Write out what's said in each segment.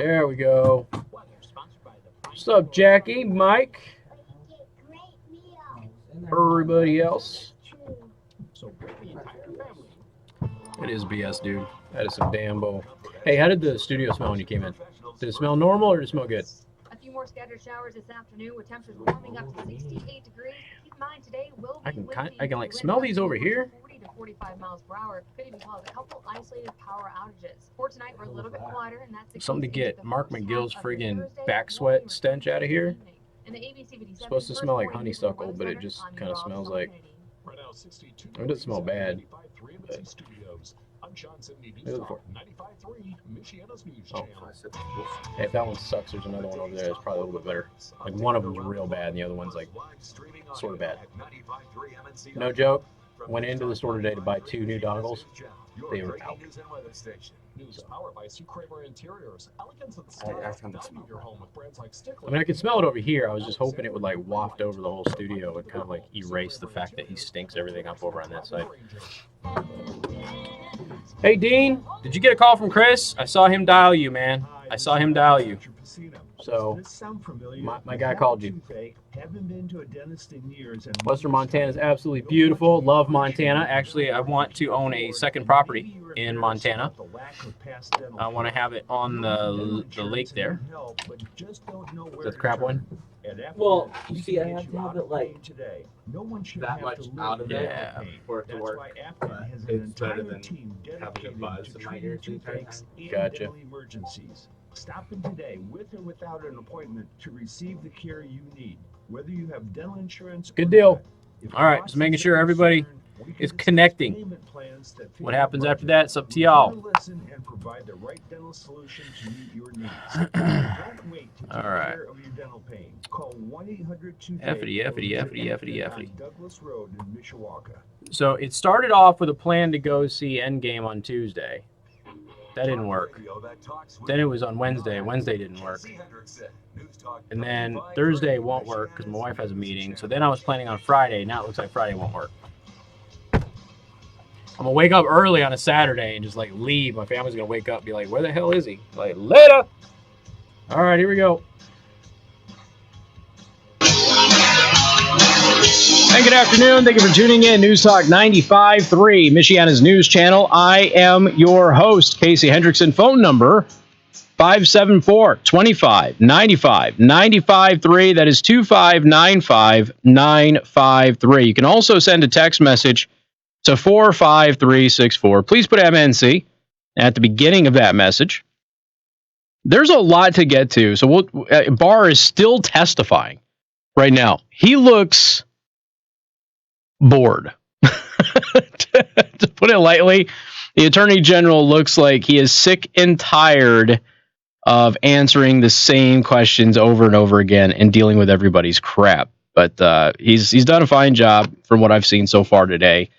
There we go. What's up, Jackie, Mike, everybody else? It is BS, dude. That is some damn bull. Hey, how did the studio smell when you came in? Did it smell normal or did it smell good? A few more scattered showers this afternoon with temperatures warming up to 68 degrees. Keep in mind today will be I can like smell these over here. 40 to 45 miles per hour. Could even cause a couple isolated power outages. For tonight, we're a little bit quieter, and that's Something to get Mark McGill's friggin' back sweat stench out of here. It's supposed to smell like honeysuckle, but it just kind of smells like. It doesn't smell bad. But oh. Hey, if that one sucks, there's another one over there that's probably a little bit better. Like one of them's real bad, and the other one's like sort of bad. No joke. Went into the store today to buy 2 new dongles. They were out. So. I mean, I could smell it over here. I was just hoping it would like waft over the whole studio and kind of like erase the fact that he stinks everything up over on that side. Hey, Dean, did you get a call from Chris? I saw him dial you, man. I saw him dial you. So, my guy called you. Western Montana is absolutely beautiful. Love Montana. Actually, I want to own a second property in Montana. I want to have it on the lake there. Is that the crap one? Well, you see, I have to have it like that much out of it for it to work. But it's better than having a buzz in my ears sometimes. Gotcha. Stop in today with or without an appointment to receive the care you need, whether you have dental insurance. Good deal. All right, just making sure everybody is connecting. What happens after that, it's up to y'all. All right. Effity. Douglas Road in Mishawaka. So it started off with a plan to go see Endgame on Tuesday. That didn't work. Then it was on Wednesday. Wednesday didn't work. And then Thursday won't work because my wife has a meeting. So then I was planning on Friday. Now it looks like Friday won't work. I'm going to wake up early on a Saturday and just like leave. My family's going to wake up and be like, where the hell is he? Like, later. All right, here we go. And good afternoon. Thank you for tuning in. News Talk 95.3, Michiana's news channel. I am your host, Casey Hendrickson. Phone number 574-25-95-95.3. That is 2595-953. You can also send a text message to 45364. Please put MNC at the beginning of that message. There's a lot to get to. So Barr is still testifying right now. He looks bored. To put it lightly, the Attorney General looks like he is sick and tired of answering the same questions over and over again and dealing with everybody's crap. But he's done a fine job from what I've seen so far today.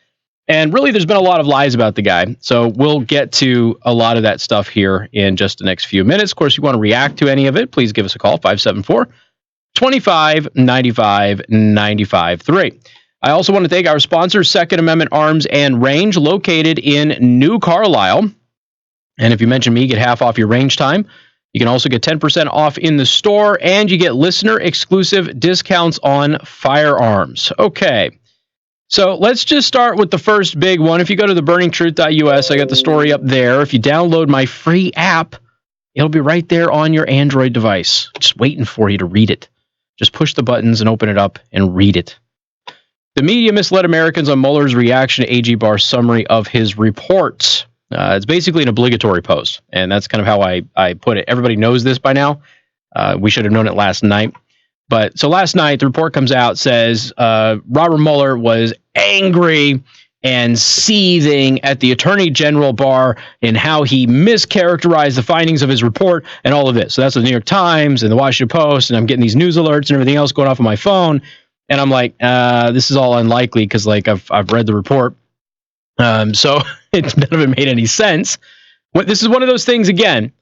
And really, there's been a lot of lies about the guy. So we'll get to a lot of that stuff here in just the next few minutes. Of course, if you want to react to any of it, please give us a call, 574-25-95-95.3. I also want to thank our sponsor, Second Amendment Arms and Range, located in New Carlisle. And if you mention me, you get half off your range time. You can also get 10% off in the store, and you get listener-exclusive discounts on firearms. Okay, so let's just start with the first big one. If you go to theburningtruth.us, I got the story up there. If you download my free app, it'll be right there on your Android device, just waiting for you to read it. Just push the buttons and open it up and read it. The media misled Americans on Mueller's reaction to AG Barr's summary of his reports. It's basically an obligatory post, and that's kind of how I put it. Everybody knows this by now. We should have known it last night. But so last night, the report comes out, says Robert Mueller was angry and seething at the Attorney General Barr and how he mischaracterized the findings of his report and all of this. So that's the New York Times and the Washington Post, and I'm getting these news alerts and everything else going off on my phone. And I'm like, this is all unlikely because like I've read the report. So none of it made any sense. This is one of those things, again,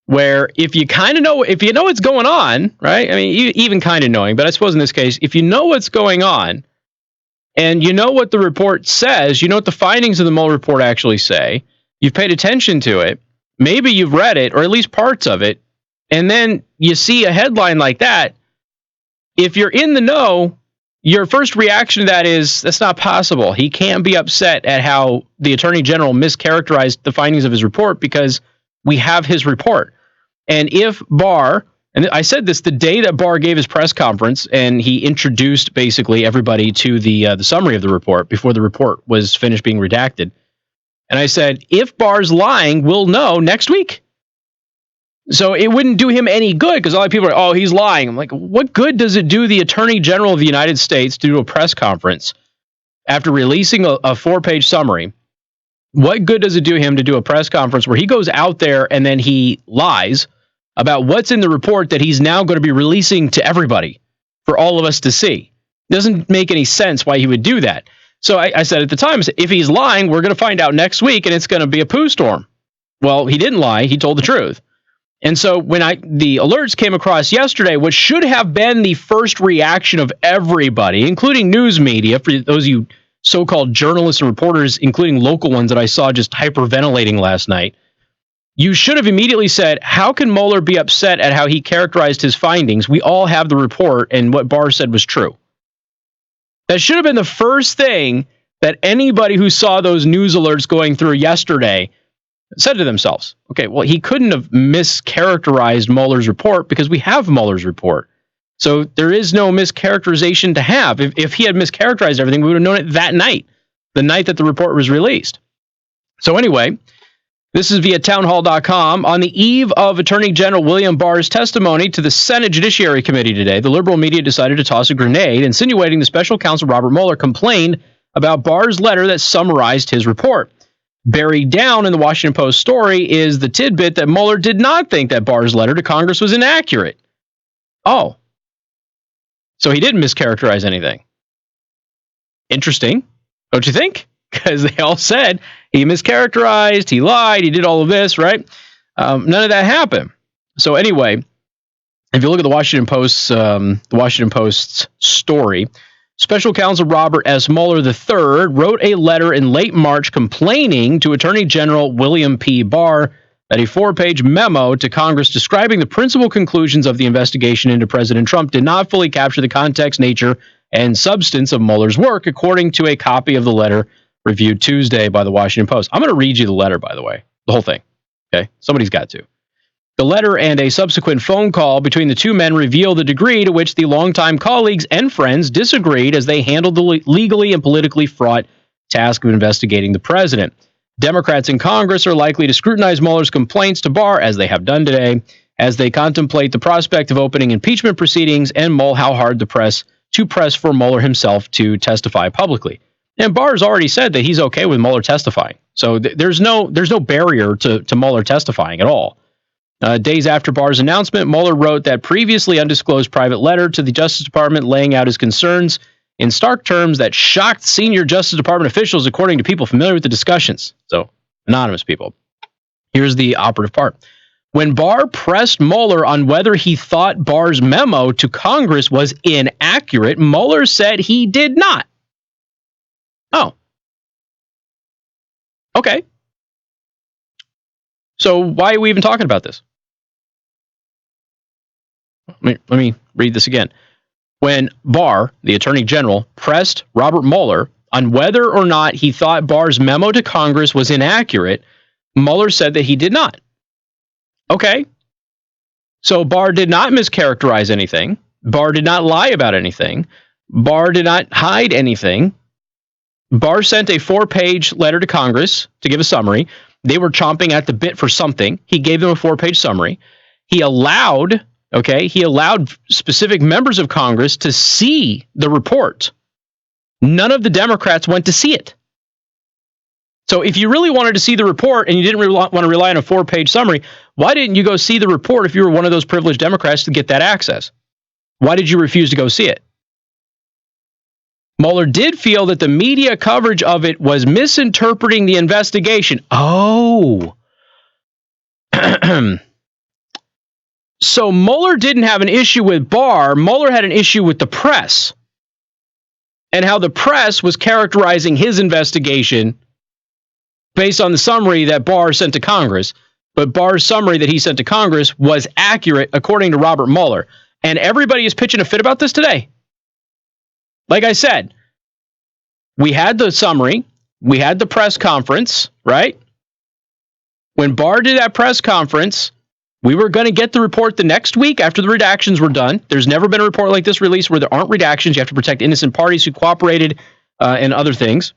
where if you know what's going on, right? I mean, even kind of knowing, but I suppose in this case, if you know what's going on and you know what the report says, you know what the findings of the Mueller report actually say, you've paid attention to it, maybe you've read it, or at least parts of it, And then you see a headline like that. If you're in the know, your first reaction to that is, that's not possible. He can't be upset at how the Attorney General mischaracterized the findings of his report because we have his report. And if Barr, and I said this the day that Barr gave his press conference and he introduced basically everybody to the summary of the report before the report was finished being redacted. And I said, if Barr's lying, we'll know next week. So it wouldn't do him any good because all the people are, oh, he's lying. I'm like, what good does it do the Attorney General of the United States to do a press conference after releasing a 4-page summary? What good does it do him to do a press conference where he goes out there and then he lies about what's in the report that he's now going to be releasing to everybody for all of us to see? It doesn't make any sense why he would do that. So I said at the time, if he's lying, we're going to find out next week and it's going to be a poo storm. Well, he didn't lie. He told the truth. And so when the alerts came across yesterday, what should have been the first reaction of everybody, including news media, for those of you so-called journalists and reporters, including local ones that I saw just hyperventilating last night, you should have immediately said, how can Mueller be upset at how he characterized his findings? We all have the report, and what Barr said was true. That should have been the first thing that anybody who saw those news alerts going through yesterday said to themselves. Okay, well, he couldn't have mischaracterized Mueller's report because we have Mueller's report. So there is no mischaracterization to have. If he had mischaracterized everything, we would have known it that night, the night that the report was released. So anyway, this is via townhall.com. On the eve of Attorney General William Barr's testimony to the Senate Judiciary Committee today, the liberal media decided to toss a grenade, insinuating the special counsel Robert Mueller complained about Barr's letter that summarized his report. Buried down in the Washington Post story is the tidbit that Mueller did not think that Barr's letter to Congress was inaccurate. Oh. So he didn't mischaracterize anything. Interesting, don't you think? Because they all said he mischaracterized, he lied, he did all of this, right? None of that happened. So anyway, if you look at the Washington Post's story, Special Counsel Robert S. Mueller III wrote a letter in late March complaining to Attorney General William P. Barr that a 4-page memo to Congress describing the principal conclusions of the investigation into President Trump did not fully capture the context, nature, and substance of Mueller's work, according to a copy of the letter reviewed Tuesday by the Washington Post. I'm going to read you the letter, by the way, the whole thing. Okay, somebody's got to. The letter and a subsequent phone call between the two men reveal the degree to which the longtime colleagues and friends disagreed as they handled the legally and politically fraught task of investigating the president. Democrats in Congress are likely to scrutinize Mueller's complaints to Barr, as they have done today, as they contemplate the prospect of opening impeachment proceedings and mull how hard to press for Mueller himself to testify publicly. And Barr's already said that he's okay with Mueller testifying. So there's no barrier to Mueller testifying at all. Days after Barr's announcement, Mueller wrote that previously undisclosed private letter to the Justice Department laying out his concerns in stark terms that shocked senior Justice Department officials, according to people familiar with the discussions. So, anonymous people. Here's the operative part. When Barr pressed Mueller on whether he thought Barr's memo to Congress was inaccurate, Mueller said he did not. Oh. Okay. So why are we even talking about this? Let me read this again. When Barr, the Attorney General, pressed Robert Mueller on whether or not he thought Barr's memo to Congress was inaccurate, Mueller said that he did not. Okay. So Barr did not mischaracterize anything. Barr did not lie about anything. Barr did not hide anything. Barr sent a 4-page letter to Congress to give a summary. They were chomping at the bit for something. He gave them a 4-page summary. He allowed specific members of Congress to see the report. None of the Democrats went to see it. So if you really wanted to see the report and you didn't want to rely on a 4-page summary, why didn't you go see the report if you were one of those privileged Democrats to get that access? Why did you refuse to go see it? Mueller did feel that the media coverage of it was misinterpreting the investigation. Oh. So Mueller didn't have an issue with Barr. Mueller had an issue with the press and how the press was characterizing his investigation based on the summary that Barr sent to Congress. but Barr's summary that he sent to Congress was accurate according to Robert Mueller. And everybody is pitching a fit about this today. Like I said, we had the summary, we had the press conference, right? When Barr did that press conference, we were going to get the report the next week after the redactions were done. There's never been a report like this released where there aren't redactions. You have to protect innocent parties who cooperated and other things.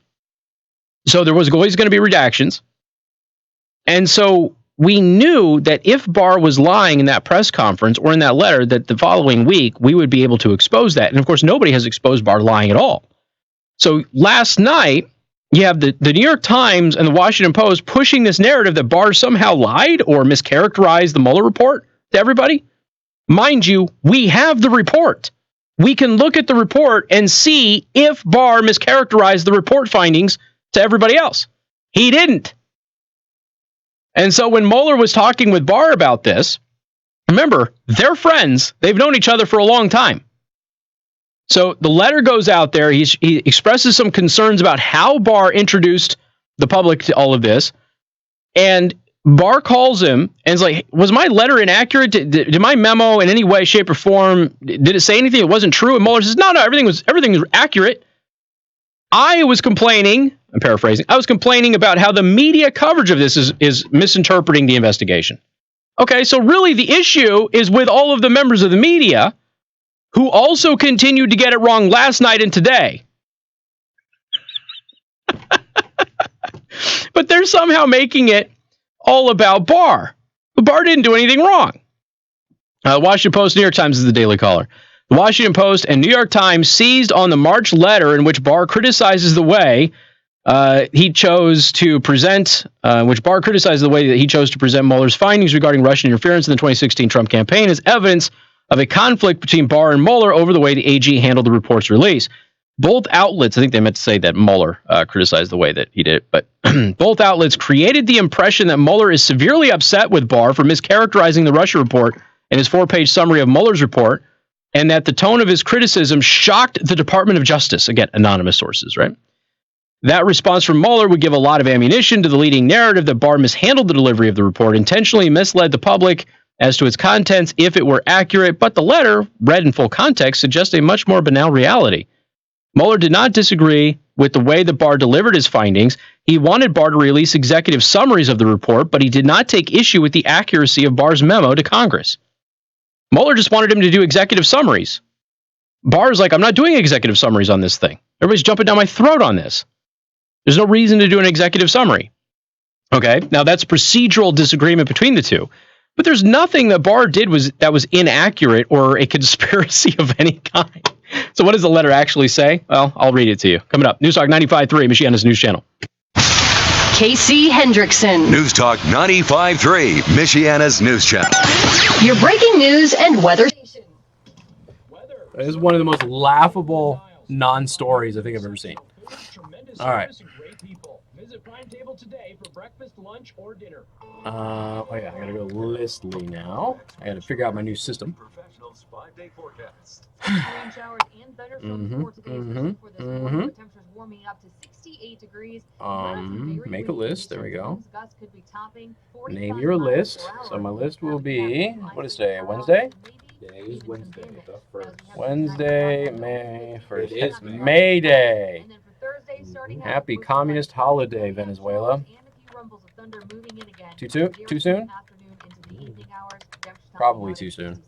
So there was always going to be redactions. And so we knew that if Barr was lying in that press conference or in that letter, that the following week we would be able to expose that. And of course, nobody has exposed Barr lying at all. So last night, you have the New York Times and the Washington Post pushing this narrative that Barr somehow lied or mischaracterized the Mueller report to everybody. Mind you, we have the report. We can look at the report and see if Barr mischaracterized the report findings to everybody else. He didn't. And so when Mueller was talking with Barr about this, remember, they're friends. They've known each other for a long time. So the letter goes out there. He expresses some concerns about how Barr introduced the public to all of this. And Barr calls him and is like, was my letter inaccurate? Did my memo in any way, shape, or form, did it say anything that wasn't true? And Mueller says, no, everything was accurate. I was complaining, I'm paraphrasing, I was complaining about how the media coverage of this is misinterpreting the investigation. Okay, so really the issue is with all of the members of the media who also continued to get it wrong last night and today. But they're somehow making it all about Barr. But Barr didn't do anything wrong. Washington Post, New York Times is the Daily Caller. The Washington Post and New York Times seized on the March letter in which Barr criticizes the way he chose to present, Mueller's findings regarding Russian interference in the 2016 Trump campaign as evidence of a conflict between Barr and Mueller over the way the AG handled the report's release. Both outlets, I think they meant to say that Mueller criticized the way that he did it, but both outlets created the impression that Mueller is severely upset with Barr for mischaracterizing the Russia report in his 4-page summary of Mueller's report, and that the tone of his criticism shocked the Department of Justice. Again, anonymous sources, right? That response from Mueller would give a lot of ammunition to the leading narrative that Barr mishandled the delivery of the report, intentionally misled the public as to its contents if it were accurate, but the letter, read in full context, suggests a much more banal reality. Mueller did not disagree with the way that Barr delivered his findings. He wanted Barr to release executive summaries of the report, but he did not take issue with the accuracy of Barr's memo to Congress. Mueller just wanted him to do executive summaries. Barr's like, I'm not doing executive summaries on this thing. Everybody's jumping down my throat on this. There's no reason to do an executive summary. Okay, now that's procedural disagreement between the two. But there's nothing that Barr did that was inaccurate or a conspiracy of any kind. So what does the letter actually say? Well, I'll read it to you. Coming up, News Talk 95.3, Michiana's news channel. Casey Hendrickson. News Talk 95.3, Michiana's news channel. Your breaking news and weather. This is one of the most laughable non-stories I think I've ever seen. All right. Oh yeah, I gotta go Listly now. I gotta figure out my new system. Professionals 5-day forecast. Rain showers and thunderstorms for today, for this morning, with temperatures warming up to 68 degrees. Make a list. There we go. Gusts could be topping Name your list. So my list will be, what is today? Wednesday? Today is Wednesday, the 1st. Wednesday, May 1st. It's May Day. Happy communist holiday, Venezuela. Too soon? Too soon? Probably too soon.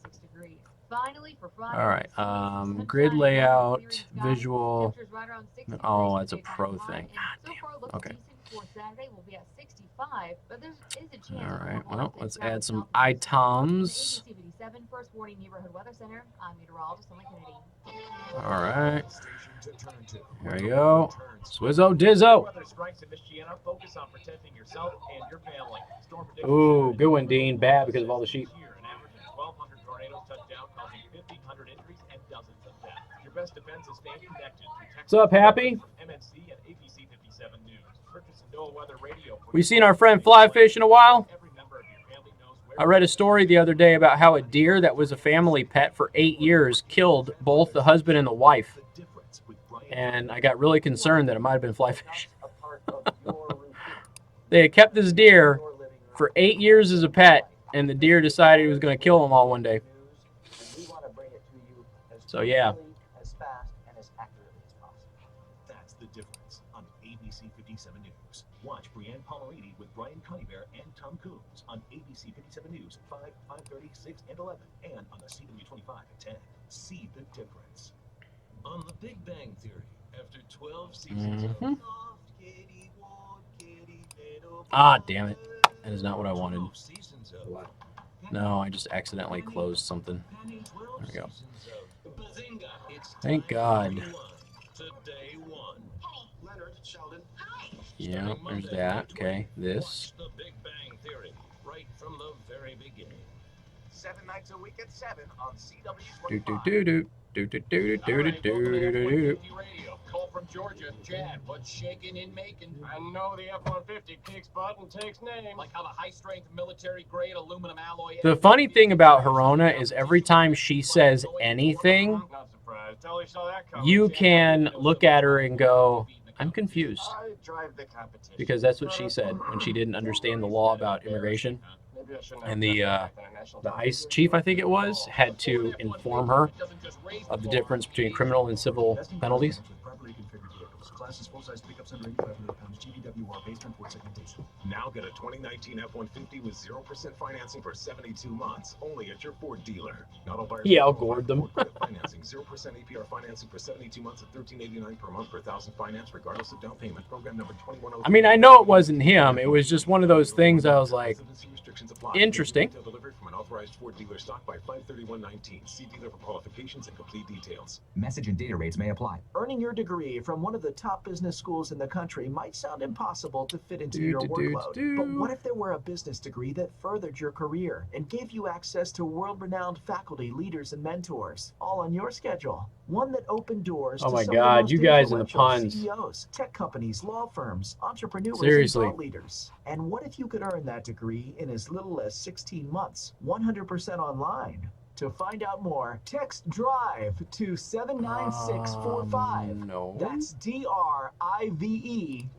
All right. Grid layout, visual. Oh, that's a pro thing. God damn. Okay. All right. Well, let's add some items. All right. Here we go. Swizzo Dizzo. Ooh, good one, Dean. Bad because of all the sheep. What's up, Happy? We seen our friend Flyfish in a while? I read a story the other day about how a deer that was a family pet for 8 years killed both the husband and the wife. And I got really concerned that it might have been Flyfish. They had kept this deer for 8 years as a pet, and the deer decided he was going to kill them all one day. So, yeah. As fast and as accurately as possible. That's the difference on ABC 57 News. Watch Brianne Palmeriti with Brian Conybeare and Tom Coombs on ABC 57 News 5, 5:30, 6, and 11, and on the CW25 at 10. See the difference. On The Big Bang Theory, after 12 seasons of Ah, damn it. That is not what I wanted. No, I just accidentally closed something. There we go. Thank God. Yeah, there's that. Okay, this. The Big Bang Theory, right from the very beginning. 7 nights a week at 7 on CW25. Do do do do. Do, do, do, do, do, do, do, do. Call from Georgia. Chad, what's shaking in Macon? I know the F-150 kicks butt and takes names. Like how the high-strength military-grade aluminum alloy... The funny thing about Herona is every time she says anything, you can look at her and go, I'm confused. Because that's what she said when she didn't understand the law about immigration. And the ICE chief, I think it was, had to inform her of the difference between criminal and civil penalties. Classes full-size pickups under 8,500 pounds. GVWR based on port segmentation. Now get a 2019 F-150 with 0% financing for 72 months, only at your Ford dealer. Not all buyers. Yeah, I'll gourd them. Financing 0% APR financing for 72 months at $13.89 per month per thousand finance, regardless of down payment. Program number 2103. I mean, I know it wasn't him. It was just one of those things. I was like, interesting. Delivered from an authorized Ford dealer stock by 5/31/19. See dealer for qualifications and complete details. Message and data rates may apply. Earning your degree from one of the top business schools in the country might sound impossible to fit into your workload. But what if there were a business degree that furthered your career and gave you access to world-renowned faculty, leaders, and mentors, all on your schedule? One that opened doors to some of the most you guys and the influential puns. CEOs, tech companies, law firms, entrepreneurs, Seriously. and thought leaders. And what if you could earn that degree in as little as 16 months, 100% online? To find out more, text DRIVE to 79645. No. That's DRIVE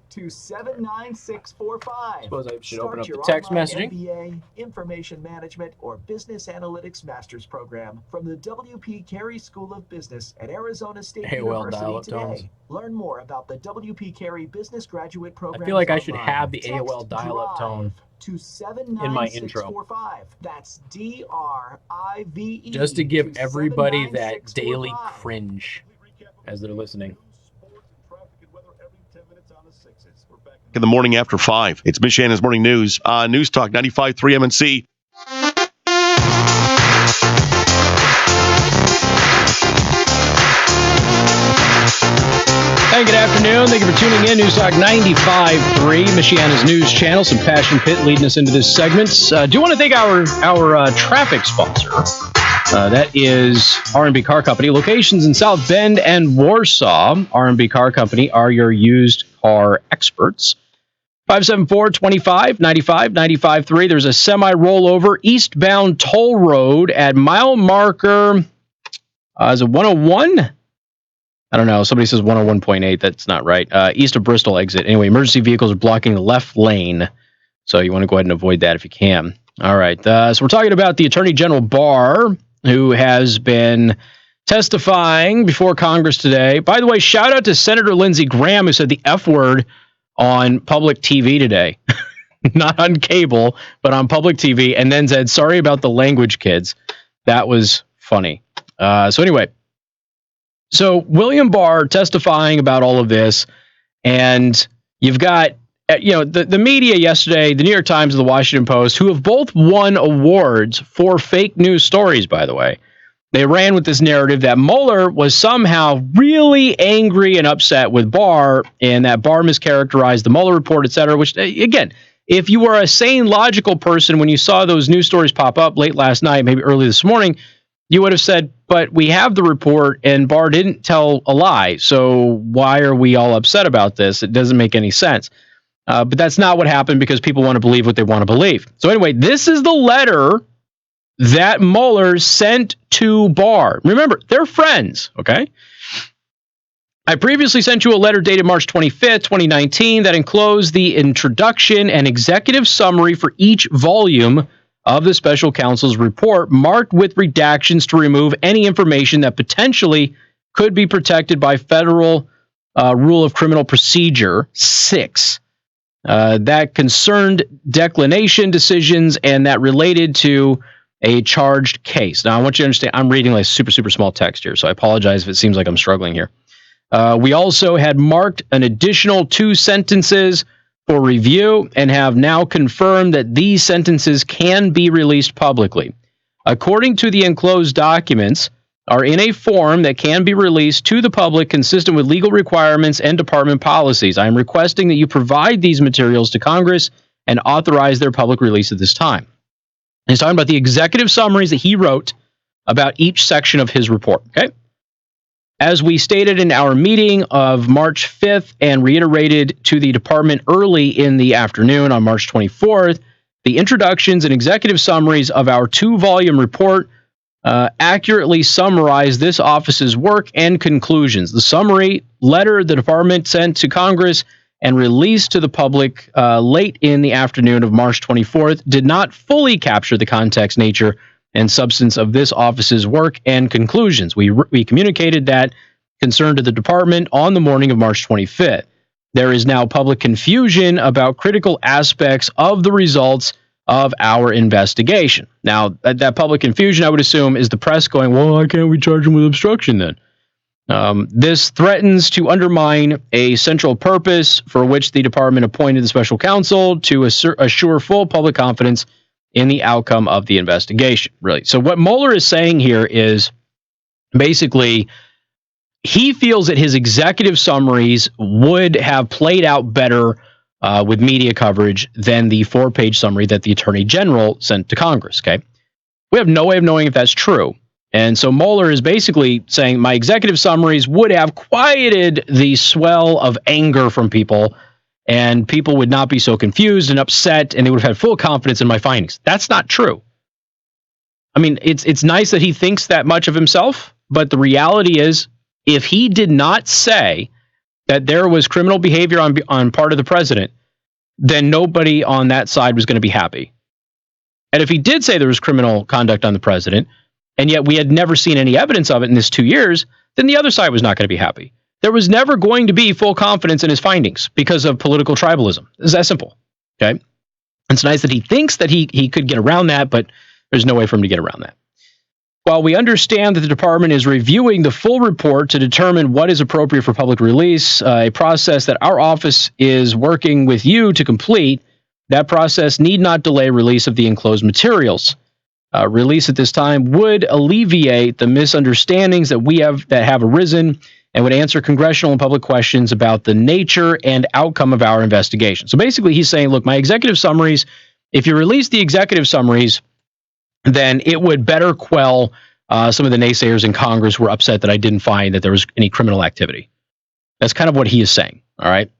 to 79645. Suppose I should open up Start the your text online messaging. MBA, Information Management, or Business Analytics Master's Program from the W.P. Carey School of Business at Arizona State AOL University dial-up today. tones. Learn more about the W.P. Carey Business Graduate Program. I feel like I should online. have the Text AOL dial-up DRIVE tone to in my intro. 79645. That's DRIVE. Just to give everybody that daily cringe as they're listening. In the morning after 5. It's Mishawaka's Morning News. News Talk 95.3 MNC. Hey, good afternoon. Thank you for tuning in. News Talk 95.3, Mishawaka's news channel. Some Passion Pit leading us into this segment. Do want to thank our traffic sponsor. That is R&B Car Company. Locations in South Bend and Warsaw. R&B Car Company are your used car experts. 574-25-95-95-3. There's a semi-rollover eastbound toll road at mile marker. Is it 101? I don't know. Somebody says 101.8. That's not right. East of Bristol exit. Anyway, emergency vehicles are blocking the left lane. So you want to go ahead and avoid that if you can. All right. So we're talking about the Attorney General Barr, who has been testifying before Congress today. By the way, shout out to Senator Lindsey Graham, who said the F word on public TV today. Not on cable, but on public TV, and then said, sorry about the language, kids. That was funny. So anyway, so William Barr testifying about all of this, and you've got, the media yesterday, the New York Times and the Washington Post, who have both won awards for fake news stories, by the way. They ran with this narrative that Mueller was somehow really angry and upset with Barr, and that Barr mischaracterized the Mueller report, et cetera, which, again, if you were a sane, logical person, when you saw those news stories pop up late last night, maybe early this morning, you would have said, but we have the report, and Barr didn't tell a lie, so why are we all upset about this? It doesn't make any sense. But that's not what happened, because people want to believe what they want to believe. So anyway, this is the letter that Mueller sent to Barr. Remember, they're friends, okay? I previously sent you a letter dated March 25th, 2019 that enclosed the introduction and executive summary for each volume of the special counsel's report, marked with redactions to remove any information that potentially could be protected by federal Rule of Criminal Procedure 6 that concerned declination decisions and that related to a charged case. Now, I want you to understand, I'm reading like super, super small text here, so I apologize if it seems like I'm struggling here. We also had marked an additional 2 sentences for review and have now confirmed that these sentences can be released publicly. According to the enclosed documents, are in a form that can be released to the public consistent with legal requirements and department policies. I am requesting that you provide these materials to Congress and authorize their public release at this time. He's talking about the executive summaries that he wrote about each section of his report. Okay. As we stated in our meeting of March 5th and reiterated to the department early in the afternoon on March 24th, the introductions and executive summaries of our 2-volume report accurately summarize this office's work and conclusions. The summary letter the department sent to Congress and released to the public late in the afternoon of March 24th did not fully capture the context, nature, and substance of this office's work and conclusions. We communicated that concern to the department on the morning of March 25th. There is now public confusion about critical aspects of the results of our investigation. Now, that public confusion, I would assume, is the press going, well, why can't we charge him with obstruction then? This threatens to undermine a central purpose for which the department appointed the special counsel to assure full public confidence in the outcome of the investigation, really. So what Mueller is saying here is basically he feels that his executive summaries would have played out better with media coverage than the 4-page summary that the Attorney General sent to Congress, okay? We have no way of knowing if that's true. And so Mueller is basically saying my executive summaries would have quieted the swell of anger from people, and people would not be so confused and upset, and they would have had full confidence in my findings. That's not true. I mean, it's nice that he thinks that much of himself, but the reality is, if he did not say that there was criminal behavior on part of the president, then nobody on that side was going to be happy. And if he did say there was criminal conduct on the president, and yet we had never seen any evidence of it in this 2 years, then the other side was not going to be happy. There was never going to be full confidence in his findings because of political tribalism. It's that simple. Okay. It's nice that he thinks that he could get around that, but there's no way for him to get around that. While we understand that the department is reviewing the full report to determine what is appropriate for public release, a process that our office is working with you to complete, that process need not delay release of the enclosed materials. Release at this time would alleviate the misunderstandings that have arisen and would answer congressional and public questions about the nature and outcome of our investigation. So basically he's saying, look, my executive summaries, if you release the executive summaries, then it would better quell some of the naysayers in Congress who were upset that I didn't find that there was any criminal activity. That's kind of what he is saying, all right?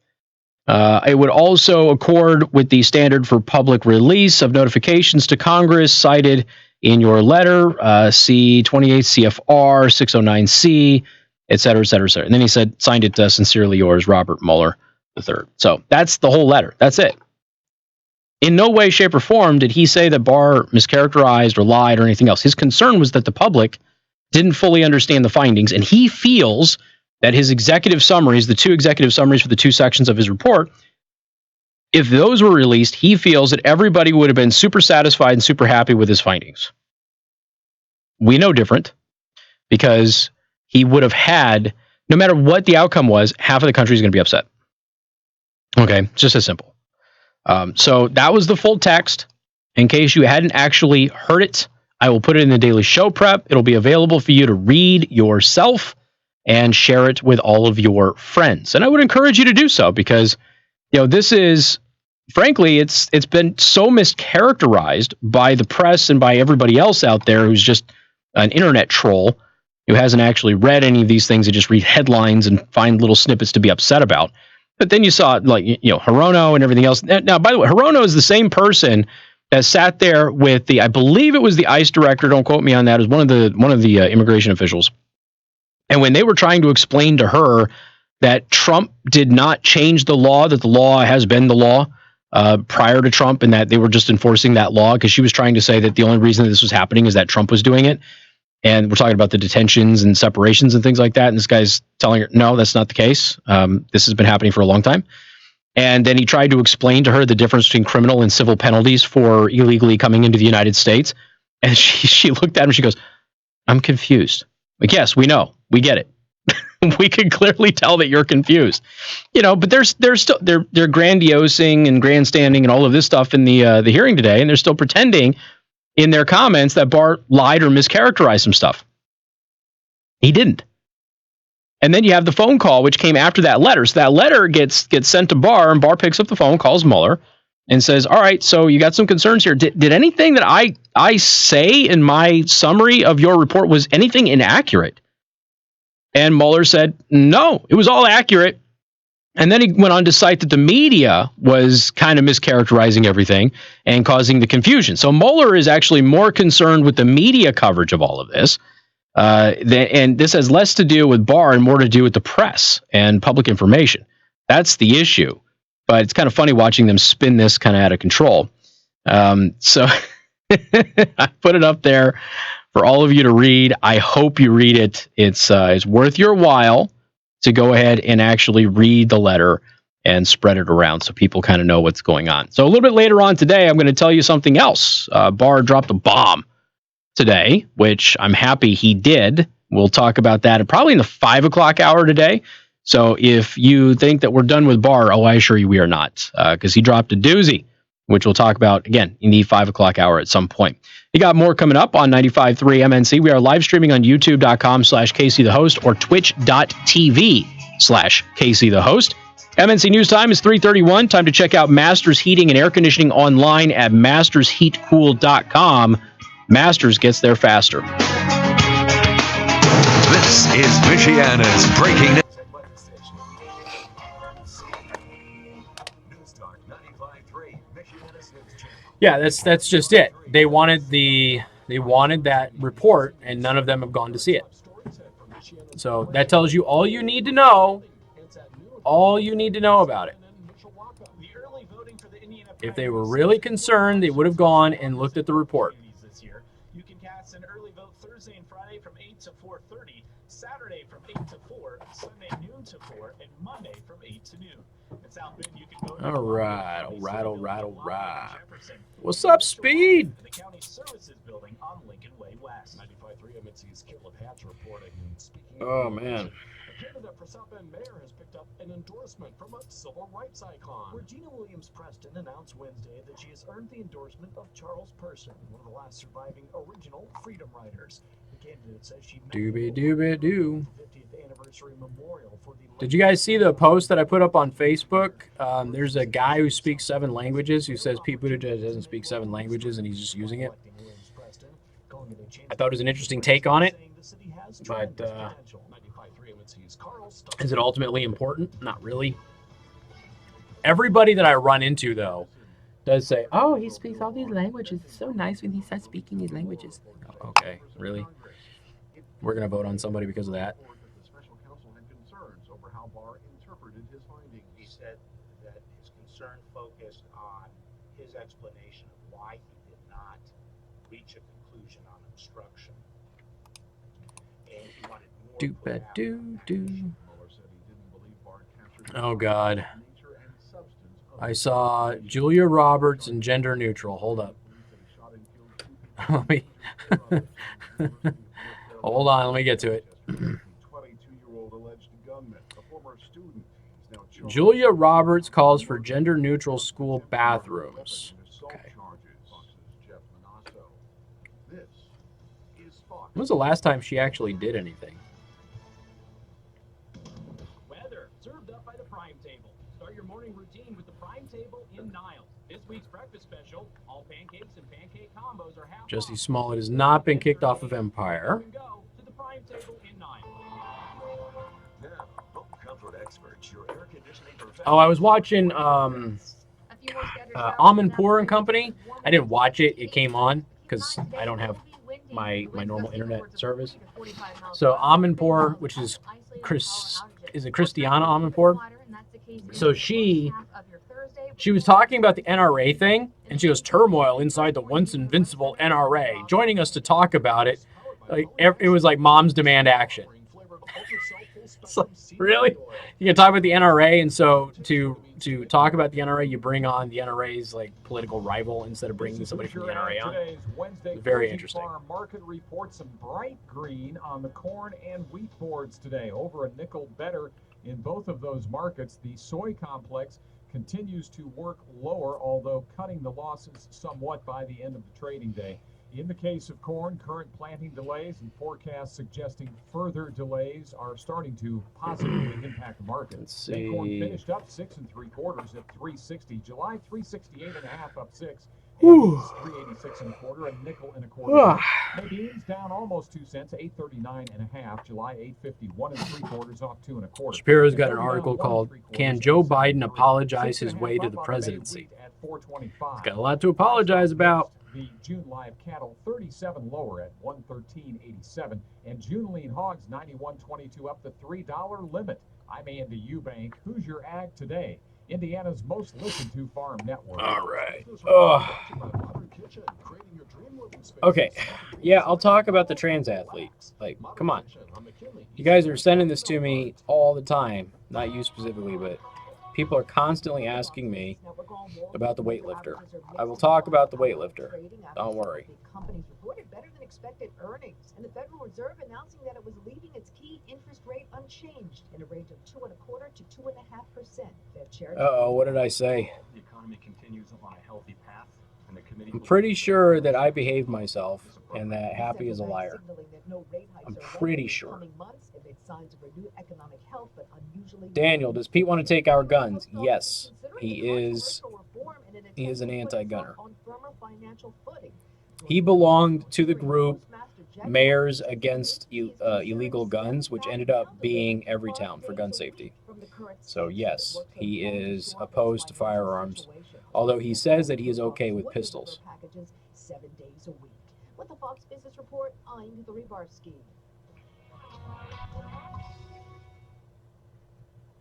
It would also accord with the standard for public release of notifications to Congress cited in your letter, C28 CFR 609C, et cetera, et cetera, et cetera. And then he said, signed it, sincerely yours, Robert Mueller III. So that's the whole letter. That's it. In no way, shape, or form did he say that Barr mischaracterized or lied or anything else. His concern was that the public didn't fully understand the findings, and he feels that his executive summaries, the 2 executive summaries for the 2 sections of his report, if those were released, he feels that everybody would have been super satisfied and super happy with his findings. We know different, because he would have had, no matter what the outcome was, half of the country is going to be upset. Okay, it's just as simple. So that was the full text. In case you hadn't actually heard it, I will put it in the daily show prep. It'll be available for you to read yourself and share it with all of your friends. And I would encourage you to do so because, this is, frankly, it's been so mischaracterized by the press and by everybody else out there who's just an internet troll who hasn't actually read any of these things. They just read headlines and find little snippets to be upset about. But then you saw, Hirono and everything else. Now, by the way, Hirono is the same person that sat there with I believe it was the ICE director, don't quote me on that, it was one of the immigration officials. And when they were trying to explain to her that Trump did not change the law, that the law has been the law prior to Trump, and that they were just enforcing that law, because she was trying to say that the only reason that this was happening is that Trump was doing it. And we're talking about the detentions and separations and things like that. And this guy's telling her, no, that's not the case. This has been happening for a long time. And then he tried to explain to her the difference between criminal and civil penalties for illegally coming into the United States. And she looked at him, she goes, I'm confused. Like, yes, we know. We get it. We can clearly tell that you're confused. But they're still they're grandiosing and grandstanding and all of this stuff in the hearing today, and they're still pretending in their comments that Barr lied or mischaracterized some stuff. He didn't. And then you have the phone call, which came after that letter. So that letter gets sent to Barr, and Barr picks up the phone, calls Mueller, and says, all right, so you got some concerns here. Did anything that I say in my summary of your report, was anything inaccurate? And Mueller said, no, it was all accurate. And then he went on to cite that the media was kind of mischaracterizing everything and causing the confusion. So Mueller is actually more concerned with the media coverage of all of this. And this has less to do with Barr and more to do with the press and public information. That's the issue. But it's kind of funny watching them spin this kind of out of control. So I put it up there for all of you to read. I hope you read it. It's worth your while to go ahead and actually read the letter and spread it around so people kind of know what's going on. So a little bit later on today, I'm going to tell you something else. Barr dropped a bomb today, which I'm happy he did. We'll talk about that probably in the 5 o'clock hour today. So if you think that we're done with Barr, I assure you we are not, because he dropped a doozy, which we'll talk about again in the 5 o'clock hour at some point. You got more coming up on 95.3 MNC. We are live streaming on youtube.com/KC the Host or twitch.tv/KC the Host. MNC News Time is 3:31. Time to check out Masters Heating and Air Conditioning online at mastersheatcool.com. Masters gets there faster. This is Michiana's Breaking News. Yeah, that's just it. They wanted that report, and none of them have gone to see it. So that tells you all you need to know. All you need to know about it. If they were really concerned, they would have gone and looked at the report. You can cast an early vote Thursday and Friday from 8 to 4:30, Saturday from 8 to 4, Sunday noon to 4, and Monday from 8 to noon. In South Bend, you can vote. All right. What's up, Speed? The county services building on Lincoln Way West. 95.3 MNC's Caleb Hatch reporting. Oh man. A candidate for South Bend mayor has picked up an endorsement from a civil rights icon. Regina Williams Preston announced Wednesday that she has earned the endorsement of Charles Person, one of the last surviving original freedom riders. The candidate says she Doobie. the 50th anniversary memorial for the. Did you guys see the post that I put up on Facebook? There's a guy who speaks 7 languages who says Pete Buttigieg doesn't speak 7 languages and he's just using it. I thought it was an interesting take on it, but is it ultimately important? Not really. Everybody that I run into, though, does say, oh, he speaks all these languages. It's so nice when he starts speaking these languages. Okay, really? We're going to vote on somebody because of that? He said that his concern focused on his explanation of why he did not reach a conclusion on obstruction. And he wanted more. Oh, God. I saw Julia Roberts and gender neutral. Hold up. Let me hold on. Let me get to it. Julia Roberts calls for gender neutral school bathrooms. Okay. When was the last time she actually did anything? Weather served up by the Prime Table. Start your morning routine with the Prime Table in Niles. This week's breakfast special: all pancakes and pancake combos are half. Justy Smollett has not been kicked off of Empire. Go to the Prime Table in Niles. Oh, I was watching Amanpour and Company. I didn't watch it. It came on because I don't have my normal internet service. So Amanpour, which is is it Christiana Amanpour? So she was talking about the NRA thing, and she goes, turmoil inside the once invincible NRA. Joining us to talk about it, like it was like Moms Demand Action. So, really? You can talk about the NRA, and so to talk about the NRA, you bring on the NRA's like political rival instead of bringing somebody from the NRA on. Very interesting. Market reports some bright green on the corn and wheat boards today, over a nickel better in both of those markets. The soy complex continues to work lower, although cutting the losses somewhat by the end of the trading day. In the case of corn, current planting delays and forecasts suggesting further delays are starting to positively impact the market. Let's see. Corn finished up 6 3/4 at 360. July 368.5 up 6. Whew. 386 1/4, a nickel and a quarter. Beans down almost 2 cents, 839.5. July 851 3/4 off 2 1/4. Shapiro's got an article called "Can Joe Biden Apologize His Way to the Presidency?" He's got a lot to apologize about. The June live cattle 37 lower at 113.87, and June lean hogs 91.22 up the $3 limit. I'm Andy Eubank. Who's your ag today? Indiana's most listened to farm network. All right. Okay. Yeah, I'll talk about the trans athletes. Like, come on. You guys are sending this to me all the time. Not you specifically, but people are constantly asking me about the weightlifter. I will talk about the weightlifter. Don't worry. Companies reported better than expected earnings, and the Federal Reserve announcing that it was leaving its key interest rate unchanged in a range of 2.25% to 2.5%. Uh-oh, what did I say? The economy continues on a healthy path, and the committee. I'm pretty sure that I behaved myself and that Happy is a liar. I'm pretty sure. Daniel, does Pete want to take our guns? Yes, he is. He is an anti-gunner. He belonged to the group Mayors Against Illegal Guns, which ended up being Everytown for gun safety. So yes, he is opposed to firearms, although he says that he is okay with pistols. 7 days a week. With the Fox Business Report, I'm the Rebarski.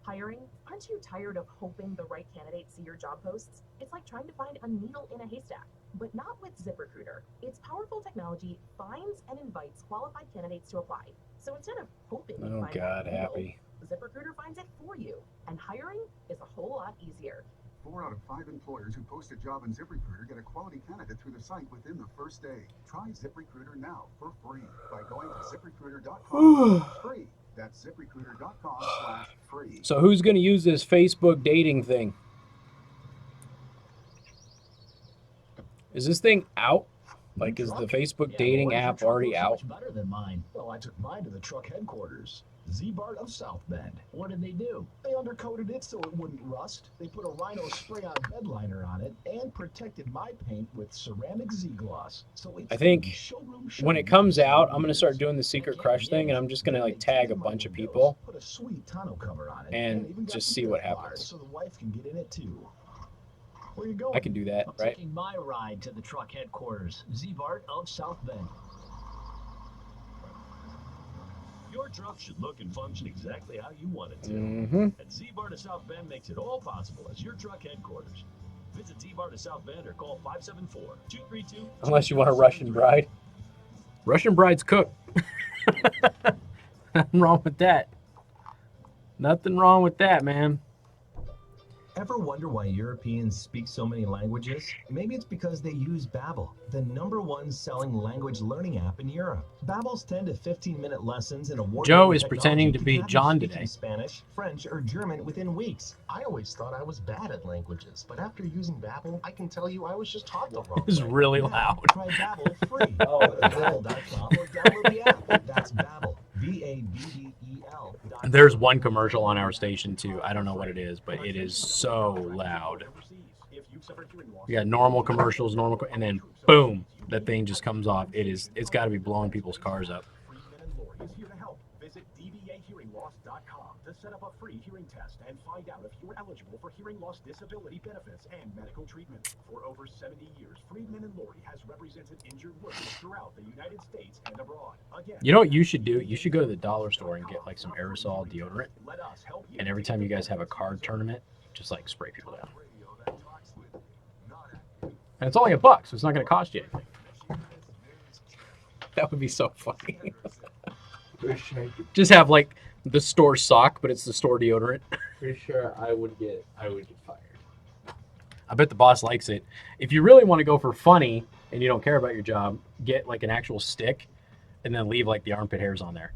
Hiring? Aren't you tired of hoping the right candidates see your job posts? It's like trying to find a needle in a haystack, but not with ZipRecruiter. Its powerful technology finds and invites qualified candidates to apply. So instead of hoping you find that needle, Happy. ZipRecruiter finds it for you, and hiring is a whole lot easier. 4 out of 5 employers who post a job in ZipRecruiter get a quality candidate through the site within the first day. Try ZipRecruiter now for free by going to ZipRecruiter.com/free. That's ZipRecruiter.com/free. So who's going to use this Facebook dating thing? Is this thing out? Like, is the Facebook dating app already out? Better than mine. Well, I took mine to the truck headquarters. Z-Bart of South Bend. What did they do? They undercoated it so it wouldn't rust. They put a Rhino spray-on bed liner on it and protected my paint with ceramic Z-Gloss. So I think when it comes out, I'm going to start doing the Secret Crush thing, and I'm just going to like tag a bunch of people put a sweet tonneau cover on it and just see what happens. So the wife can get in it too. Where you going? I can do that, I'm right? taking my ride to the truck headquarters. Z-Bart of South Bend. Your truck should look and function exactly how you want it to. Mm-hmm. And Z-Bart of South Bend makes it all possible as your truck headquarters. Visit Z-Bart of South Bend or call 574-232. Unless you want a Russian bride. Russian brides cook. Nothing wrong with that. Nothing wrong with that, man. Ever wonder why Europeans speak so many languages? Maybe it's because they use Babbel, the #1 selling language learning app in Europe. Babbel's 10 to 15-minute lessons in award-winning Joe is technology pretending to can be have you John speaking today. Spanish, French, or German within weeks. I always thought I was bad at languages, but after using Babbel, I can tell you I was just taught the wrong This is way. really Now, loud. Try Babbel free. Go to Babbel.com or download the app. That's Babbel. Babbel. There's one commercial on our station too. I don't know what it is, but it is so loud. We got normal commercials, and then boom, that thing just comes off. It's got to be blowing people's cars up. hearingloss.com to set up a free hearing test and find out if you're eligible for hearing loss disability benefits and medical treatment. For over 70 years, Friedman and Laurie has represented injured workers throughout the United States and abroad. Again, You know what you should do? You should go to the dollar store and get like some aerosol deodorant. And every time you guys have a card tournament, just like spray people down. And it's only $1, so it's not going to cost you anything. That would be so funny. Just have like the store sock, but it's the store deodorant. Pretty sure I would get fired. I bet the boss likes it. If you really want to go for funny and you don't care about your job, get like an actual stick and then leave like the armpit hairs on there.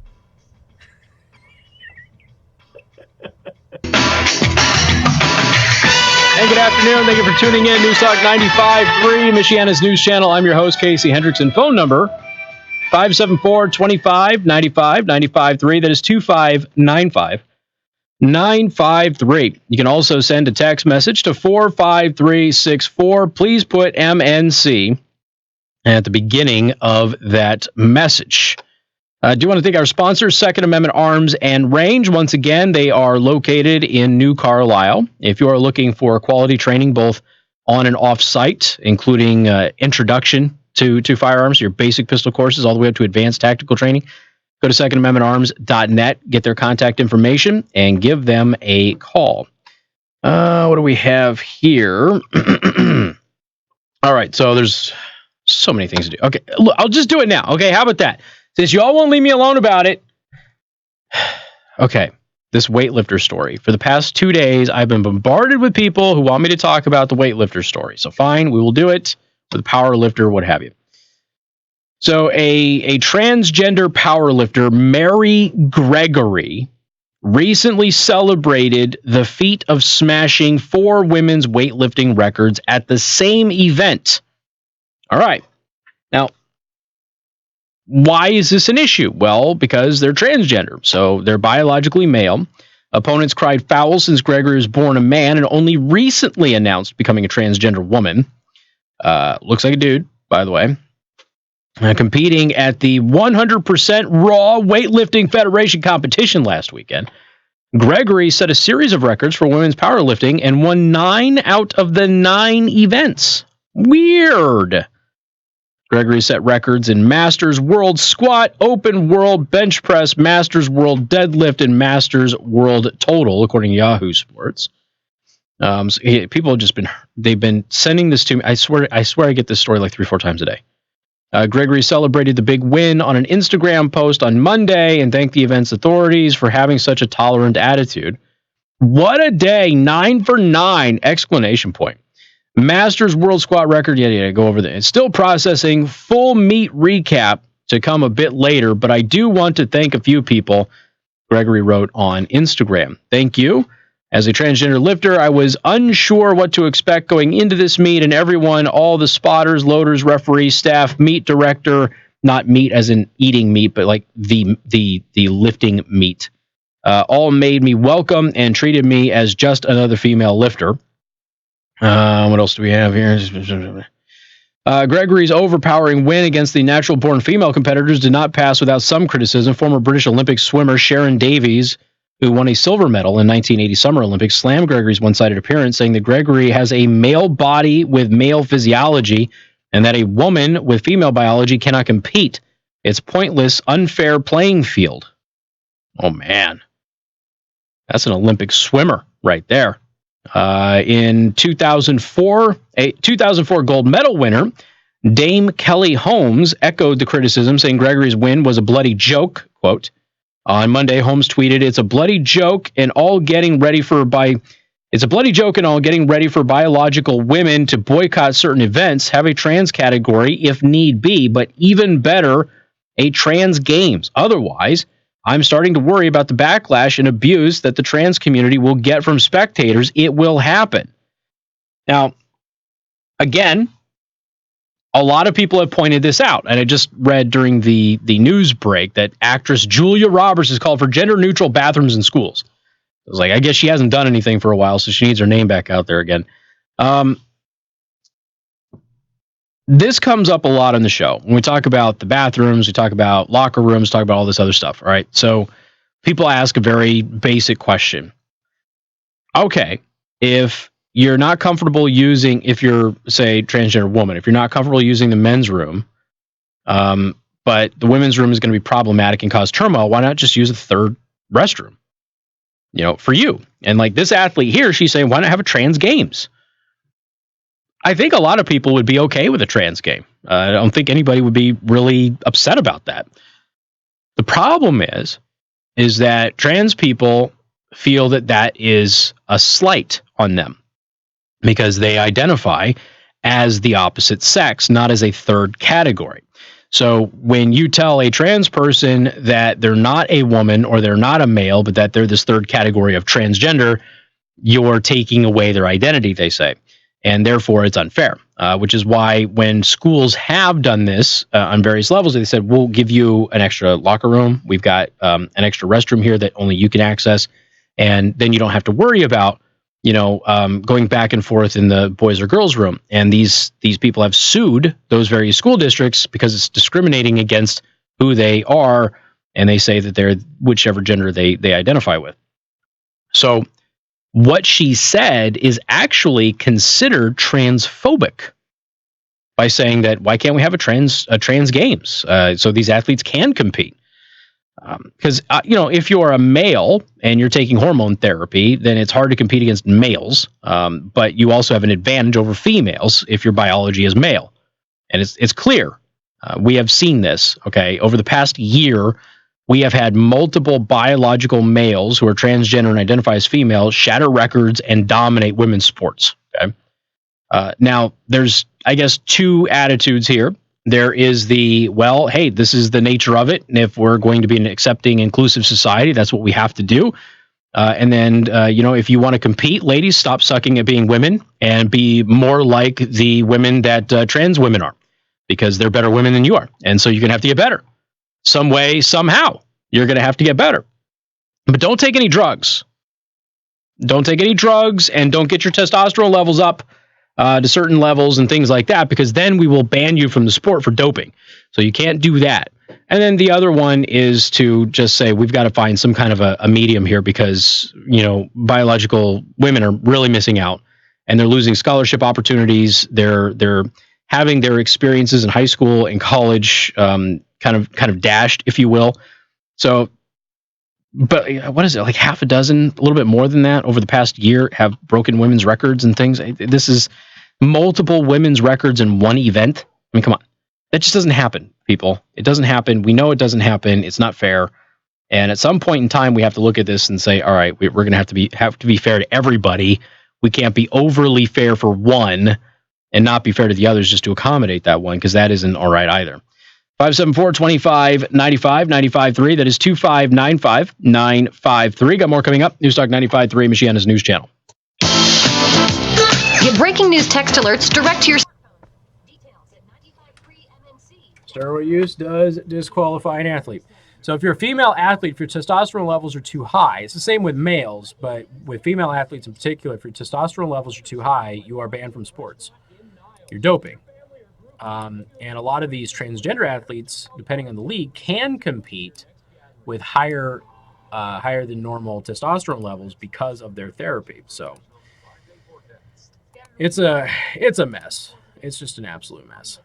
Hey, good afternoon. Thank you for tuning in. News Talk 95.3, Michiana's news channel. I'm your host, Casey Hendrickson. Phone number, 574-2595, 95.3. That is 2595-953. You can also send a text message to 45364. Please put MNC at the beginning of that message. I do want to thank our sponsors, Second Amendment Arms and Range. Once again, they are located in New Carlisle. If you are looking for quality training, both on and off site, including introduction to firearms, your basic pistol courses, all the way up to advanced tactical training, go to secondamendmentarms.net, get their contact information, and give them a call. What do we have here? All right, so there's so many things to do. Okay, look, I'll just do it now. Okay, how about that? Since you all won't leave me alone about it. Okay, this weightlifter story. For the past 2 days, I've been bombarded with people who want me to talk about the weightlifter story. So fine, we will do it with a power lifter, what have you. So a transgender powerlifter, Mary Gregory, recently celebrated the feat of smashing 4 women's weightlifting records at the same event. All right. Now, why is this an issue? Well, because they're transgender, so they're biologically male. Opponents cried foul since Gregory was born a man and only recently announced becoming a transgender woman. Looks like a dude, by the way. Competing at the 100% Raw Weightlifting Federation competition last weekend, Gregory set a series of records for women's powerlifting and won 9 out of the 9 events. Weird. Gregory set records in Masters World Squat, Open World Bench Press, Masters World Deadlift, and Masters World Total, according to Yahoo Sports. People have they've been sending this to me. I swear I get this story like 3-4 times a day. Gregory celebrated the big win on an Instagram post on Monday and thanked the event's authorities for having such a tolerant attitude. What a day, 9 for 9, exclamation point. Masters World Squat record, go over there. It's still processing. Full meet recap to come a bit later, but I do want to thank a few people, Gregory wrote on Instagram. Thank you. As a transgender lifter, I was unsure what to expect going into this meet, and everyone, all the spotters, loaders, referees, staff, meet director, not meat as in eating meat, but like the lifting meet, all made me welcome and treated me as just another female lifter. What else do we have here? Gregory's overpowering win against the natural-born female competitors did not pass without some criticism. Former British Olympic swimmer Sharon Davies, who won a silver medal in 1980 Summer Olympics, slammed Gregory's one-sided appearance, saying that Gregory has a male body with male physiology and that a woman with female biology cannot compete. It's pointless, unfair playing field. Oh, man. That's an Olympic swimmer right there. In 2004, a 2004 gold medal winner, Dame Kelly Holmes, echoed the criticism, saying Gregory's win was a bloody joke. Quote, on Monday, Holmes tweeted, it's a bloody joke and all getting ready for biological women to boycott certain events, have a trans category if need be, but even better, a trans games. Otherwise, I'm starting to worry about the backlash and abuse that the trans community will get from spectators. It will happen. Now, again, a lot of people have pointed this out, and I just read during the news break that actress Julia Roberts has called for gender-neutral bathrooms in schools. I was like, I guess she hasn't done anything for a while, so she needs her name back out there again. This comes up a lot on the show. When we talk about the bathrooms, we talk about locker rooms, talk about all this other stuff. All right. So people ask a very basic question. Okay, if you're not comfortable using, if you're, say, transgender woman, if you're not comfortable using the men's room, but the women's room is going to be problematic and cause turmoil, why not just use a third restroom? For you. And like this athlete here, she's saying, why not have a trans games? I think a lot of people would be okay with a trans game. I don't think anybody would be really upset about that. The problem is that trans people feel that that is a slight on them because they identify as the opposite sex, not as a third category. So when you tell a trans person that they're not a woman or they're not a male, but that they're this third category of transgender, you're taking away their identity, they say. And therefore, it's unfair, which is why when schools have done this on various levels, they said, we'll give you an extra locker room. We've got an extra restroom here that only you can access. And then you don't have to worry about, going back and forth in the boys or girls room. And these people have sued those various school districts because it's discriminating against who they are. And they say that they're whichever gender they identify with. So what she said is actually considered transphobic by saying that why can't we have a trans games so these athletes can compete? Because if you're a male and you're taking hormone therapy, then it's hard to compete against males. But you also have an advantage over females if your biology is male, and it's clear. We have seen this. Okay, over the past year, we have had multiple biological males who are transgender and identify as female shatter records and dominate women's sports. Okay. Now, there's, I guess, two attitudes here. There is the, well, hey, this is the nature of it. And if we're going to be an accepting, inclusive society, that's what we have to do. And then, if you want to compete, ladies, stop sucking at being women and be more like the women that trans women are, because they're better women than you are. And so you're going to have to get better. Some way, somehow, you're going to have to get better. But don't take any drugs. Don't take any drugs and don't get your testosterone levels up to certain levels and things like that, because then we will ban you from the sport for doping. So you can't do that. And then the other one is to just say we've got to find some kind of a medium here because, biological women are really missing out and they're losing scholarship opportunities. They're having their experiences in high school and college kind of dashed, if you will. So, but what is it, like half a dozen, a little bit more than that over the past year have broken women's records and things? This is multiple women's records in one event. I mean, come on. That just doesn't happen, people. It doesn't happen. We know it doesn't happen. It's not fair. And at some point in time, we have to look at this and say, all right, we're going to have to be fair to everybody. We can't be overly fair for one and not be fair to the others just to accommodate that one, because that isn't all right either. 574-2595, 95.3. That is 2595-953. Got more coming up. News Talk 95.3, Michiana's news channel. Get breaking news text alerts direct to your Steroid use does disqualify an athlete. So if you're a female athlete, if your testosterone levels are too high, it's the same with males, but with female athletes in particular, if your testosterone levels are too high, you are banned from sports. You're doping. And a lot of these transgender athletes, depending on the league, can compete with higher than normal testosterone levels because of their therapy. So it's a mess. It's just an absolute mess.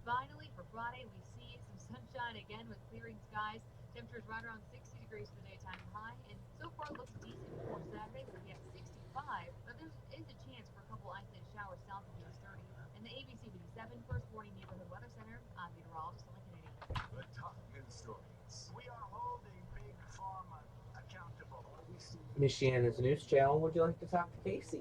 Finally, for Friday, we see some sunshine again with clearing skies. Temperatures right around 60 degrees for the daytime high, and so far looks decent for Saturday. We'll be at 65, but there is a chance for a couple isolated showers south of US 30. In the ABC 57 First Warning Neighborhood Weather Center, I'm meteorologist Lincoln Kennedy. The top news stories. We are holding Big Pharma accountable. Michiana's news channel. Would you like to talk to Casey?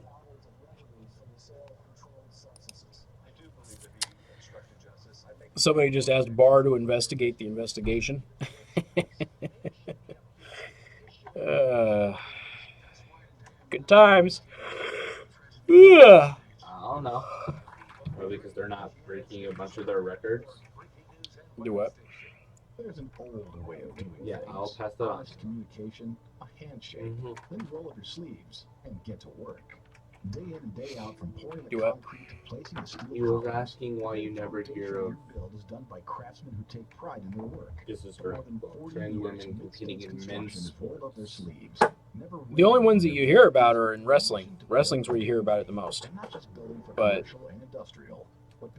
Somebody just asked Barr to investigate the investigation. Good times. Yeah. I don't know. Probably because they're not breaking a bunch of their records. Do what? There's an old way of doing things. I'll pass that on. Honest communication, a handshake, then roll up your sleeves and get to work. Day in and day out, from pouring the concrete to placing the steel. He was asking why you never hear of build is done by craftsmen who take pride in their work. This is for trans women competing in men's roll up their sleeves. The only ones that you hear about are in wrestling. Wrestling's where you hear about it the most. But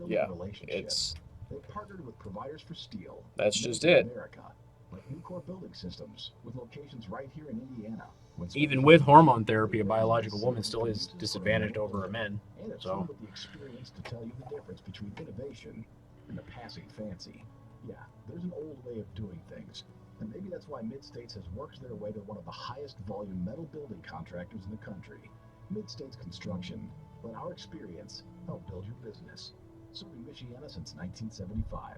yeah, it's they partnered with providers for steel. That's just it. America, like Nucor Building Systems, with locations right here in Indiana. Even with hormone therapy, a biological woman still is disadvantaged over a man. And it's So with the experience to tell you the difference between innovation and the passing fancy. Yeah, there's an old way of doing things. And maybe that's why Mid-States has worked their way to one of the highest volume metal building contractors in the country. Mid-States Construction. Let our experience help build your business. Serving Michiana since 1975.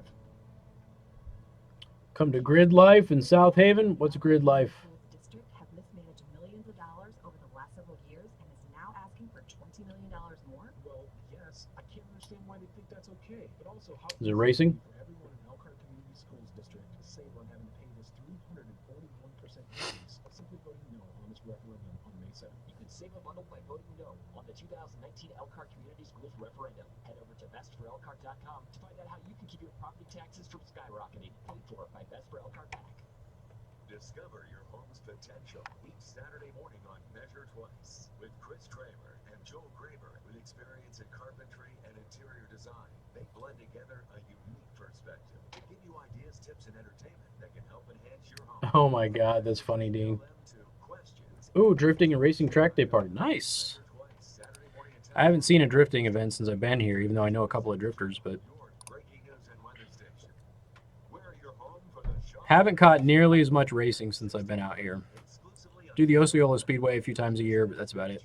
come to Grid Life in South Haven. What's Grid Life? District have mismanaged millions of dollars over the last several years and is now asking for $20 million more? Well, yes, I can't understand why they think that's okay. But also, how Is it racing? for everyone in Elkhart Community Schools District to save on having to pay this 341% increase by simply voting no on this referendum on May 7th. You can save a bundle by voting no on the 2019 Elkhart Community Schools referendum. Head over to bestforelkhart.com to find out how you can keep your property taxes from skyrocketing. Paid for by Best for Elkhart PAC. Discover your home's potential each Saturday morning on Measure Twice with Chris Kramer and Joel Kramer with experience in carpentry and interior design. They blend together a unique perspective to give you ideas, tips, and entertainment that can help enhance your home. Oh my God, that's funny, Dean. Ooh, drifting and racing track day party. Nice. I haven't seen a drifting event since I've been here, even though I know a couple of drifters, but haven't caught nearly as much racing since I've been out here. Do the Osceola Speedway a few times a year, but that's about it.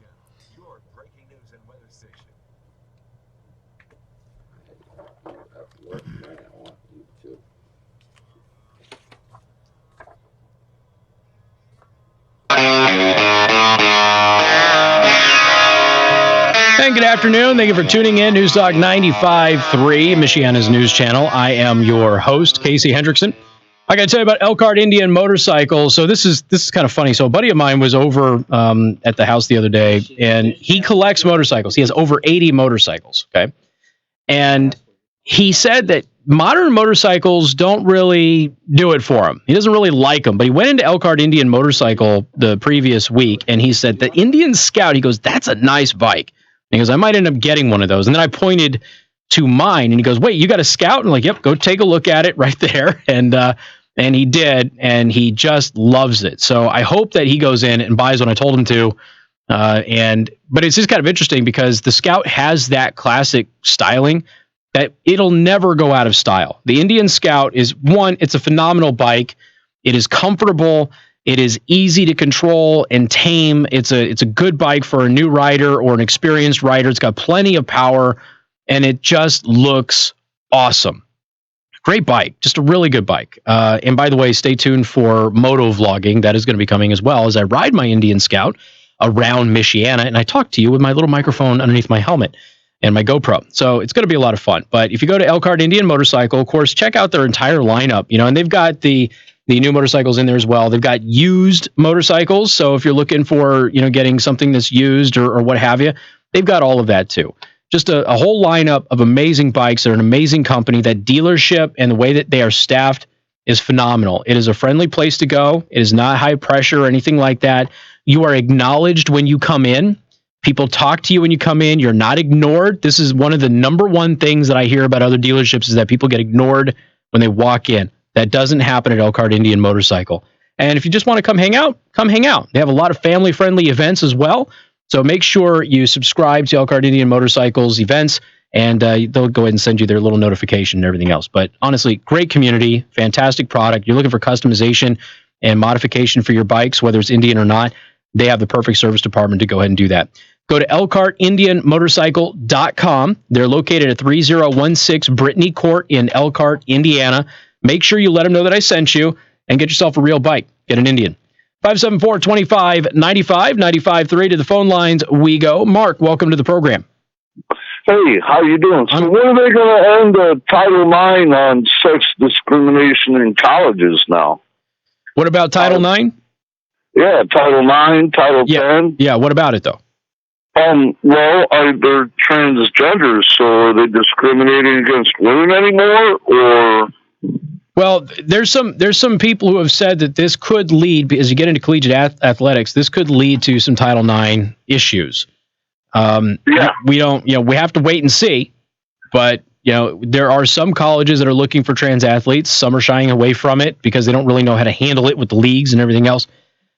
And good afternoon. Thank you for tuning in. News Talk 95.3, Michiana's news channel. I am your host, Casey Hendrickson. I got to tell you about Elkhart Indian Motorcycles. So this is kind of funny. So a buddy of mine was over at the house the other day, and he collects motorcycles. He has over 80 motorcycles. Okay, and he said that modern motorcycles don't really do it for him. He doesn't really like them. But he went into Elkhart Indian Motorcycle the previous week, and he said the Indian Scout. He goes, "That's a nice bike." And he goes, I might end up getting one of those. And then I pointed to mine, and he goes, wait, you got a Scout? And I'm like, yep, go take a look at it right there. And he did, and he just loves it. So I hope that he goes in and buys what I told him to. But it's just kind of interesting because the Scout has that classic styling that it'll never go out of style. The Indian Scout is one, it's a phenomenal bike. It is comfortable. It is easy to control and tame. It's a good bike for a new rider or an experienced rider. It's got plenty of power, and it just looks awesome. Great bike, just a really good bike. And by the way, stay tuned for moto vlogging. That is going to be coming as well as I ride my Indian Scout around Michiana, and I talk to you with my little microphone underneath my helmet and my GoPro. So it's going to be a lot of fun. But if you go to Elkhart Indian Motorcycle, of course, check out their entire lineup. And they've got the new motorcycles in there as well. They've got used motorcycles. So if you're looking for, getting something that's used or what have you, they've got all of that too. Just a whole lineup of amazing bikes. They're an amazing company. That dealership and the way that they are staffed is phenomenal. It is a friendly place to go. It is not high pressure or anything like that. You are acknowledged when you come in. People talk to you when you come in. You're not ignored. This is one of the number one things that I hear about other dealerships is that people get ignored when they walk in. That doesn't happen at Elkhart Indian Motorcycle. And if you just want to come hang out, come hang out. They have a lot of family-friendly events as well. So make sure you subscribe to Elkhart Indian Motorcycles events, and they'll go ahead and send you their little notification and everything else. But honestly, great community, fantastic product. You're looking for customization and modification for your bikes, whether it's Indian or not, they have the perfect service department to go ahead and do that. Go to ElkhartIndianMotorcycle.com. They're located at 3016 Brittany Court in Elkhart, Indiana. Make sure you let them know that I sent you and get yourself a real bike. Get an Indian. 574-2595, 95.3 to the phone lines we go. Mark, welcome to the program. Hey, how you doing? So when are they going to end the Title IX on sex discrimination in colleges now? What about Title IX? Yeah, Title IX, Title 10. Yeah, what about it, though? Well, they're transgenders, so are they discriminating against women anymore, or... Well, there's some people who have said that this could lead, as you get into collegiate athletics, this could lead to some Title IX issues. We don't, we have to wait and see, but there are some colleges that are looking for trans athletes. Some are shying away from it because they don't really know how to handle it with the leagues and everything else.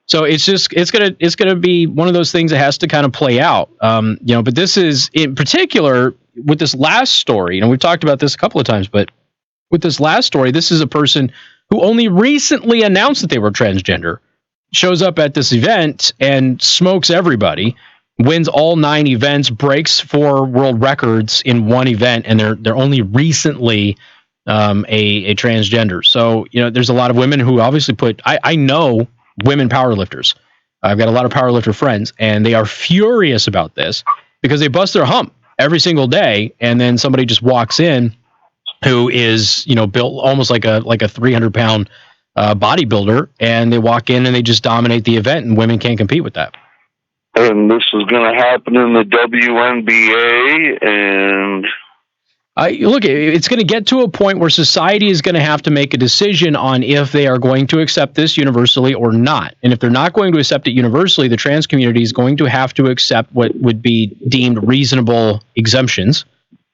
So it's gonna be one of those things that has to kind of play out. But this is in particular with this last story. We've talked about this a couple of times, but with this last story, this is a person who only recently announced that they were transgender, shows up at this event and smokes everybody, wins all 9 events, breaks 4 world records in one event, and they're only recently a transgender. So there's a lot of women who obviously I know women powerlifters. I've got a lot of powerlifter friends, and they are furious about this because they bust their hump every single day, and then somebody just walks in who is built almost like a 300-pound bodybuilder, and they walk in and they just dominate the event, and women can't compete with that. And this is going to happen in the WNBA, and look, it's going to get to a point where society is going to have to make a decision on if they are going to accept this universally or not. And if they're not going to accept it universally, the trans community is going to have to accept what would be deemed reasonable exemptions.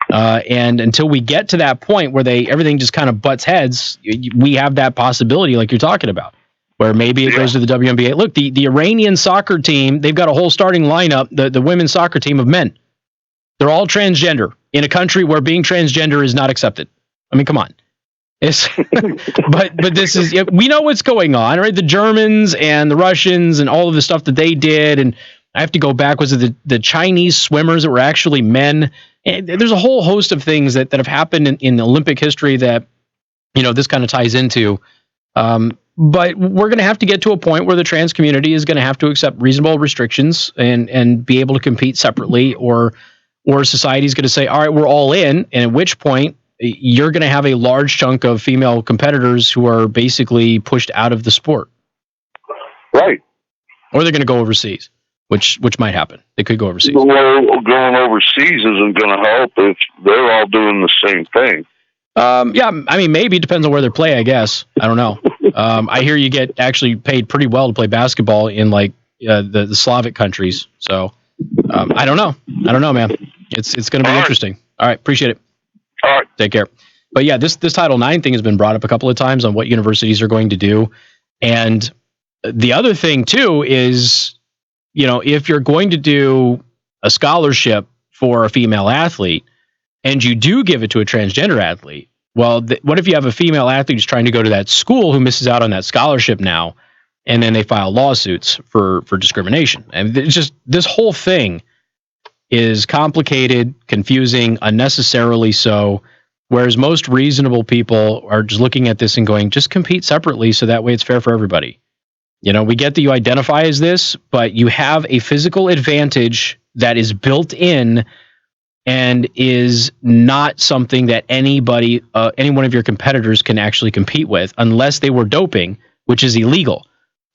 And until we get to that point where everything just kind of butts heads, we have that possibility like you're talking about, where maybe it goes to the WNBA. Look, the Iranian soccer team, they've got a whole starting lineup, the women's soccer team of men. They're all transgender in a country where being transgender is not accepted. I mean, come on. But this is, we know what's going on, right? The Germans and the Russians and all of the stuff that they did. And I have to go back. Was it the Chinese swimmers that were actually men? And there's a whole host of things that have happened in Olympic history that, this kind of ties into. But we're going to have to get to a point where the trans community is going to have to accept reasonable restrictions and be able to compete separately, or society is going to say, all right, we're all in. And at which point you're going to have a large chunk of female competitors who are basically pushed out of the sport. Right. Or they're going to go overseas, which might happen. They could go overseas. Well, going overseas isn't going to help if they're all doing the same thing. Yeah, I mean, maybe it depends on where they play, I guess. I don't know. I hear you get actually paid pretty well to play basketball in like the Slavic countries. So I don't know. Man. It's going to be interesting. All right. Appreciate it. All right. Take care. But yeah, this Title IX thing has been brought up a couple of times on what universities are going to do. And the other thing too is, if you're going to do a scholarship for a female athlete and you do give it to a transgender athlete, well, what if you have a female athlete who's trying to go to that school who misses out on that scholarship now, and then they file lawsuits for discrimination? And it's just, this whole thing is complicated, confusing, unnecessarily so, whereas most reasonable people are just looking at this and going, just compete separately so that way it's fair for everybody. We get that you identify as this, but you have a physical advantage that is built in and is not something that any one of your competitors can actually compete with unless they were doping, which is illegal.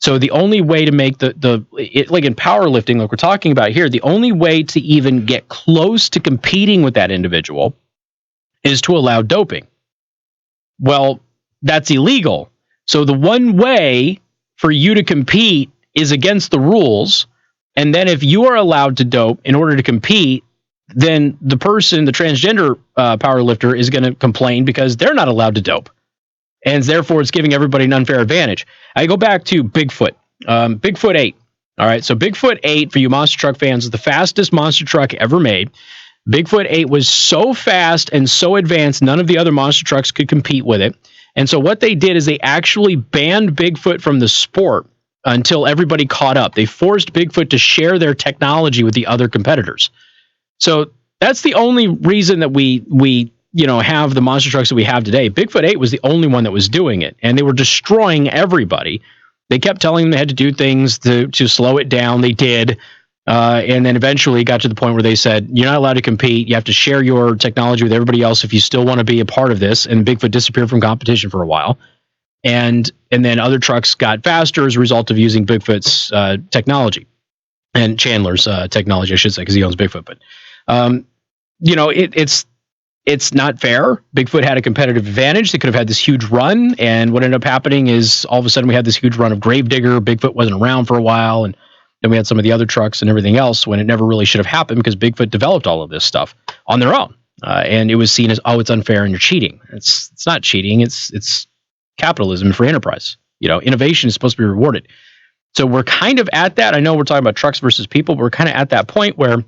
So the only way to make like in powerlifting, like we're talking about here, the only way to even get close to competing with that individual is to allow doping. Well, that's illegal. So the one way for you to compete is against the rules. And then if you are allowed to dope in order to compete, then the transgender powerlifter is going to complain because they're not allowed to dope. And therefore, it's giving everybody an unfair advantage. I go back to Bigfoot. Bigfoot 8. All right, so Bigfoot 8, for you monster truck fans, is the fastest monster truck ever made. Bigfoot 8 was so fast and so advanced, none of the other monster trucks could compete with it. And so what they did is they actually banned Bigfoot from the sport until everybody caught up. They forced Bigfoot to share their technology with the other competitors. So that's the only reason that we have the monster trucks that we have today. Bigfoot 8 was the only one that was doing it, and they were destroying everybody. They kept telling them they had to do things to slow it down. They did. And then eventually got to the point where they said, you're not allowed to compete. You have to share your technology with everybody else if you still want to be a part of this. And Bigfoot disappeared from competition for a while. And then other trucks got faster as a result of using Bigfoot's technology and Chandler's technology, I should say, because he owns Bigfoot. But, it's not fair. Bigfoot had a competitive advantage. They could have had this huge run. And what ended up happening is all of a sudden we had this huge run of Gravedigger. Bigfoot wasn't around for a while. And then we had some of the other trucks and everything else when it never really should have happened because Bigfoot developed all of this stuff on their own. And it was seen as, it's unfair and you're cheating. It's not cheating. It's capitalism, free enterprise. Innovation is supposed to be rewarded. So we're kind of at that. I know we're talking about trucks versus people, but we're kind of at that point where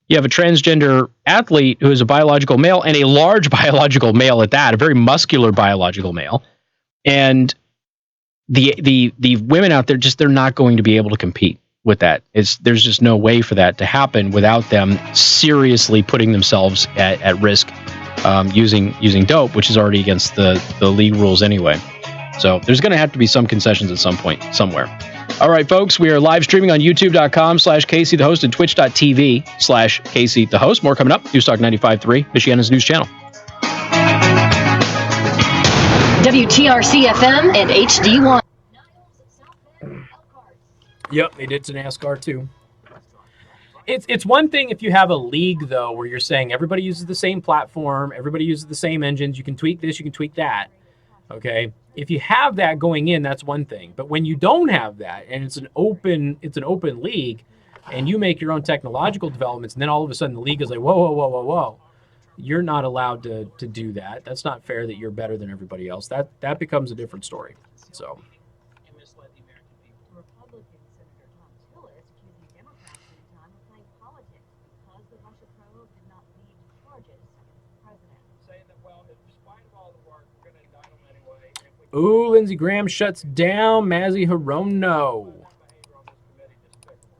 you have a transgender athlete who is a biological male and a large biological male at that, a very muscular biological male. And the women out there, they're not going to be able to compete with that. There's just no way for that to happen without them seriously putting themselves at risk using dope, which is already against the league rules anyway. So there's going to have to be some concessions at some point somewhere. All right, folks, we are live streaming on youtube.com/Casey the Host and twitch.tv/Casey the Host. More coming up. News Talk 95.3, Michiana's news channel. WTRC FM and HD1. Yep, they did to NASCAR too. It's one thing if you have a league, though, where you're saying everybody uses the same platform, everybody uses the same engines, you can tweak this, you can tweak that. Okay, if you have that going in, that's one thing. But when you don't have that, and it's an open league, and you make your own technological developments, and then all of a sudden the league is like, whoa, you're not allowed to do that. That's not fair that you're better than everybody else. That becomes a different story. So. Ooh, Lindsey Graham shuts down Mazzy Hirono.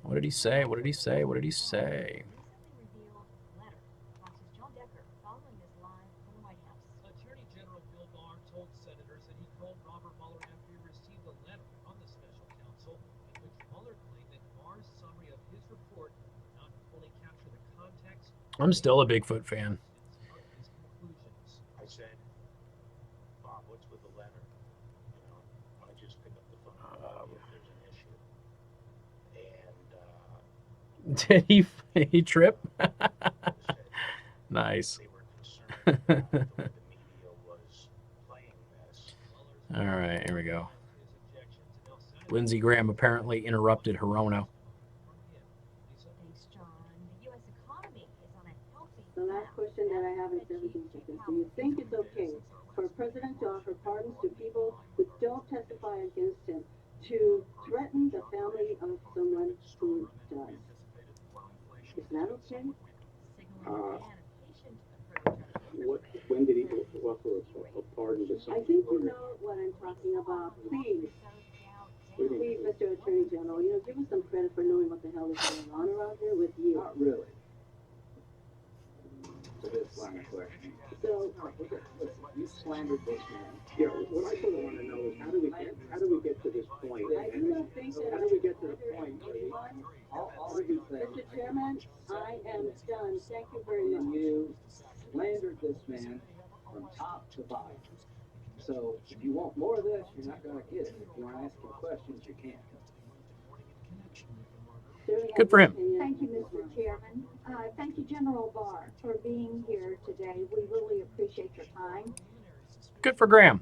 What did he say? What did he say? What did he say? Attorney General Bill Barr told senators that he called Robert Mueller after he received a letter from the special counsel in which Mueller claimed that Barr's summary of his report did not fully capture the context. I'm still a Bigfoot fan. I said, Bob, what's with the letter? I just pick up the phone if there's an issue. And did he trip? Nice. All right, here we go. Lindsey Graham apparently interrupted Hirono. The last question that I have is 17 seconds. Do you think it's okay for a president to offer pardons to people who don't testify against him to threaten the family of someone who does? Is that okay? When did he offer a pardon to someone? I think you know what I'm talking about. Please, Mr. Attorney General, give us some credit for knowing what the hell is going on around here with you. Not really. This line of questioning. So, you slandered this man. Yeah, what I sort of want to know is how do we get to this point? I do not think that. How do we get to the point? Mr. Chairman, I am done. Thank you very much. You slandered this man from top to bottom. So, if you want more of this, you're not going to get it. If you want to ask him questions, you can. Good for him. Thank you, Mr. Chairman. Thank you, General Barr, for being here today. We really appreciate your time. Good for Graham.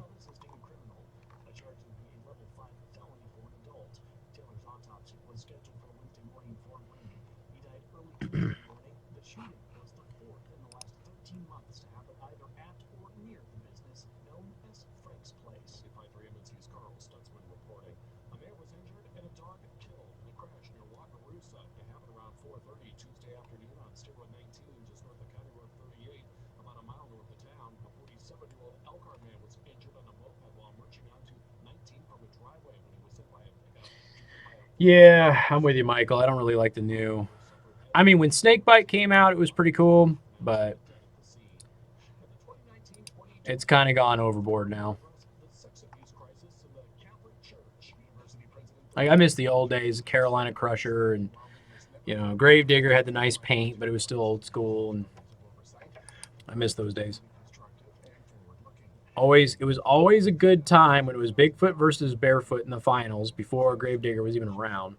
Yeah, I'm with you, Michael. I don't really like the new. I mean, when Snakebite came out, it was pretty cool, but it's kind of gone overboard now. I miss the old days, Carolina Crusher, and Gravedigger had the nice paint, but it was still old school, and I miss those days. It was always a good time when it was Bigfoot versus Barefoot in the finals before Gravedigger was even around.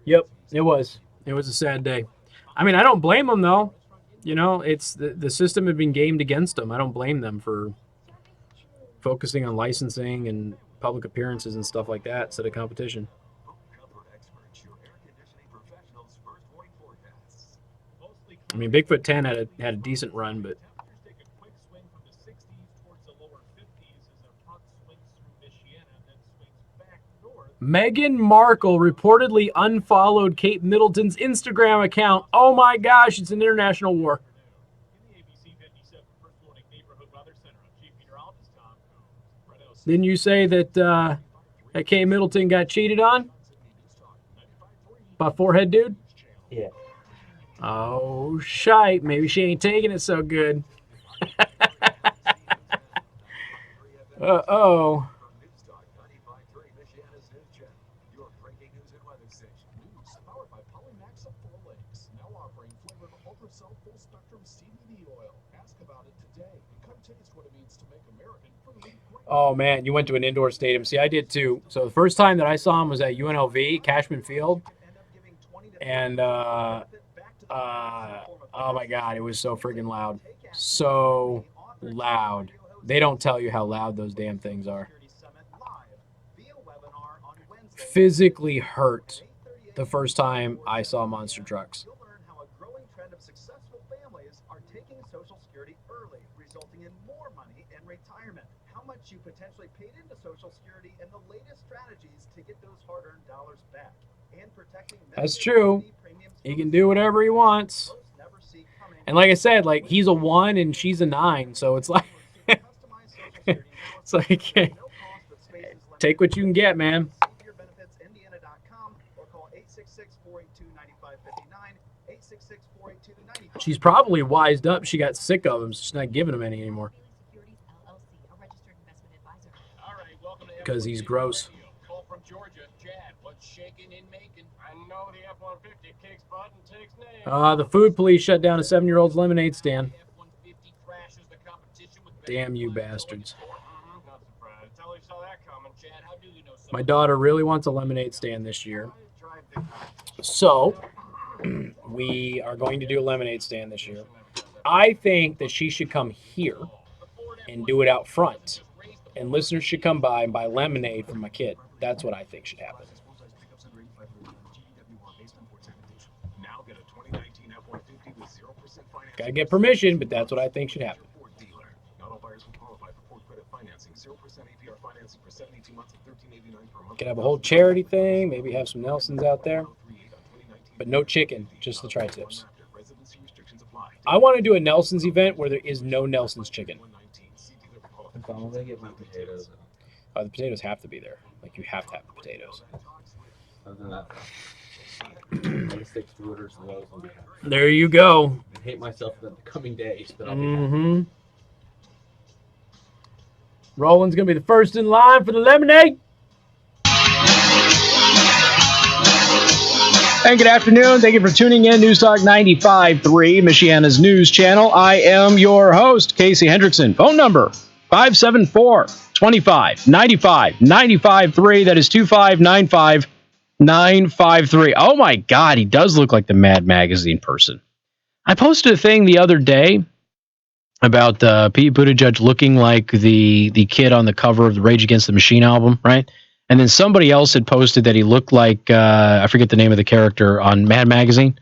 Yep, it was. It was a sad day. I mean, I don't blame them, though. It's the system had been gamed against them. I don't blame them for focusing on licensing and public appearances and stuff like that instead of competition. I mean, Bigfoot 10 had a decent run, but Meghan Markle reportedly unfollowed Kate Middleton's Instagram account. Oh my gosh, it's an international war. Didn't you say that Kate Middleton got cheated on? By Forehead Dude? Yeah. Oh, shite. Maybe she ain't taking it so good. Uh-oh. Oh, man, you went to an indoor stadium. See, I did too. So the first time that I saw him was at UNLV, Cashman Field. And, oh, my God, it was so friggin' loud. So loud. They don't tell you how loud those damn things are. Physically hurt the first time I saw monster trucks. You potentially paid into Social Security and the latest strategies to get those hard-earned dollars back and protecting. That's true. He can do whatever he wants. And like I said, like he's a 1 and she's a 9, so it's like it's like take what you can get, man. She's probably wised up. She got sick of him, so she's not giving him any anymore. Because he's gross. Call from Georgia. Chad, what's shaking in Macon? I know the F-150 kicks butt and takes names. The food police shut down a 7-year-old's lemonade stand. Damn you bastards. Not surprised. Tell her you saw that coming, Chad. How do you know My daughter really wants a lemonade stand this year. So, we are going to do a lemonade stand this year. I think that she should come here and do it out front. And listeners should come by and buy lemonade for my kid. That's what I think should happen. Gotta get permission, but that's what I think should happen. Could have a whole charity thing, maybe have some Nelsons out there. But no chicken, just the tri-tips. I want to do a Nelsons event where there is no Nelsons chicken. As long as I get my potatoes. The potatoes have to be there. Like, you have to have the potatoes. Other than that, I just stick to orders and Lowe's. There you go. I hate myself in the coming days, but I'll be happy. Roland's going to be the first in line for the lemonade. And good afternoon. Thank you for tuning in. News Talk 95.3, Michiana's news channel. I am your host, Casey Hendrickson. Phone number 574-25-95-95.3. That is 2595-953. Oh my God, he does look like the Mad Magazine person. I posted a thing the other day about Pete Buttigieg looking like the kid on the cover of the Rage Against the Machine album, right? And then somebody else had posted that he looked like, I forget the name of the character on Mad Magazine,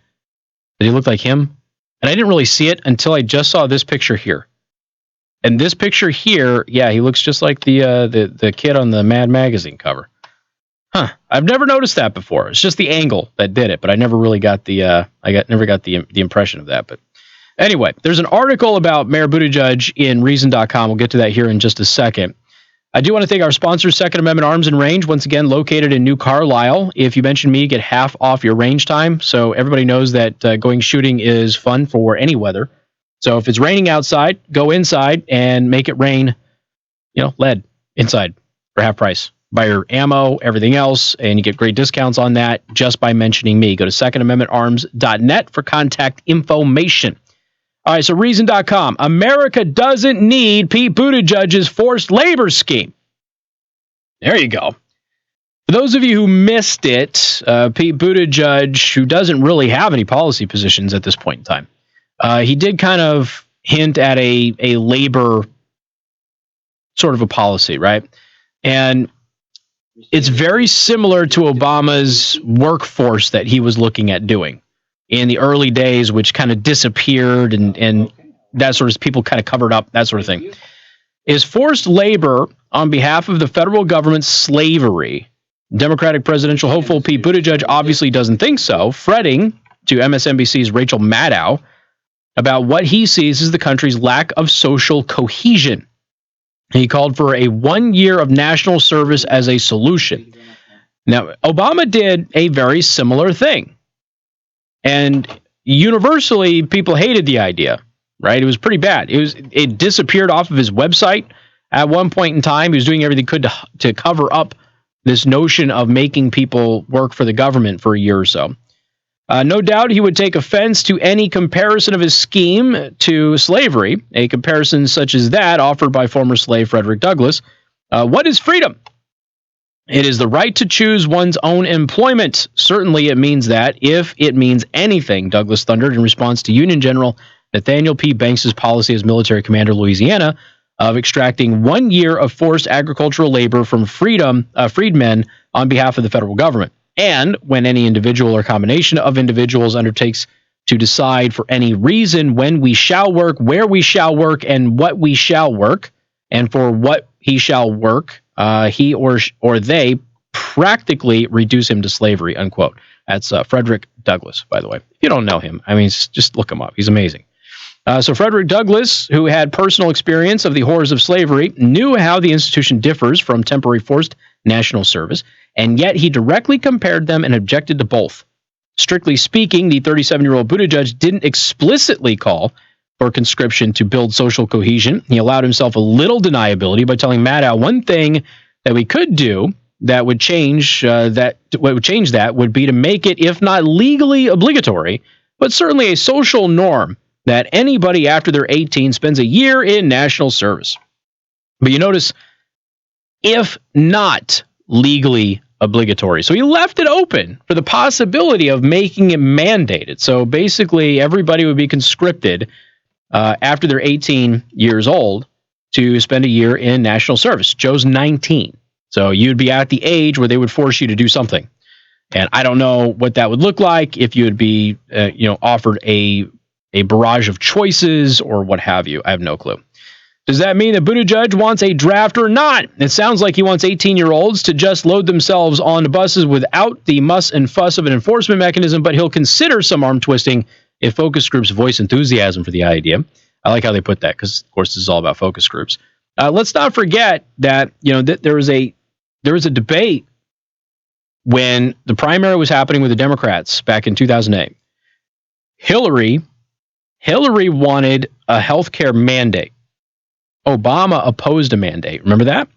that he looked like him. And I didn't really see it until I just saw this picture here. And this picture here, yeah, he looks just like the kid on the Mad Magazine cover. Huh. I've never noticed that before. It's just the angle that did it, but I never really got the impression of that. But anyway, there's an article about Mayor Buttigieg in Reason.com. We'll get to that here in just a second. I do want to thank our sponsor, Second Amendment Arms and Range, once again located in New Carlisle. If you mention me, you get half off your range time. So everybody knows that going shooting is fun for any weather. So if it's raining outside, go inside and make it rain, lead inside for half price. Buy your ammo, everything else, and you get great discounts on that just by mentioning me. Go to secondamendmentarms.net for contact information. All right, so Reason.com. America doesn't need Pete Buttigieg's forced labor scheme. There you go. For those of you who missed it, Pete Buttigieg, who doesn't really have any policy positions at this point in time, he did kind of hint at a labor sort of a policy, right? And it's very similar to Obama's workforce that he was looking at doing in the early days, which kind of disappeared and that sort of people kind of covered up, that sort of thing. Is forced labor on behalf of the federal government slavery? Democratic presidential hopeful Pete Buttigieg obviously doesn't think so, fretting to MSNBC's Rachel Maddow about what he sees as the country's lack of social cohesion. He called for a 1 year of national service as a solution. Now, Obama did a very similar thing. And universally, people hated the idea, right? It was pretty bad. It disappeared off of his website at one point in time. He was doing everything he could to cover up this notion of making people work for the government for a year or so. No doubt he would take offense to any comparison of his scheme to slavery, a comparison such as that offered by former slave Frederick Douglass. What is freedom? It is the right to choose one's own employment. Certainly it means that, if it means anything, Douglass thundered in response to Union General Nathaniel P. Banks's policy as military commander of Louisiana of extracting 1 year of forced agricultural labor from freedmen on behalf of the federal government. And when any individual or combination of individuals undertakes to decide for any reason when we shall work, where we shall work, and what we shall work, and for what he shall work, he or they practically reduce him to slavery, unquote. That's Frederick Douglass, by the way. If you don't know him, I mean, just look him up. He's amazing. So Frederick Douglass, who had personal experience of the horrors of slavery, knew how the institution differs from temporary forced national service, and yet he directly compared them and objected to both. Strictly speaking, the 37-year-old Buttigieg didn't explicitly call for conscription to build social cohesion. He allowed himself a little deniability by telling Maddow one thing that we could do that would change that would be to make it, if not legally obligatory, but certainly a social norm that anybody after they're 18 spends a year in national service. But you notice, if not legally obligatory. So he left it open for the possibility of making it mandated. So basically, everybody would be conscripted after they're 18 years old to spend a year in national service. Joe's 19. So you'd be at the age where they would force you to do something. And I don't know what that would look like if you would be offered a barrage of choices or what have you. I have no clue. Does that mean that Buttigieg wants a draft or not? It sounds like he wants 18-year-olds to just load themselves on buses without the muss and fuss of an enforcement mechanism, but he'll consider some arm twisting if focus groups voice enthusiasm for the idea. I like how they put that because, of course, this is all about focus groups. Let's not forget that there was a debate when the primary was happening with the Democrats back in 2008. Hillary wanted a healthcare mandate. Obama opposed a mandate. Remember that?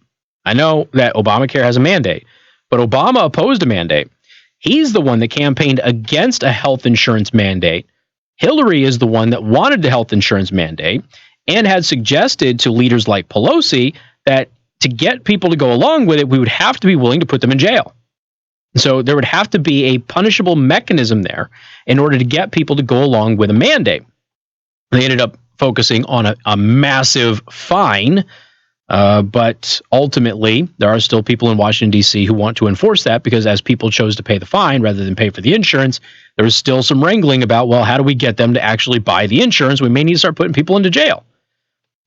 I know that Obamacare has a mandate, but Obama opposed a mandate. He's the one that campaigned against a health insurance mandate. Hillary is the one that wanted the health insurance mandate and had suggested to leaders like Pelosi that to get people to go along with it, we would have to be willing to put them in jail. So there would have to be a punishable mechanism there in order to get people to go along with a mandate. They ended up focusing on a massive fine, but ultimately there are still people in Washington, D.C. who want to enforce that because as people chose to pay the fine rather than pay for the insurance, there was still some wrangling about, well, how do we get them to actually buy the insurance? We may need to start putting people into jail.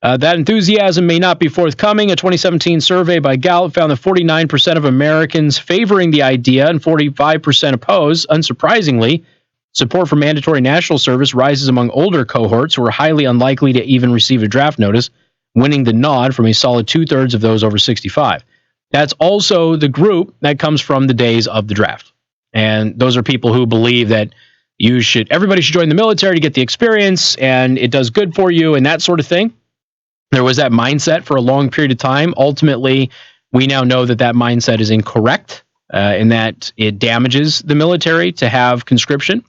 That enthusiasm may not be forthcoming. A 2017 survey by Gallup found that 49% of Americans favoring the idea and 45% oppose. Unsurprisingly, support for mandatory national service rises among older cohorts who are highly unlikely to even receive a draft notice, winning the nod from a solid 2/3 of those over 65. That's also the group that comes from the days of the draft. And those are people who believe that everybody should join the military to get the experience and it does good for you and that sort of thing. There was that mindset for a long period of time. Ultimately, we now know that mindset is incorrect and that it damages the military to have conscription.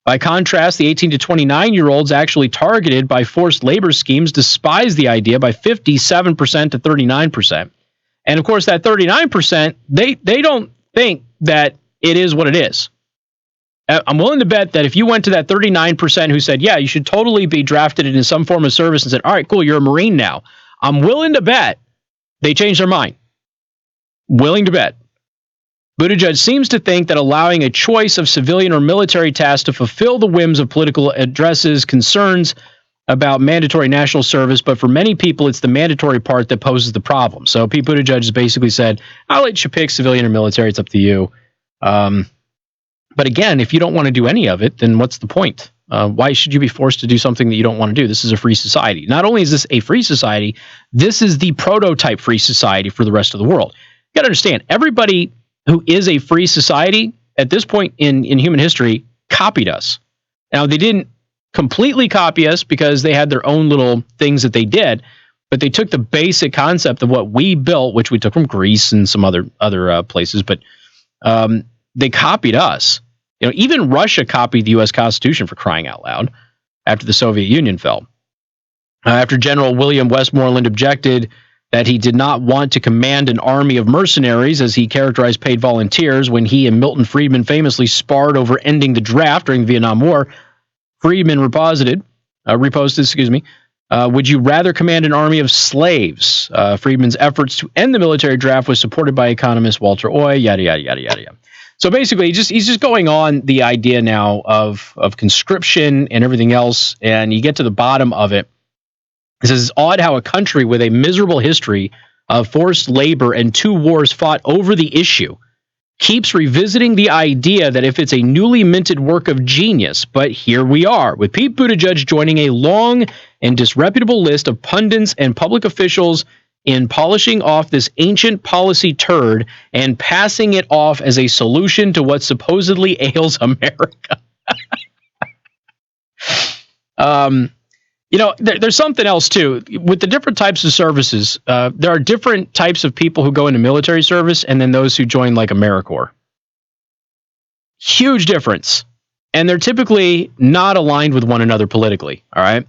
By contrast, the 18 to 29-year-olds actually targeted by forced labor schemes despise the idea by 57% to 39%. And of course, that 39%, they don't think that it is what it is. I'm willing to bet that if you went to that 39% who said, yeah, you should totally be drafted into some form of service and said, all right, cool, you're a Marine now. I'm willing to bet they changed their mind. Willing to bet. Buttigieg seems to think that allowing a choice of civilian or military tasks to fulfill the whims of political addresses concerns about mandatory national service, but for many people, it's the mandatory part that poses the problem. So Pete Buttigieg has basically said, I'll let you pick civilian or military. It's up to you. But again, if you don't want to do any of it, then what's the point? Why should you be forced to do something that you don't want to do? This is a free society. Not only is this a free society, this is the prototype free society for the rest of the world. You got to understand, everybody who is a free society at this point in human history copied us. Now, they didn't completely copy us because they had their own little things that they did, but they took the basic concept of what we built, which we took from Greece and some other places, but they copied us. Even Russia copied the U.S. Constitution, for crying out loud, after the Soviet Union fell. After General William Westmoreland objected that he did not want to command an army of mercenaries, as he characterized paid volunteers, when he and Milton Friedman famously sparred over ending the draft during the Vietnam War, Friedman reposted, would you rather command an army of slaves? Friedman's efforts to end the military draft was supported by economist Walter Oy, yada, yada, yada, yada, yada. So basically, he's just going on the idea now of conscription and everything else, and you get to the bottom of it. It says, it's odd how a country with a miserable history of forced labor and 2 wars fought over the issue keeps revisiting the idea that if it's a newly minted work of genius. But here we are, with Pete Buttigieg joining a long and disreputable list of pundits and public officials in polishing off this ancient policy turd and passing it off as a solution to what supposedly ails America. There's something else, too. With the different types of services, there are different types of people who go into military service and then those who join, like, AmeriCorps. Huge difference. And they're typically not aligned with one another politically, all right?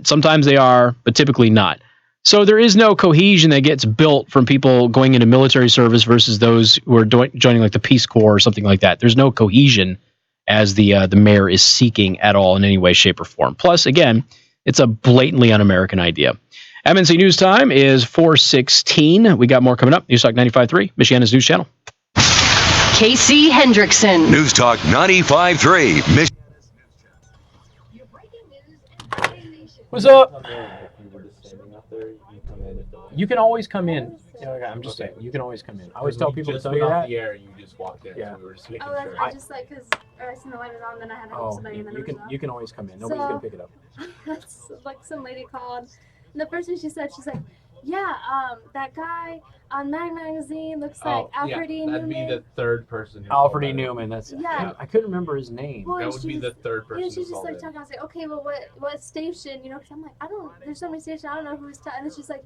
Sometimes they are, but typically not. So there is no cohesion that gets built from people going into military service versus those who are joining, like, the Peace Corps or something like that. There's no cohesion as the mayor is seeking at all in any way, shape, or form. Plus, again, it's a blatantly un-American idea. MNC News Time is 4:16. We got more coming up. News Talk 95.3, Michiana's news channel. Casey Hendrickson. News Talk 95.3. What's up? You can always come in. I'm just saying, you can always come in. I always tell people to tell you that. The air, you just walked in. Yeah. So we were just making Oh, sure. I just because I seen the light was on, then I had to help somebody, and then you can always come in. Nobody's gonna pick it up. Like some lady called, and the first thing she's like, yeah, that guy on Mag Magazine looks like Alfred E. Newman. That'd be the third person. Alfred E. Newman. That's yeah. I couldn't remember his name. Well, that would be the third person. Yeah, she's just like talking. I was like, okay, well, what station? Because I'm like, there's so many stations. I don't know who's talking. And then she's like,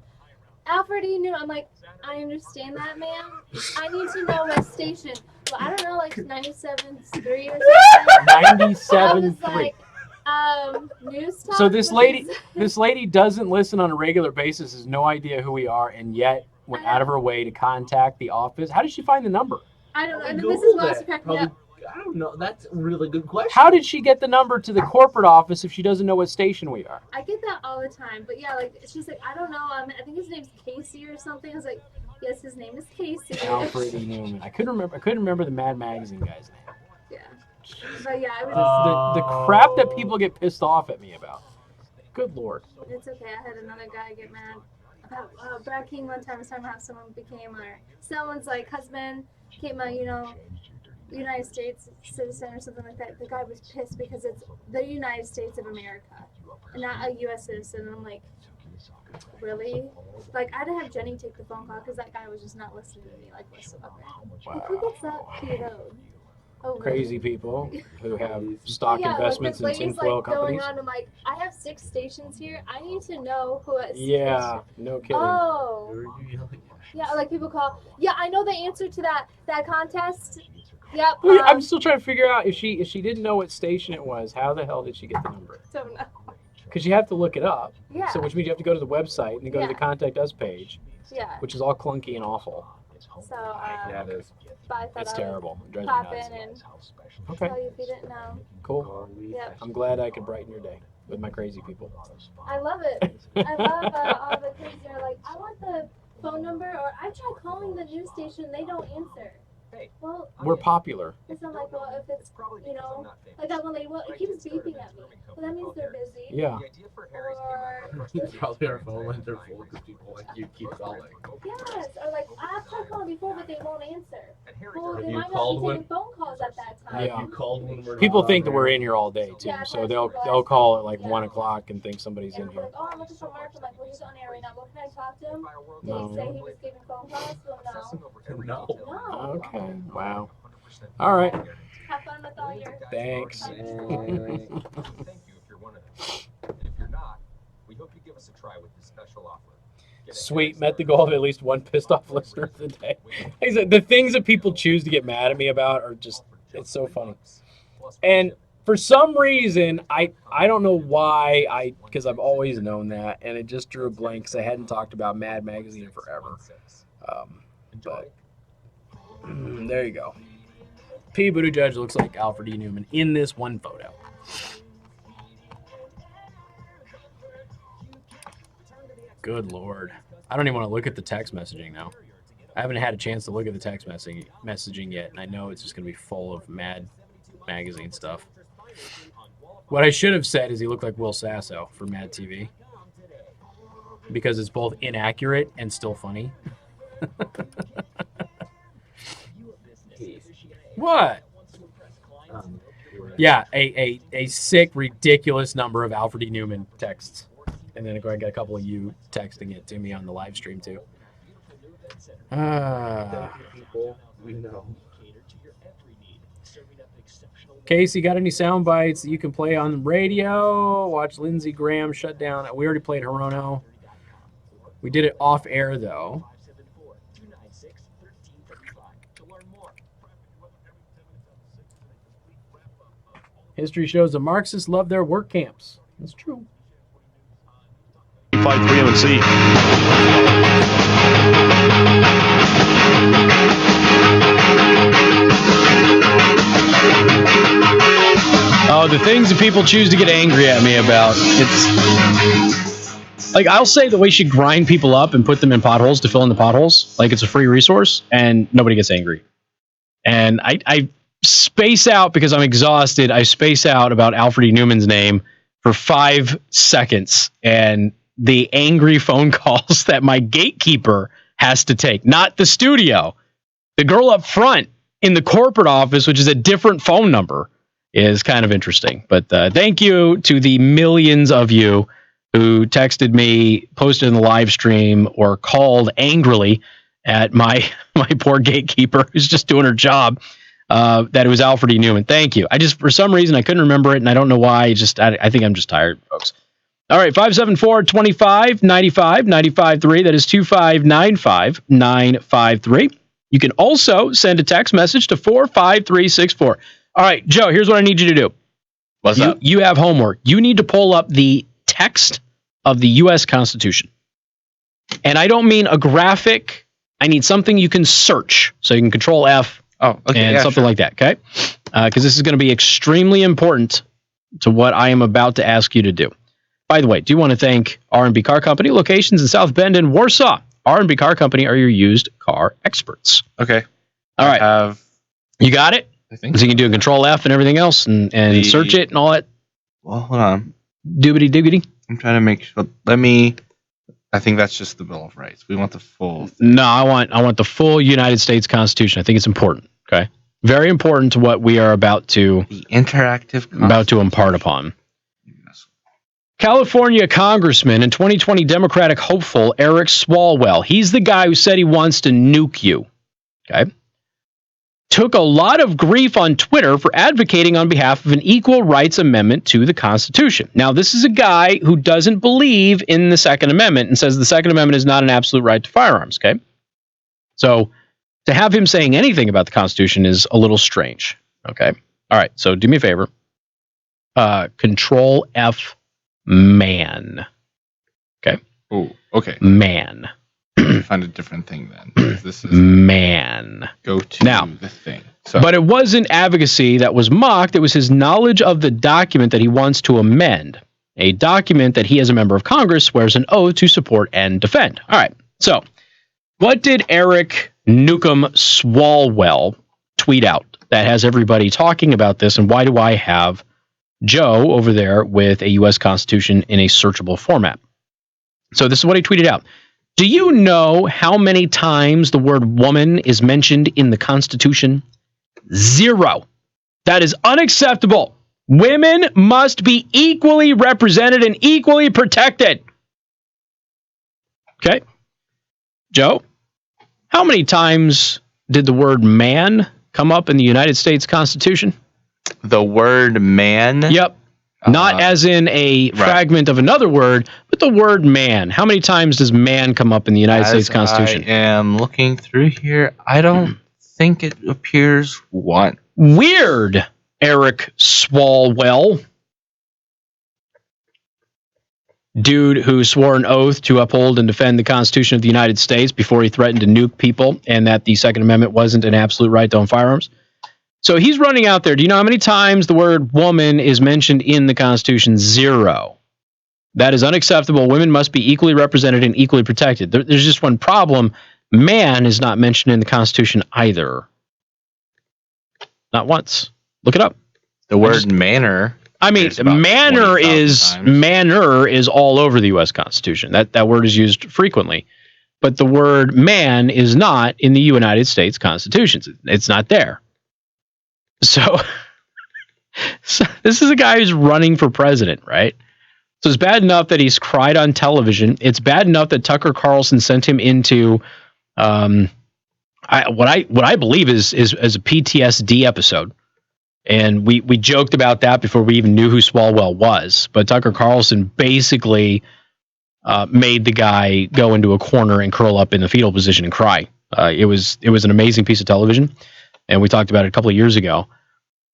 Alfred E. Newman. I'm like, I understand that, ma'am. I need to know what station. Well, I don't know, like 97.3 or something. 97.3. News Talk. So this lady doesn't listen on a regular basis, has no idea who we are, and yet went out of her way to contact the office. How did she find the number? I don't know. And this is what also cracked me up. I don't know. That's a really good question. How did she get the number to the corporate office if she doesn't know what station we are? I get that all the time, but yeah, like she's like, I don't know. I think his name's Casey or something. I was like, yes, his name is Casey. Alfred E. Newman. I couldn't remember the Mad Magazine guy's name. Yeah, but yeah, it was the crap that people get pissed off at me about. Good Lord. It's okay. I had another guy get mad about Brad King one time. Was talking about how someone's like husband came out, United States citizen or something like that. The guy was pissed because it's the United States of America and not a U.S. citizen. And I'm like, really? Like, I had to have Jenny take the phone call because that guy was just not listening to me, like, whatsoever. Like, who gets that PO'd? Oh, Crazy people who have stock investments in tinfoil companies. Going on, I'm like, I have 6 stations here. I need to know who has Yeah, no kidding. Oh. Yeah, like people call. Yeah, I know the answer to that contest. Yep. Wait, I'm still trying to figure out if she didn't know what station it was, how the hell did she get the number? Don't know. Because you have to look it up. Yeah. So which means you have to go to the website and then go to the contact us page. Yeah. Which is all clunky and awful. So Yeah, it is. but I thought It's I terrible. It would drives pop me nuts. in and Okay. tell you if you didn't know. Cool. Yep. I'm glad I could brighten your day with my crazy people. I love it. I love all the kids that are like, I want the phone number, or I try calling the news station, they don't answer. Well, We're popular. it's not like, well, if it's, you know, like that one lady, well, it keeps beeping at me. Well, that means they're busy. Yeah. Or, Probably our phone lines are full because people like you keep calling. yes, or like, I've tried calling before, but they won't answer. Well, Have they you might not called be when- taking phone calls at that time. Yeah. You called when we're People not think that on we're there. in here all day too, Yeah, so I've they'll had call at like 1 o'clock and think somebody's in And here. like, oh, I'm looking for Mark. I'm like, well, he's on air right now. Well, can I talk to him? Did No. he say he was giving phone calls? Well, no. No. Okay. Wow. All right. Have fun with all your. Thanks. Thank you if you're one of them. If you're not, we hope you give us a try with this special offer. Sweet. Met the goal of at least one pissed off listener of the day. He said, the things that people choose to get mad at me about are just, it's so funny. And for some reason, I don't know why, because I've always known that, and it just drew a blank because I hadn't talked about Mad Magazine in forever. But there you go. P. Buttigieg looks like Alfred E. Newman in this one photo. Good Lord. I don't even want to look at the text messaging now. I haven't had a chance to look at the text messaging yet, and I know it's just going to be full of Mad Magazine stuff. What I should have said is he looked like Will Sasso for Mad TV. Because it's both inaccurate and still funny. What? Yeah, a sick, ridiculous number of Alfred E. Newman texts. And then I got a couple of you texting it to me on the live stream, too. People we know. Casey, got any sound bites that you can play on the radio? Watch Lindsey Graham shut down. We already played Hirono. We did it off air, though. History shows the Marxists love their work camps. That's true. 5-3 MNC. Oh, the things that people choose to get angry at me about. It's like, I'll say the way she grind people up and put them in potholes to fill in the potholes, like it's a free resource, and nobody gets angry. And I space out because I'm exhausted. I space out about Alfred E. Newman's name for 5 seconds, and the angry phone calls that my gatekeeper has to take, not the studio. The girl up front in the corporate office, which is a different phone number, is kind of interesting. But thank you to the millions of you who texted me, posted in the live stream, or called angrily at my poor gatekeeper who's just doing her job, that it was Alfred E. Newman. Thank you. I just, for some reason, I couldn't remember it, and I don't know why. I think I'm just tired, folks. All right, 574-25-95-95-3. That is 2595-953. You can also send a text message to 45364. All right, Joe, here's what I need you to do. What's up? You have homework. You need to pull up the text of the U.S. Constitution. And I don't mean a graphic. I need something you can search. So you can Control F and something like that, okay? Because this is going to be extremely important to what I am about to ask you to do. By the way, do you want to thank R&B Car Company, locations in South Bend and Warsaw. R&B Car Company are your used car experts. Okay. All right. You got it? I think so. You can do a Control F and everything else and search it and all that. Well, hold on. Doobity doobity. I'm trying to make sure. I think that's just the Bill of Rights. We want the full thing. No, I want the full United States Constitution. I think it's important. Okay. Very important to what we are about to the interactive impart upon. California Congressman and 2020 Democratic hopeful Eric Swalwell. He's the guy who said he wants to nuke you. Okay. Took a lot of grief on Twitter for advocating on behalf of an equal rights amendment to the Constitution. Now, this is a guy who doesn't believe in the Second Amendment and says the Second Amendment is not an absolute right to firearms. Okay. So to have him saying anything about the Constitution is a little strange. Okay. All right. So do me a favor. Control F man. Okay. Oh, okay. Man. Find a different thing then. This is man. Go to now, the thing. So. But it wasn't advocacy that was mocked. It was his knowledge of the document that he wants to amend. A document that he, as a member of Congress, swears an oath to support and defend. All right. So what did Eric Newcomb Swalwell tweet out that has everybody talking about this? And why do I have Joe over there with a U.S. Constitution in a searchable format? So this is what he tweeted out. Do you know how many times the word woman is mentioned in the Constitution? 0. That is unacceptable. Women must be equally represented and equally protected. Okay. Joe, how many times did the word man come up in the United States Constitution? The word man? Yep. Not as in a fragment of another word, but the word man. How many times does man come up in the United States Constitution? I am looking through here. I don't think it appears once. Weird, Eric Swalwell. Dude who swore an oath to uphold and defend the Constitution of the United States before he threatened to nuke people and that the Second Amendment wasn't an absolute right to own firearms. So he's running out there. Do you know how many times the word woman is mentioned in the Constitution? 0. That is unacceptable. Women must be equally represented and equally protected. There's just one problem. Man is not mentioned in the Constitution either. Not once. Look it up. The word manner. I mean, manner is all over the U.S. Constitution. That word is used frequently. But the word man is not in the United States Constitution. It's not there. So this is a guy who's running for president, right? So it's bad enough that he's cried on television. It's bad enough that Tucker Carlson sent him into what I believe is a PTSD episode. And we joked about that before we even knew who Swalwell was. But Tucker Carlson basically made the guy go into a corner and curl up in the fetal position and cry. It was an amazing piece of television. And we talked about it a couple of years ago.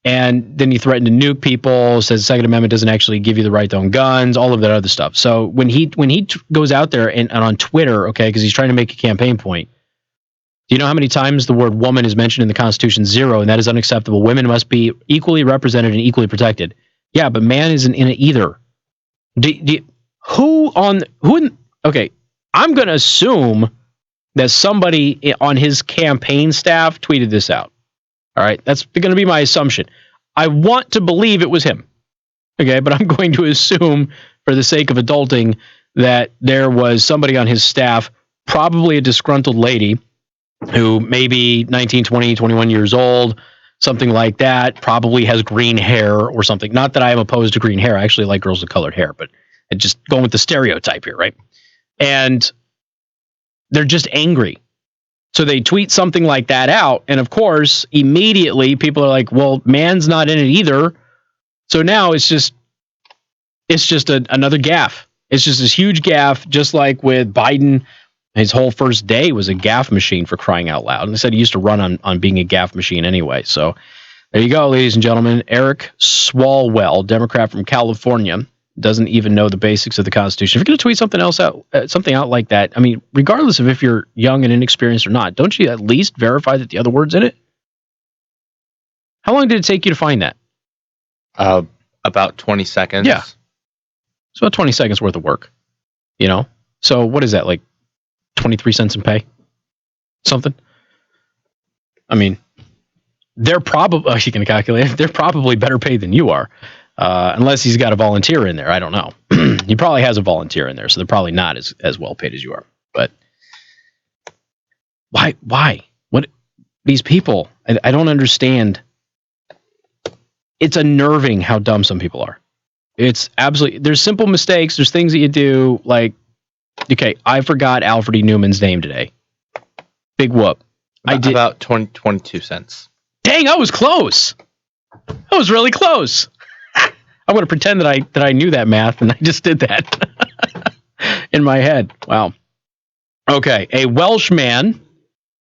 And then he threatened to nuke people, says the Second Amendment doesn't actually give you the right to own guns, all of that other stuff. So when he goes out there and on Twitter, okay, because he's trying to make a campaign point, do you know how many times the word woman is mentioned in the Constitution? 0, and that is unacceptable. Women must be equally represented and equally protected. Yeah, but man isn't in it either. Okay, I'm going to assume that somebody on his campaign staff tweeted this out. All right, that's going to be my assumption. I want to believe it was him. Okay, but I'm going to assume, for the sake of adulting, that there was somebody on his staff, probably a disgruntled lady, who may be 19, 20, 21 years old, something like that, probably has green hair or something. Not that I am opposed to green hair. I actually like girls with colored hair, but I'm just going with the stereotype here, right? And they're just angry. So they tweet something like that out, and of course, immediately people are like, well, man's not in it either. So now it's just another gaffe. It's just this huge gaffe, just like with Biden. His whole first day was a gaffe machine, for crying out loud. And they said he used to run on being a gaffe machine anyway. So there you go, ladies and gentlemen. Eric Swalwell, Democrat from California, doesn't even know the basics of the Constitution. If you're going to tweet something out like that, I mean, regardless of if you're young and inexperienced or not, don't you at least verify that the other word's in it? How long did it take you to find that? About 20 seconds. Yeah. It's about 20 seconds worth of work. You know? So what is that, like 23 cents in pay? Something? I mean, they're probably, you can calculate it, they're probably better paid than you are. Unless he's got a volunteer in there. I don't know. He probably has a volunteer in there, so they're probably not as well paid as you are. But why? What? These people, I don't understand. It's unnerving how dumb some people are. It's absolutely, there's simple mistakes. There's things that you do like, okay, I forgot Alfred E. Newman's name today. Big whoop. I did about 22 cents. Dang, I was close. I was really close. I'm going to pretend that I knew that math, and I just did that in my head. Wow. Okay, a Welsh man,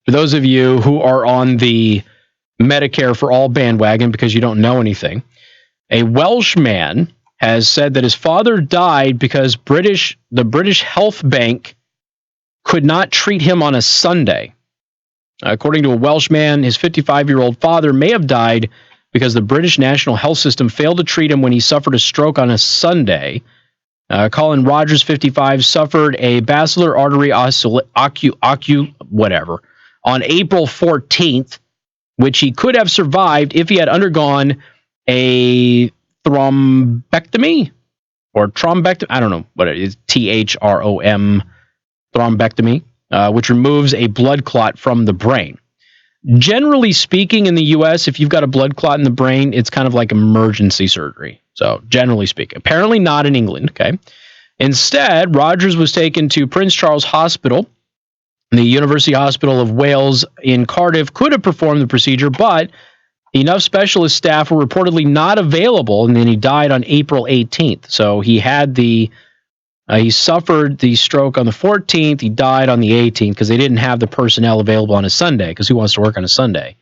for those of you who are on the Medicare for All bandwagon because you don't know anything, a Welsh man has said that his father died because the British Health Bank could not treat him on a Sunday. According to a Welsh man, his 55-year-old father may have died because the British National Health System failed to treat him when he suffered a stroke on a Sunday. Colin Rogers, 55, suffered a basilar artery whatever on April 14th, which he could have survived if he had undergone a thrombectomy or trombectomy. I don't know what it is. THROM thrombectomy, which removes a blood clot from the brain. Generally speaking, in the U.S., if you've got a blood clot in the brain, it's kind of like emergency surgery. So, generally speaking, apparently not in England. Okay. Instead, Rogers was taken to Prince Charles Hospital. The University Hospital of Wales in Cardiff could have performed the procedure, but enough specialist staff were reportedly not available, and then he died on April 18th. So he had he suffered the stroke on the 14th. He died on the 18th because they didn't have the personnel available on a Sunday, because who wants to work on a Sunday?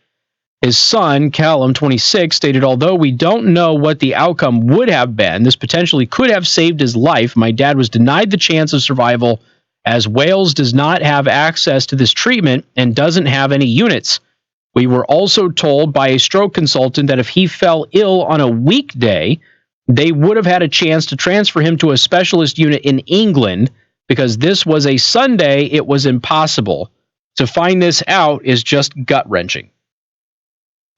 His son, Callum, 26, stated, although we don't know what the outcome would have been, this potentially could have saved his life. My dad was denied the chance of survival as Wales does not have access to this treatment and doesn't have any units. We were also told by a stroke consultant that if he fell ill on a weekday, they would have had a chance to transfer him to a specialist unit in England. Because this was a Sunday, it was impossible. To find this out is just gut-wrenching.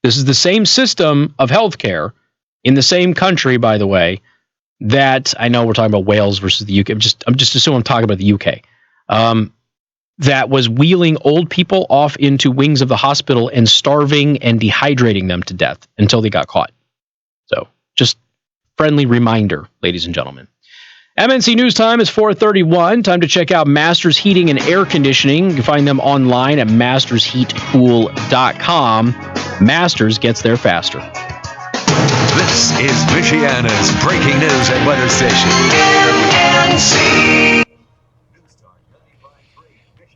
This is the same system of healthcare in the same country, by the way, that I know we're talking about Wales versus the UK. I'm just assuming I'm talking about the UK. That was wheeling old people off into wings of the hospital and starving and dehydrating them to death until they got caught. So, just friendly reminder, ladies and gentlemen. MNC News Time is 4:31. Time to check out Masters Heating and Air Conditioning. You can find them online at mastersheatpool.com. Masters gets there faster. This is Michiana's breaking news and weather station. MNC.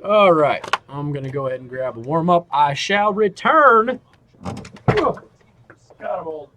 All right, I'm going to go ahead and grab a warm-up. I shall return. God, I'm old.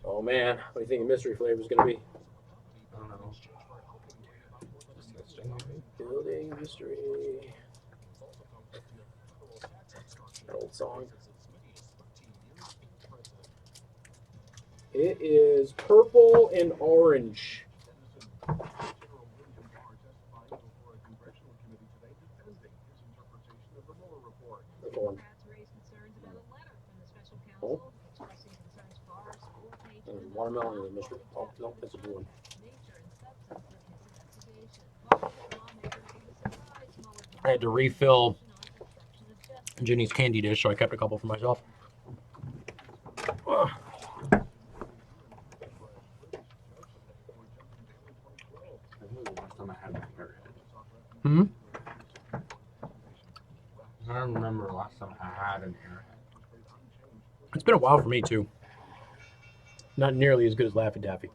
Oh man, what do you think the mystery flavor is going to be? I don't know. Building mystery. Old song. It is purple and orange. Oh. Watermelon is a mystery. Oh, no, that's a blue one. I had to refill Jenny's candy dish, so I kept a couple for myself. Ugh. Hmm? I don't remember the last time I had in here. It's been a while for me, too. Not nearly as good as Laffy Taffy.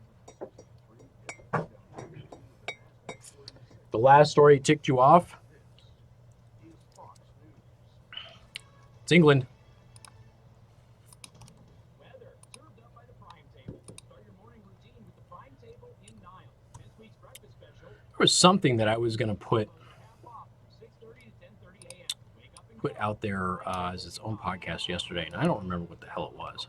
The last story ticked you off? It's England. There was something that I was going to put out there as its own podcast yesterday, and I don't remember what the hell it was.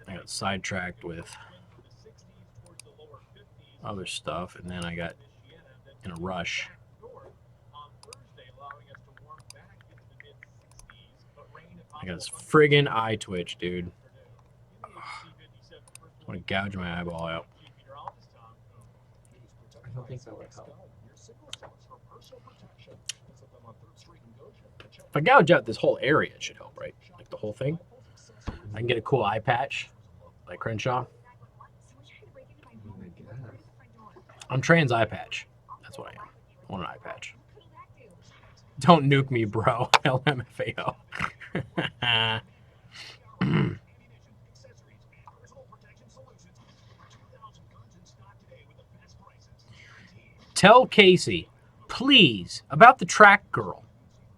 I got sidetracked with other stuff, and then I got in a rush. I got this friggin' eye twitch, dude. I want to gouge my eyeball out. I don't think that would help. If I gouge out this whole area, it should help, right? Like the whole thing. I can get a cool eye patch, like Crenshaw. I'm trans eye patch. That's what I am. I want an eye patch. Don't nuke me, bro. LMFAO. Tell Casey, please, about the track girl.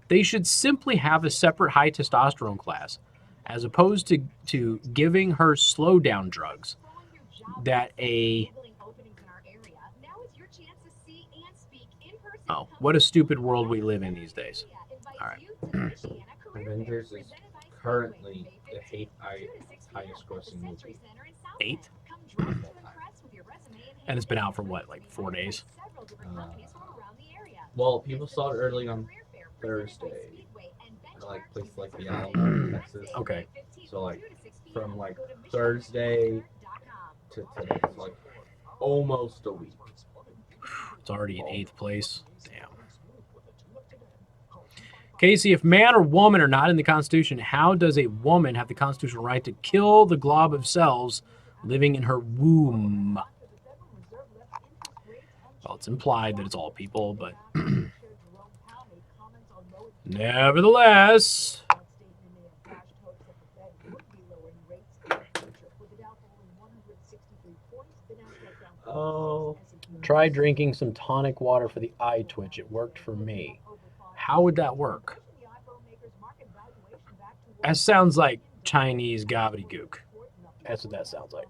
They should simply have a separate high testosterone class, as opposed to giving her slow down drugs that a... Oh, what a stupid world we live in these days. All right. Avengers is currently the highest grossing movie. 8? And it's been out for what, like 4 days? Well, people saw it early on Thursday. Like places like the Alamo, Texas. Okay. So like from like Thursday to today, it's like almost a week. It's already in 8th place. Damn. Casey, if man or woman are not in the Constitution, how does a woman have the constitutional right to kill the glob of cells living in her womb? Well, it's implied that it's all people, but nevertheless. Oh. Try drinking some tonic water for the eye twitch. It worked for me. How would that work? That sounds like Chinese gobbledygook. That's what that sounds like.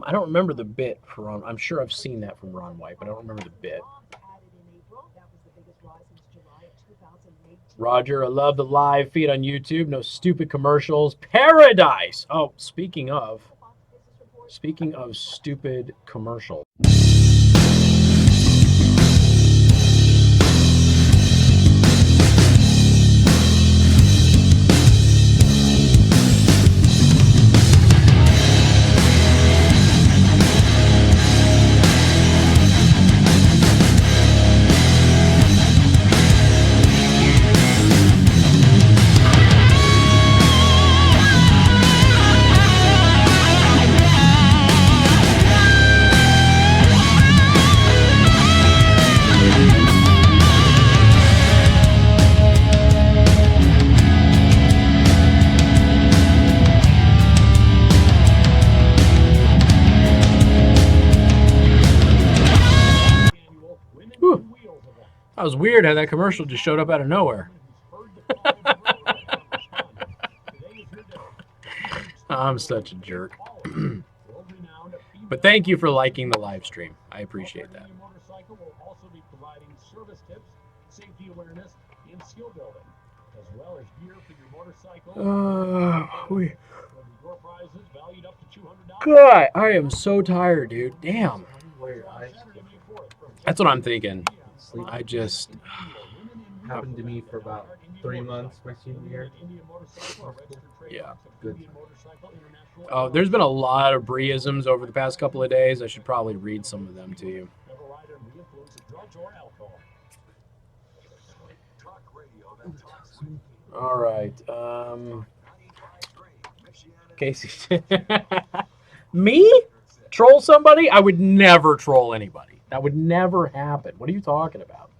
I don't remember the bit for Ron. I'm sure I've seen that from Ron White, but I don't remember the bit. Roger, I love the live feed on YouTube. No stupid commercials. Paradise! Oh, speaking of stupid commercials. That was weird how that commercial just showed up out of nowhere. I'm such a jerk. But thank you for liking the live stream. I appreciate that. God, I am so tired, dude. Damn. That's what I'm thinking. I just happened to me for about 3 months my senior year. Yeah. Good. Oh, there's been a lot of Briisms over the past couple of days. I should probably read some of them to you. All right. Casey. Me? Troll somebody? I would never troll anybody. That would never happen. What are you talking about?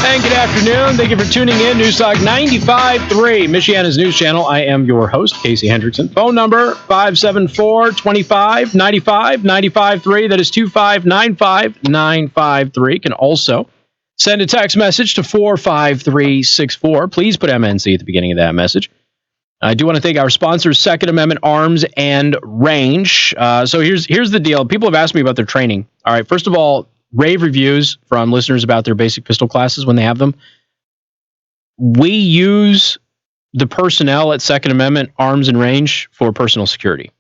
And good afternoon. Thank you for tuning in. Newstalk 95.3, Michiana's news channel. I am your host, Casey Hendrickson. Phone number 574-25-95-95.3. That is 2595-953. Can also send a text message to 45364. Please put MNC at the beginning of that message. I do want to thank our sponsors, Second Amendment Arms and Range. So here's the deal. People have asked me about their training. All right, first of all, rave reviews from listeners about their basic pistol classes when they have them. We use the personnel at Second Amendment Arms and Range for personal security.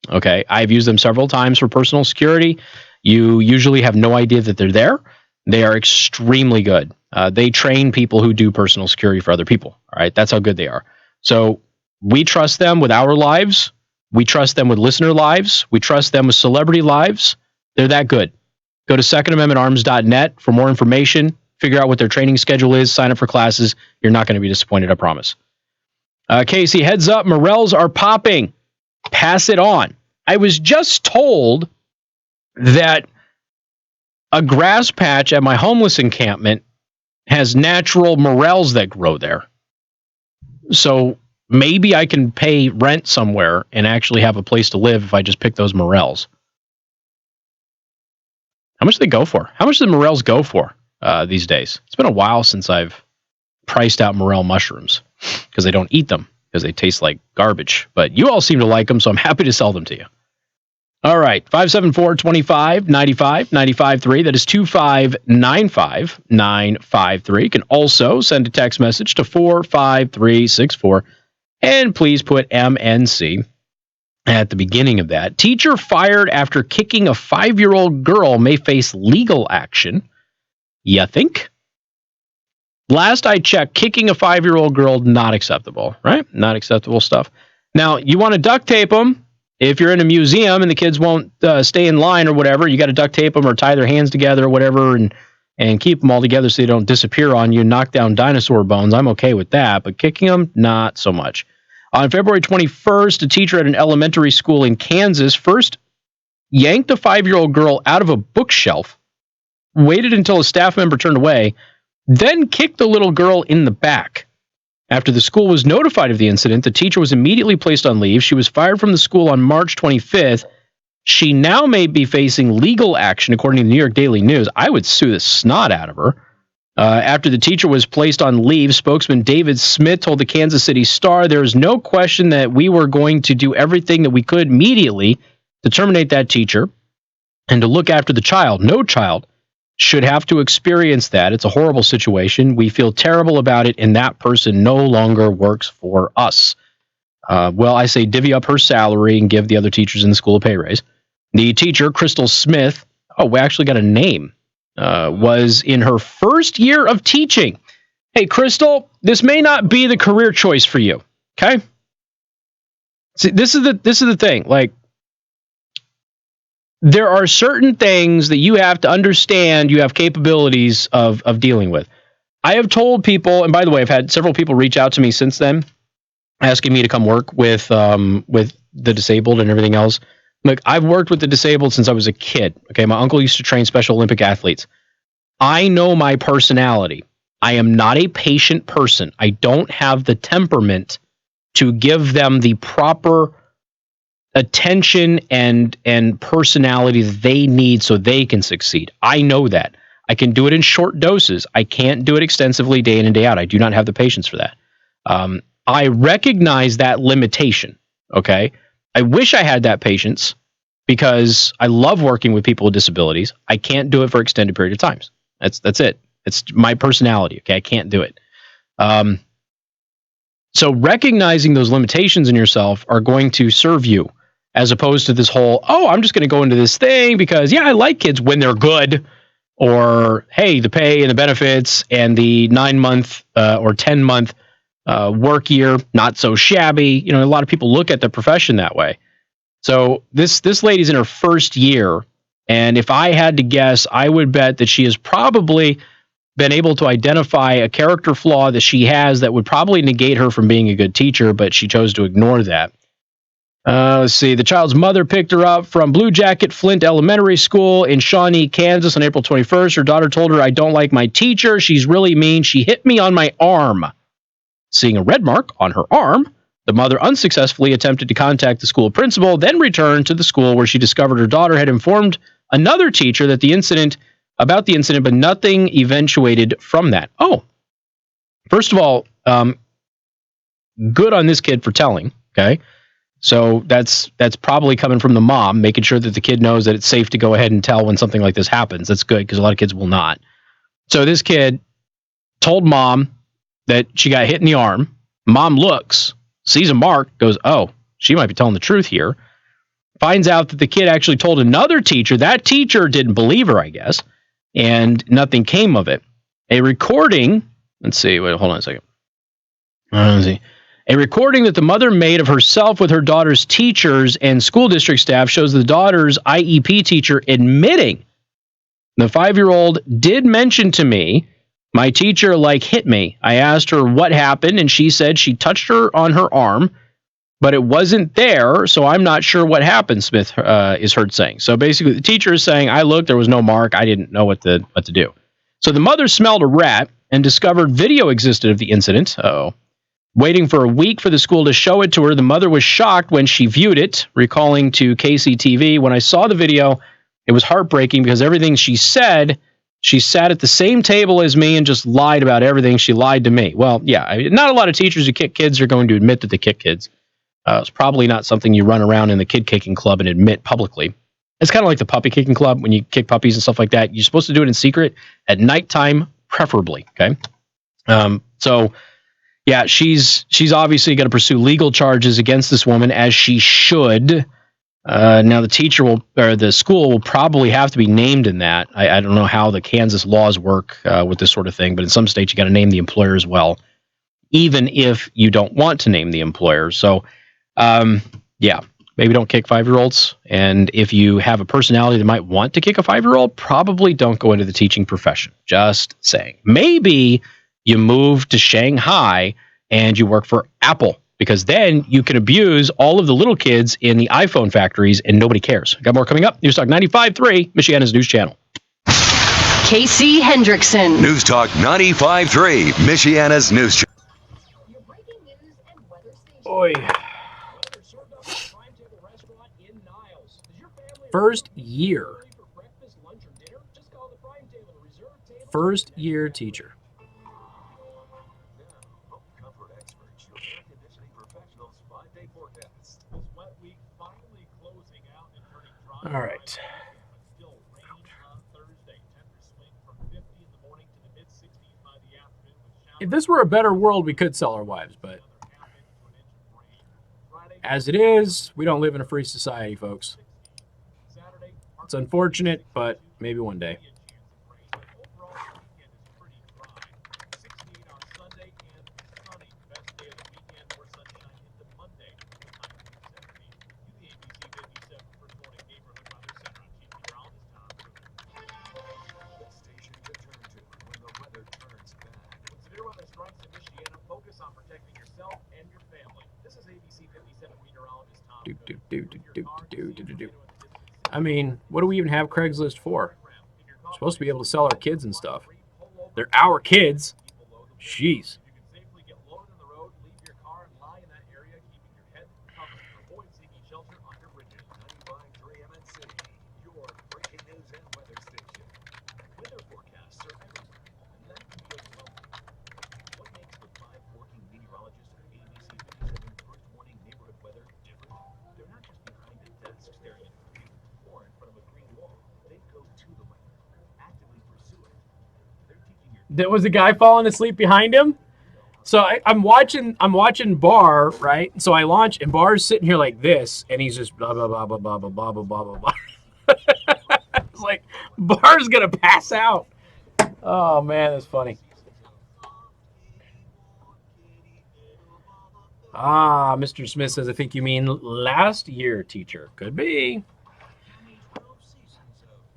Okay, I've used them several times for personal security. You usually have no idea that they're there. They are extremely good. They train people who do personal security for other people. All right, that's how good they are. So we trust them with our lives. We trust them with listener lives. We trust them with celebrity lives. They're that good. Go to secondamendmentarms.net for more information. Figure out what their training schedule is. Sign up for classes. You're not going to be disappointed, I promise. Casey, heads up. Morels are popping. Pass it on. I was just told that a grass patch at my homeless encampment has natural morels that grow there. So maybe I can pay rent somewhere and actually have a place to live if I just pick those morels. How much do they go for? How much do the morels go for these days? It's been a while since I've priced out morel mushrooms because I don't eat them because they taste like garbage. But you all seem to like them, so I'm happy to sell them to you. All right, 574-25-95-95.3. That is 2595-953. You can also send a text message to 45364. And please put MNC at the beginning of that. Teacher fired after kicking a 5-year-old girl may face legal action. You think? Last I checked, kicking a 5-year-old girl, not acceptable, right? Not acceptable stuff. Now, you want to duct tape them. If you're in a museum and the kids won't stay in line or whatever, you got to duct tape them or tie their hands together or whatever and keep them all together so they don't disappear on you and knock down dinosaur bones. I'm okay with that, but kicking them, not so much. On February 21st, a teacher at an elementary school in Kansas first yanked a 5-year-old girl out of a bookshelf, waited until a staff member turned away, then kicked the little girl in the back. After the school was notified of the incident, the teacher was immediately placed on leave. She was fired from the school on March 25th. She now may be facing legal action, according to the New York Daily News. I would sue the snot out of her. After the teacher was placed on leave, spokesman David Smith told the Kansas City Star, there is no question that we were going to do everything that we could immediately to terminate that teacher and to look after the child. No child should have to experience that. It's a horrible situation. We feel terrible about it, and that person no longer works for us. Well, I say divvy up her salary and give the other teachers in the school a pay raise. The teacher, Crystal Smith, we actually got a name, was in her first year of teaching. Hey, Crystal, this may not be the career choice for you, okay? See, this is the thing. Like, there are certain things that you have to understand you have capabilities of dealing with. I have told people, and by the way, I've had several people reach out to me since then, asking me to come work with the disabled and everything else. Look, I've worked with the disabled since I was a kid. Okay, my uncle used to train Special Olympic athletes. I know my personality. I am not a patient person. I don't have the temperament to give them the proper attention and personality that they need so they can succeed. I know that. I can do it in short doses. I can't do it extensively day in and day out. I do not have the patience for that. I recognize that limitation, okay? I wish I had that patience because I love working with people with disabilities. I can't do it for extended period of times. That's it. It's my personality, okay? I can't do it. So recognizing those limitations in yourself are going to serve you, as opposed to this whole, I'm just going to go into this thing because, I like kids when they're good, or, hey, the pay and the benefits and the 9-month or 10-month work year, not so shabby. A lot of people look at the profession that way. So this lady's in her first year, and if I had to guess, I would bet that she has probably been able to identify a character flaw that she has that would probably negate her from being a good teacher, but she chose to ignore that. Let's see. The child's mother picked her up from Blue Jacket Flint Elementary School in Shawnee, Kansas on April 21st. Her daughter told her, "I don't like my teacher. She's really mean. She hit me on my arm." Seeing a red mark on her arm, the mother unsuccessfully attempted to contact the school principal, then returned to the school where she discovered her daughter had informed another teacher about the incident, but nothing eventuated from that. Oh, first of all, good on this kid for telling, okay? So that's probably coming from the mom, making sure that the kid knows that it's safe to go ahead and tell when something like this happens. That's good because a lot of kids will not. So this kid told mom that she got hit in the arm. Mom looks, sees a mark, goes, "Oh, she might be telling the truth here." Finds out that the kid actually told another teacher. That teacher didn't believe her, I guess, and nothing came of it. A recording, let's see, wait, hold on a second. Let's see. A recording that the mother made of herself with her daughter's teachers and school district staff shows the daughter's IEP teacher admitting the 5-year-old did mention to me, "My teacher hit me." I asked her what happened, and she said she touched her on her arm, but it wasn't there, so I'm not sure what happened, Smith is heard saying. So basically, the teacher is saying, "I looked, there was no mark. I didn't know what to do." So the mother smelled a rat and discovered video existed of the incident. Uh-oh. Waiting for a week for the school to show it to her, the mother was shocked when she viewed it, recalling to KCTV, "When I saw the video, it was heartbreaking because everything she said, she sat at the same table as me and just lied about everything. She lied to me." Well, yeah, not a lot of teachers who kick kids are going to admit that they kick kids. It's probably not something you run around in the kid kicking club and admit publicly. It's kind of like the puppy kicking club when you kick puppies and stuff like that. You're supposed to do it in secret at nighttime, preferably. Okay. So yeah, she's obviously going to pursue legal charges against this woman, as she should. Now the school will probably have to be named in that. I don't know how the Kansas laws work with this sort of thing, but in some states you got to name the employer as well, even if you don't want to name the employer. So, yeah, maybe don't kick 5-year-olds. And if you have a personality that might want to kick a 5-year-old, probably don't go into the teaching profession. Just saying. Maybe you move to Shanghai and you work for Apple, because then you can abuse all of the little kids in the iPhone factories and nobody cares. Got more coming up. News Talk 95.3, Michiana's news channel. Casey Hendrickson. News Talk 95.3, Michiana's news channel. Boy. First year teacher. All right. If this were a better world, we could sell our wives, but as it is, we don't live in a free society, folks. It's unfortunate, but maybe one day. I mean, what do we even have Craigslist for? We're supposed to be able to sell our kids and stuff. They're our kids. Jeez. There was a guy falling asleep behind him. So I'm watching Barr, right? So I launch, and Barr's sitting here like this, and he's just blah blah blah blah blah blah blah blah blah blah. It's like Barr's gonna pass out. Oh man, that's funny. Mr. Smith says, I think you mean last year teacher. Could be.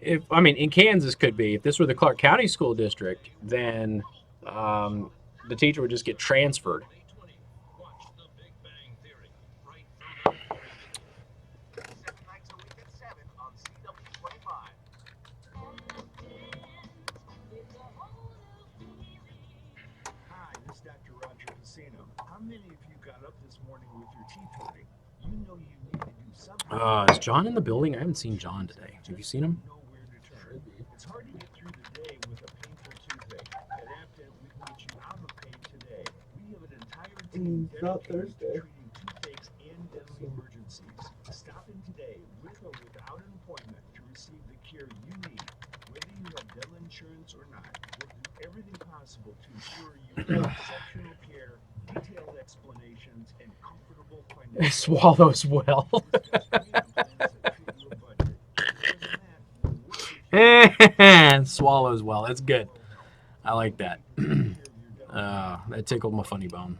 In Kansas could be. If this were the Clark County School District, then the teacher would just get transferred. Is John in the building? I haven't seen John today. Have you seen him? It's hard to get through the day with a painful toothache. At AFTED, we can get you out of pain today. We have an entire team dedicated to treating toothaches and dental emergencies. Stop in today with or without an appointment to receive the care you need. Whether you have dental insurance or not, we'll do everything possible to ensure you get exceptional care, detailed explanations, and comfortable financial. It swallows well. Swallows well. That's good. I like that. That tickled my funny bone.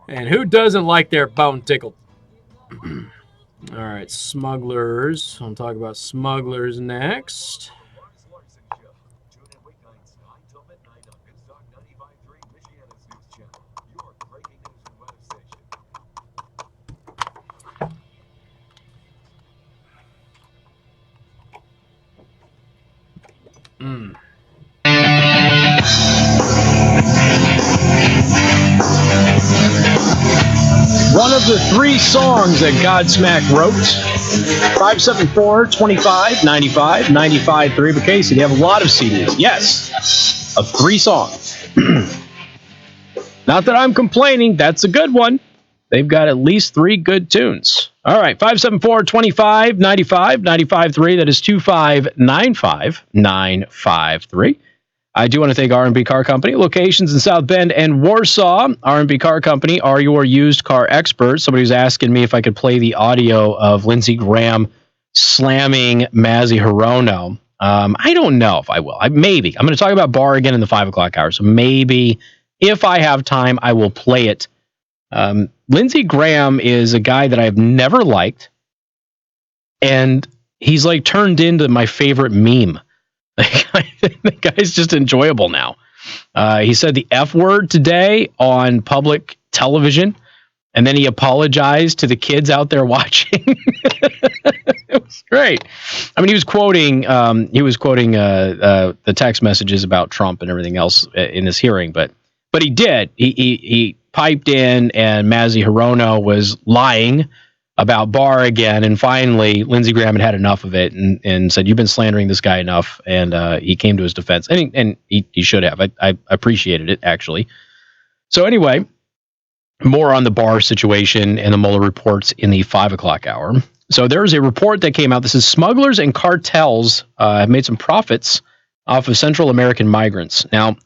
And who doesn't like their bone tickled? All right, smugglers. I'll talk about smugglers next. One of the 3 songs that Godsmack wrote. 574-25-95-95-3. But Casey, they have a lot of CDs. Yes, of 3 songs. Not that I'm complaining. That's a good one. They've got at least 3 good tunes. All right, 574-25-95-95-3. That is 2595-953. I do want to thank R&B Car Company. Locations in South Bend and Warsaw. R&B Car Company are your used car experts. Somebody was asking me if I could play the audio of Lindsey Graham slamming Mazzy Hirono. I don't know if I will. Maybe. I'm going to talk about Barr again in the 5 o'clock hour. So maybe if I have time, I will play it. Lindsey Graham is a guy that I've never liked. And he's like turned into my favorite meme. The guy's just enjoyable now. He said the F word today on public television, and then he apologized to the kids out there watching. It was great. I mean, he was quoting the text messages about Trump and everything else in this hearing, but he did. He piped in, and Mazzy Hirono was lying about Barr again, and finally Lindsey Graham had enough of it and said, "You've been slandering this guy enough," and he came to his defense, and he should have. I appreciated it, actually. So anyway, more on the Barr situation and the Mueller reports in the 5 o'clock hour. So there's a report that came out. This is smugglers and cartels have made some profits off of Central American migrants. Now,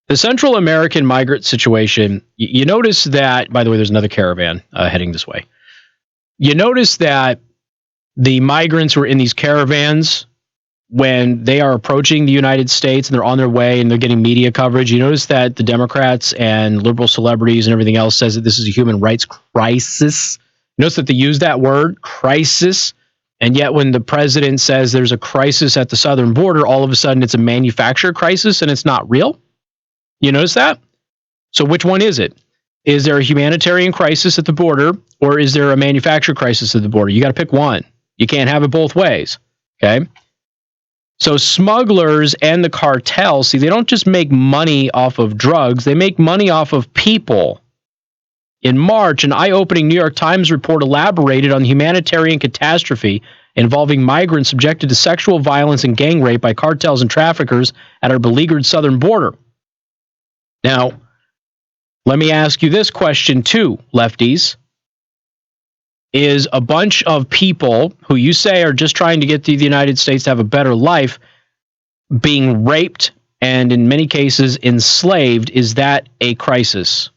the Central American migrant situation, you notice that, by the way, there's another caravan heading this way. You notice that the migrants who are in these caravans, when they are approaching the United States and they're on their way and they're getting media coverage, you notice that the Democrats and liberal celebrities and everything else says that this is a human rights crisis. Notice that they use that word, crisis, and yet when the president says there's a crisis at the southern border, all of a sudden it's a manufactured crisis and it's not real. You notice that? So which one is it? Is there a humanitarian crisis at the border, or is there a manufactured crisis at the border? You got to pick one. You can't have it both ways. Okay? So smugglers and the cartels, see, they don't just make money off of drugs, they make money off of people. In March, an eye-opening New York Times report elaborated on the humanitarian catastrophe involving migrants subjected to sexual violence and gang rape by cartels and traffickers at our beleaguered southern border. Now, let me ask you this question too, lefties. Is a bunch of people who you say are just trying to get to the United States to have a better life being raped and in many cases enslaved, is that a crisis?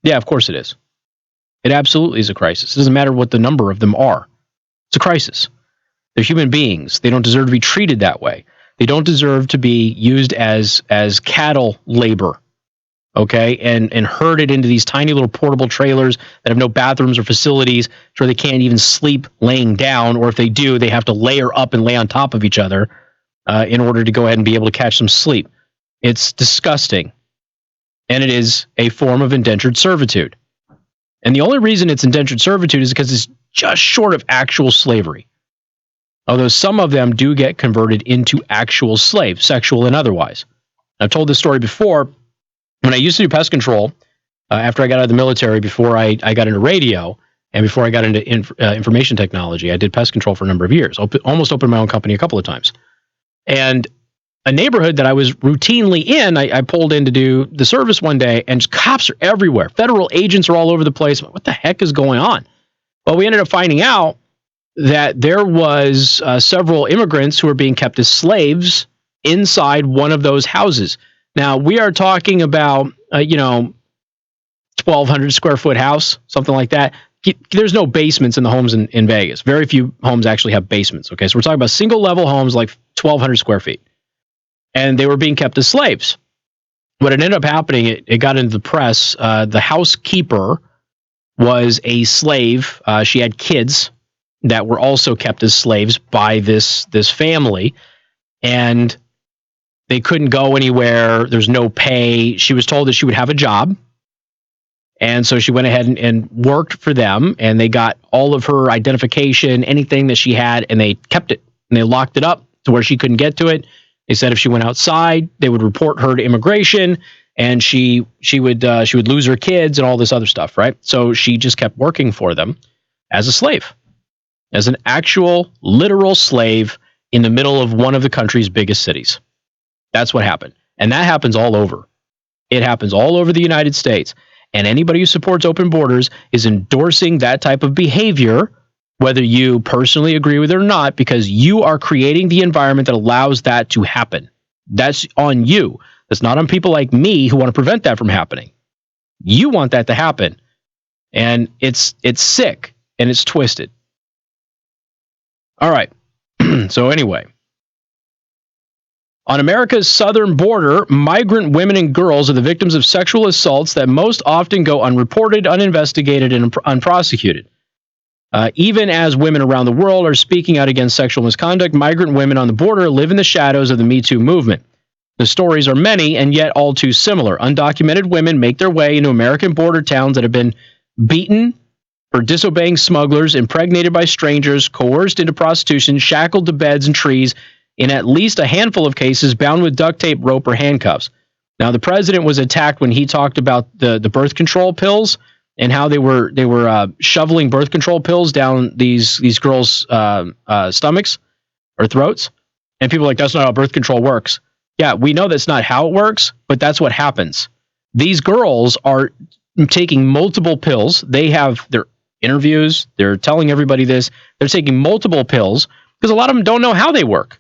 Yeah, of course it is. It absolutely is a crisis. It doesn't matter what the number of them are. It's a crisis. They're human beings. They don't deserve to be treated that way. They don't deserve to be used as cattle labor, okay, and herded into these tiny little portable trailers that have no bathrooms or facilities, where they can't even sleep laying down, or if they do, they have to layer up and lay on top of each other in order to go ahead and be able to catch some sleep. It's disgusting, and it is a form of indentured servitude. And the only reason it's indentured servitude is because it's just short of actual slavery. Although some of them do get converted into actual slaves, sexual and otherwise. I've told this story before. When I used to do pest control, after I got out of the military, before I got into radio, and before I got into information technology, I did pest control for a number of years. Almost opened my own company a couple of times. And a neighborhood that I was routinely in, I pulled in to do the service one day, and cops are everywhere. Federal agents are all over the place. What the heck is going on? Well, we ended up finding out that there was several immigrants who were being kept as slaves inside one of those houses. Now, we are talking about, 1,200 square foot house, something like that. There's no basements in the homes in Vegas. Very few homes actually have basements. Okay, so we're talking about single level homes like 1,200 square feet. And they were being kept as slaves. What had ended up happening, it got into the press. The housekeeper was a slave. She had kids that were also kept as slaves by this family. And they couldn't go anywhere. There's no pay. She was told that she would have a job. And so she went ahead and worked for them. And they got all of her identification, anything that she had, and they kept it. And they locked it up to where she couldn't get to it. They said if she went outside, they would report her to immigration, and she would lose her kids and all this other stuff, right? So she just kept working for them as a slave, as an actual literal slave in the middle of one of the country's biggest cities. That's what happened, and that happens all over. It happens all over the United States, and anybody who supports open borders is endorsing that type of behavior, whether you personally agree with it or not, because you are creating the environment that allows that to happen. That's on you. That's not on people like me who want to prevent that from happening. You want that to happen. And it's sick and it's twisted. All right. So anyway, on America's southern border, migrant women and girls are the victims of sexual assaults that most often go unreported, uninvestigated, and unprosecuted. Even as women around the world are speaking out against sexual misconduct, migrant women on the border live in the shadows of the Me Too movement. The stories are many and yet all too similar. Undocumented women make their way into American border towns that have been beaten for disobeying smugglers, impregnated by strangers, coerced into prostitution, shackled to beds and trees, in at least a handful of cases bound with duct tape, rope, or handcuffs. Now, the president was attacked when he talked about the birth control pills and how they were shoveling birth control pills down these girls' stomachs or throats. And people are like, that's not how birth control works. Yeah, we know that's not how it works, but that's what happens. These girls are taking multiple pills. They have their interviews. They're telling everybody this. They're taking multiple pills because a lot of them don't know how they work.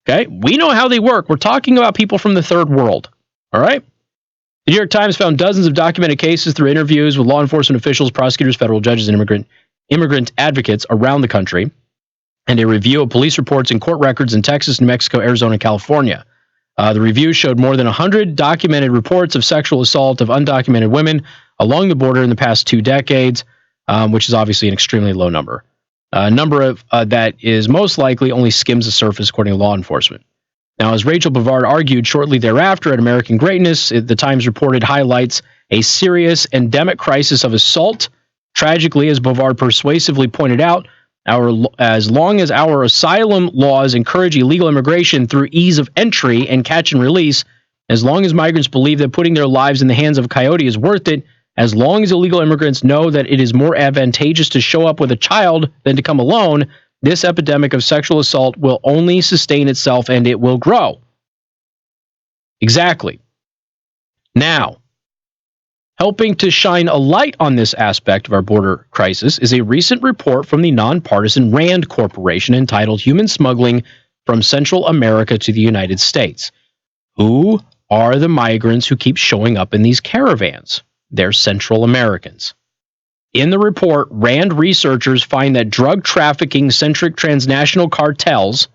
Okay? We know how they work. We're talking about people from the third world. All right? The New York Times found dozens of documented cases through interviews with law enforcement officials, prosecutors, federal judges, and immigrant advocates around the country, and a review of police reports and court records in Texas, New Mexico, Arizona, and California. The review showed more than 100 documented reports of sexual assault of undocumented women along the border in the past 2 decades, which is obviously an extremely low number. A number of that is most likely only skims the surface, according to law enforcement. Now, as Rachel Bovard argued shortly thereafter at American Greatness, the Times reported highlights a serious endemic crisis of assault. Tragically, as Bovard persuasively pointed out, as long as our asylum laws encourage illegal immigration through ease of entry and catch and release, as long as migrants believe that putting their lives in the hands of a coyote is worth it, as long as illegal immigrants know that it is more advantageous to show up with a child than to come alone, this epidemic of sexual assault will only sustain itself and it will grow. Exactly. Now, helping to shine a light on this aspect of our border crisis is a recent report from the nonpartisan RAND Corporation entitled Human Smuggling from Central America to the United States. Who are the migrants who keep showing up in these caravans? They're Central Americans. In the report, RAND researchers find that drug trafficking-centric transnational cartels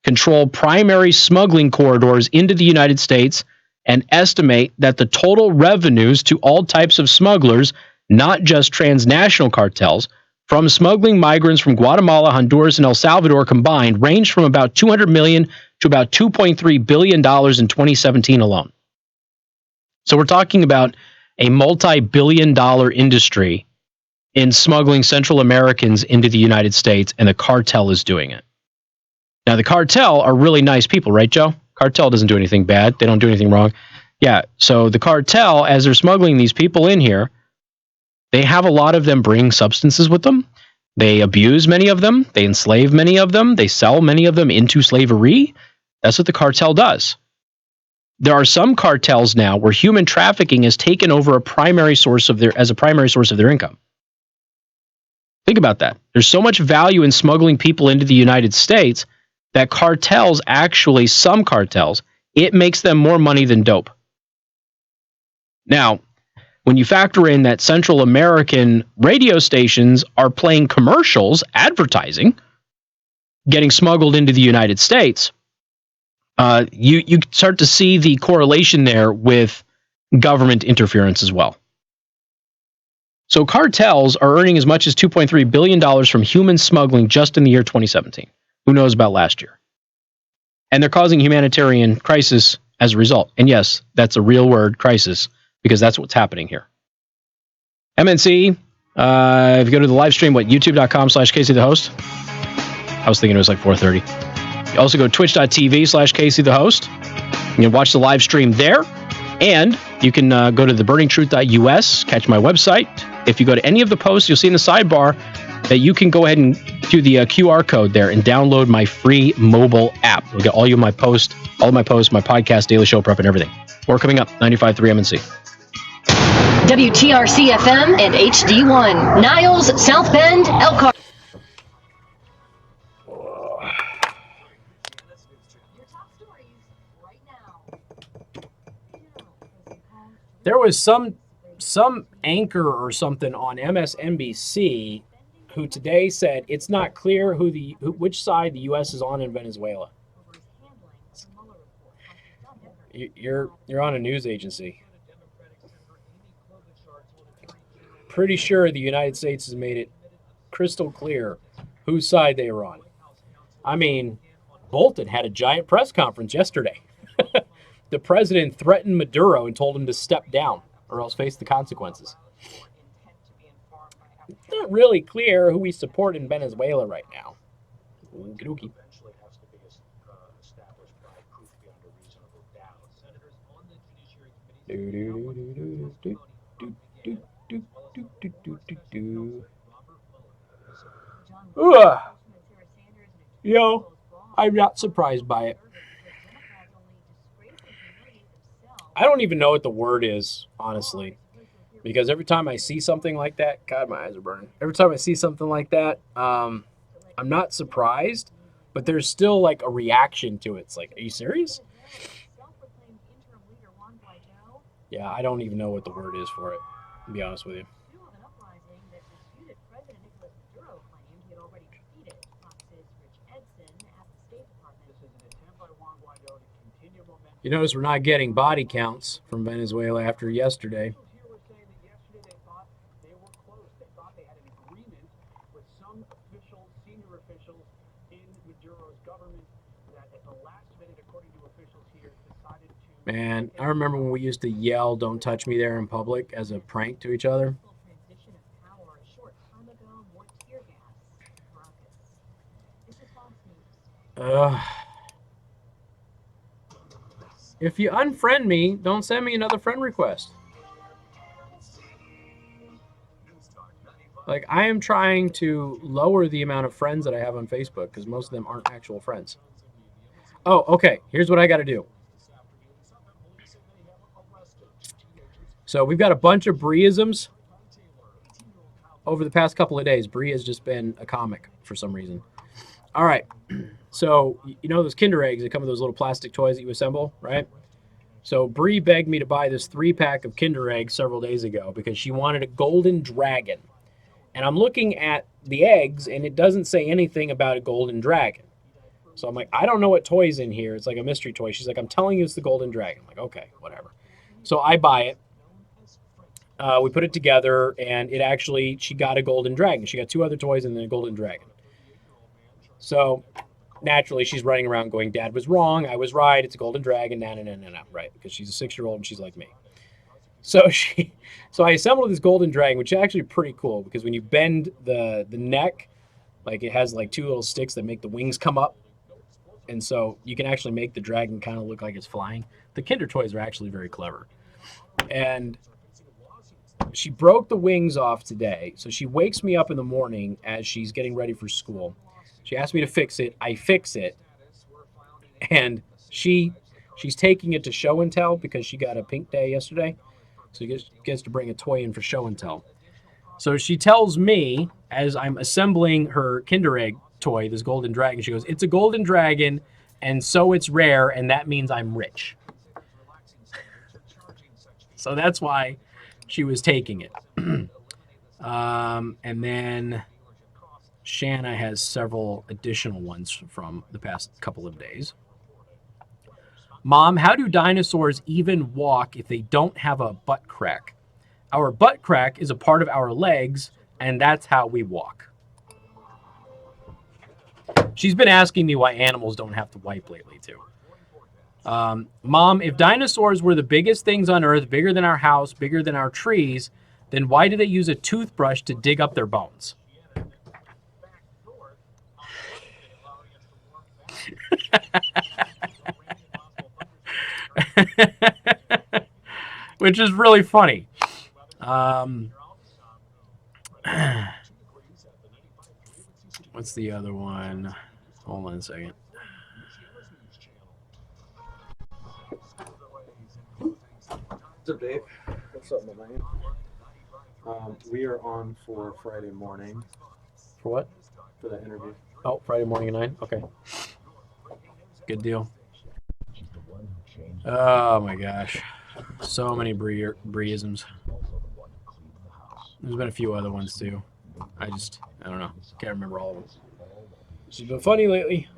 control primary smuggling corridors into the United States and estimate that the total revenues to all types of smugglers, not just transnational cartels, from smuggling migrants from Guatemala, Honduras, and El Salvador combined range from about $200 million to about $2.3 billion in 2017 alone. So we're talking about a multi-billion-dollar industry in smuggling Central Americans into the United States, and the cartel is doing it. Now, the cartel are really nice people, right, Joe? Cartel doesn't do anything bad. They don't do anything wrong. Yeah, so the cartel, as they're smuggling these people in here, they have a lot of them bring substances with them. They abuse many of them. They enslave many of them. They sell many of them into slavery. That's what the cartel does. There are some cartels now where human trafficking has taken over a primary source of their income. Think about that. There's so much value in smuggling people into the United States that cartels, actually some cartels, it makes them more money than dope. Now, when you factor in that Central American radio stations are playing commercials, advertising, getting smuggled into the United States, you start to see the correlation there with government interference as well. So cartels are earning as much as $2.3 billion from human smuggling just in the year 2017. Who knows about last year? And they're causing humanitarian crisis as a result. And yes, that's a real word, crisis, because that's what's happening here. MNC, if you go to the live stream, youtube.com/Casey the host. I was thinking it was like 4:30. You also go to twitch.tv/Casey the host. You can watch the live stream there. And you can go to theburningtruth.us, catch my website. If you go to any of the posts, you'll see in the sidebar that you can go ahead and do the QR code there and download my free mobile app. You'll get all of my posts, my podcast, daily show prep, and everything. More coming up, 95.3 MNC. WTRC FM and HD1. Niles, South Bend, Elkhart. There was some anchor or something on MSNBC who today said it's not clear which side the U.S. is on in Venezuela. You're on a news agency. Pretty sure the United States has made it crystal clear whose side they were on. I mean, Bolton had a giant press conference yesterday. The president threatened Maduro and told him to step down or else face the consequences. It's not really clear who we support in Venezuela right now. Okey-dokey. Yo, I'm not surprised by it. I don't even know what the word is, honestly, because every time I see something like that, God, my eyes are burning. Every time I see something like that, I'm not surprised, but there's still like a reaction to it. It's like, are you serious? Yeah, I don't even know what the word is for it, to be honest with you. You notice we're not getting body counts from Venezuela after yesterday. Man, I remember when we used to yell, "Don't touch me there" in public as a prank to each other. If you unfriend me, don't send me another friend request. Like, I am trying to lower the amount of friends that I have on Facebook because most of them aren't actual friends. Oh, okay. Here's what I got to do. So we've got a bunch of Bree-isms over the past couple of days. Bree has just been a comic for some reason. All right. So, you know those Kinder eggs that come with those little plastic toys that you assemble, right? So Bree begged me to buy this 3-pack of Kinder eggs several days ago because she wanted a golden dragon. And I'm looking at the eggs, and it doesn't say anything about a golden dragon. So I'm like, I don't know what toy's in here. It's like a mystery toy. She's like, I'm telling you it's the golden dragon. I'm like, okay, whatever. So I buy it. We put it together, and it actually, she got a golden dragon. She got 2 other toys and then a golden dragon. So naturally, she's running around going, Dad was wrong. I was right. It's a golden dragon. No. Right. Because she's a 6-year-old and she's like me. So I assembled this golden dragon, which is actually pretty cool because when you bend the neck, like it has like 2 little sticks that make the wings come up. And so you can actually make the dragon kind of look like it's flying. The Kinder toys are actually very clever. And she broke the wings off today. So she wakes me up in the morning as she's getting ready for school. She asked me to fix it. I fix it. And she's taking it to show and tell because she got a pink day yesterday. So she gets to bring a toy in for show and tell. So she tells me, as I'm assembling her Kinder Egg toy, this golden dragon, she goes, "It's a golden dragon, and so it's rare, and that means I'm rich." So that's why she was taking it. And then Shanna has several additional ones from the past couple of days. Mom, how do dinosaurs even walk if they don't have a butt crack? Our butt crack is a part of our legs, and that's how we walk. She's been asking me why animals don't have to wipe lately, too. Mom, if dinosaurs were the biggest things on Earth, bigger than our house, bigger than our trees, then why do they use a toothbrush to dig up their bones? Which is really funny. What's the other one? Hold on a second. What's up, Dave? What's up, my man? We are on for Friday morning. For what? For that interview. Oh, Friday morning at 9? Okay. Good deal. Oh my gosh. So many Breeisms. There's been a few other ones too. I don't know. Can't remember all of them. She's been funny lately.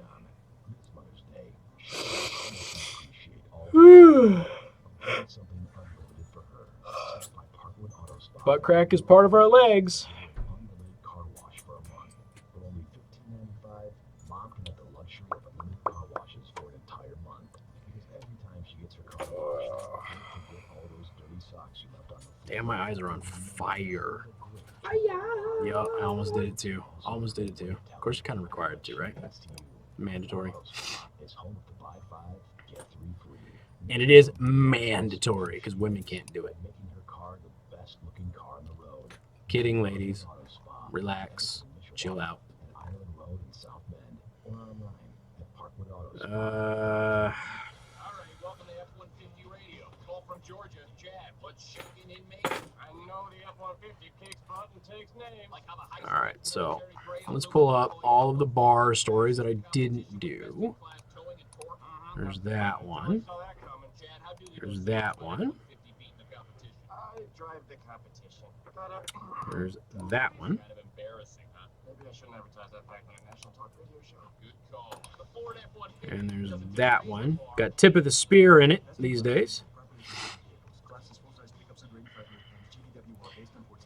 Butt crack is part of our legs. Damn, my eyes are on fire. Yeah, I almost did it too. Of course, you're kind of required to, right? Mandatory. And it is mandatory because women can't do it. Kidding, ladies. Relax. Chill out. Georgia, Chad, what's shaking in Macon? I know the F-150 kicks butt and takes names. All right, so let's pull up all of the Barr stories that I didn't do. There's that one. There's that one. There's that one. And there's that one. Got tip of the spear in it these days.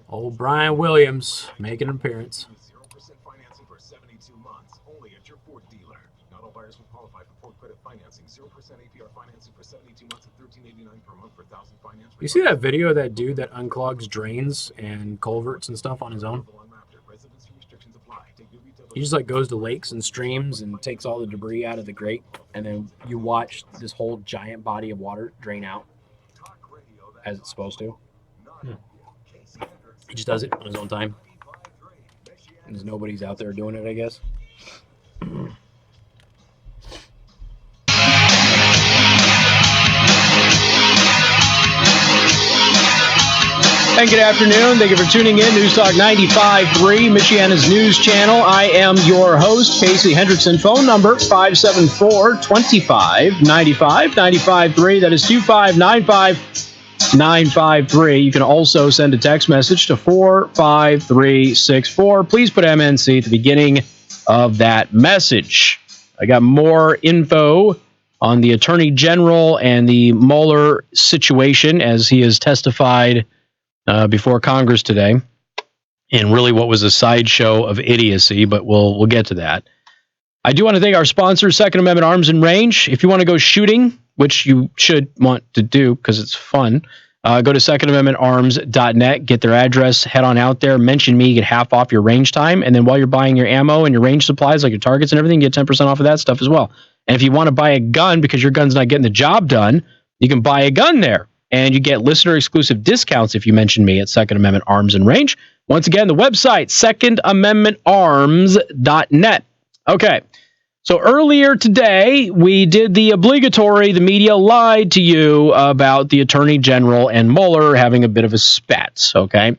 Old Brian Williams making an appearance. 0% financing for 72 months, only at your Ford dealer. Not all buyers will qualify for Ford credit financing. 0% APR financing for 72 months at $13.89 per month for 1,000 finance. You see that video of that dude that unclogs drains and culverts and stuff on his own? He just like goes to lakes and streams and takes all the debris out of the grate, and then you watch this whole giant body of water drain out as it's supposed to. He just does it on his own time. There's nobody's out there doing it, I guess. And good afternoon. Thank you for tuning in. News Talk 95.3, Michiana's news channel. I am your host, Casey Hendrickson. Phone number 574-2595, 95.3. That is 2595-953. You can also send a text message to 45364. Please put MNC at the beginning of that message. I got more info on the Attorney General and the Mueller situation as he has testified before Congress today, and really what was a sideshow of idiocy, but we'll get to that. I do want to thank our sponsor, Second Amendment Arms and Range. If you want to go shooting, which you should want to do because it's fun, go to secondamendmentarms.net, get their address, head on out there, mention me, get half off your range time, and then while you're buying your ammo and your range supplies, like your targets and everything, get 10% off of that stuff as well. And if you want to buy a gun because your gun's not getting the job done, you can buy a gun there. And you get listener-exclusive discounts if you mention me at Second Amendment Arms and Range. Once again, the website, secondamendmentarms.net. Okay, so earlier today, we did the obligatory, the media lied to you about the Attorney General and Mueller having a bit of a spat, okay?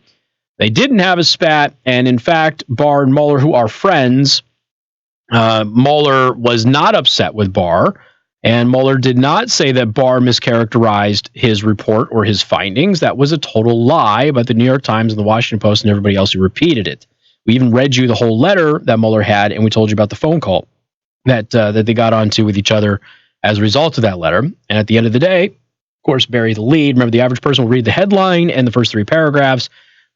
They didn't have a spat, and in fact, Barr and Mueller, who are friends, Mueller was not upset with Barr, and Mueller did not say that Barr mischaracterized his report or his findings. That was a total lie about the New York Times and the Washington Post and everybody else who repeated it. We even read you the whole letter that Mueller had, and we told you about the phone call that they got onto with each other as a result of that letter. And at the end of the day, of course, bury the lead. Remember, the average person will read the headline and the first 3 paragraphs.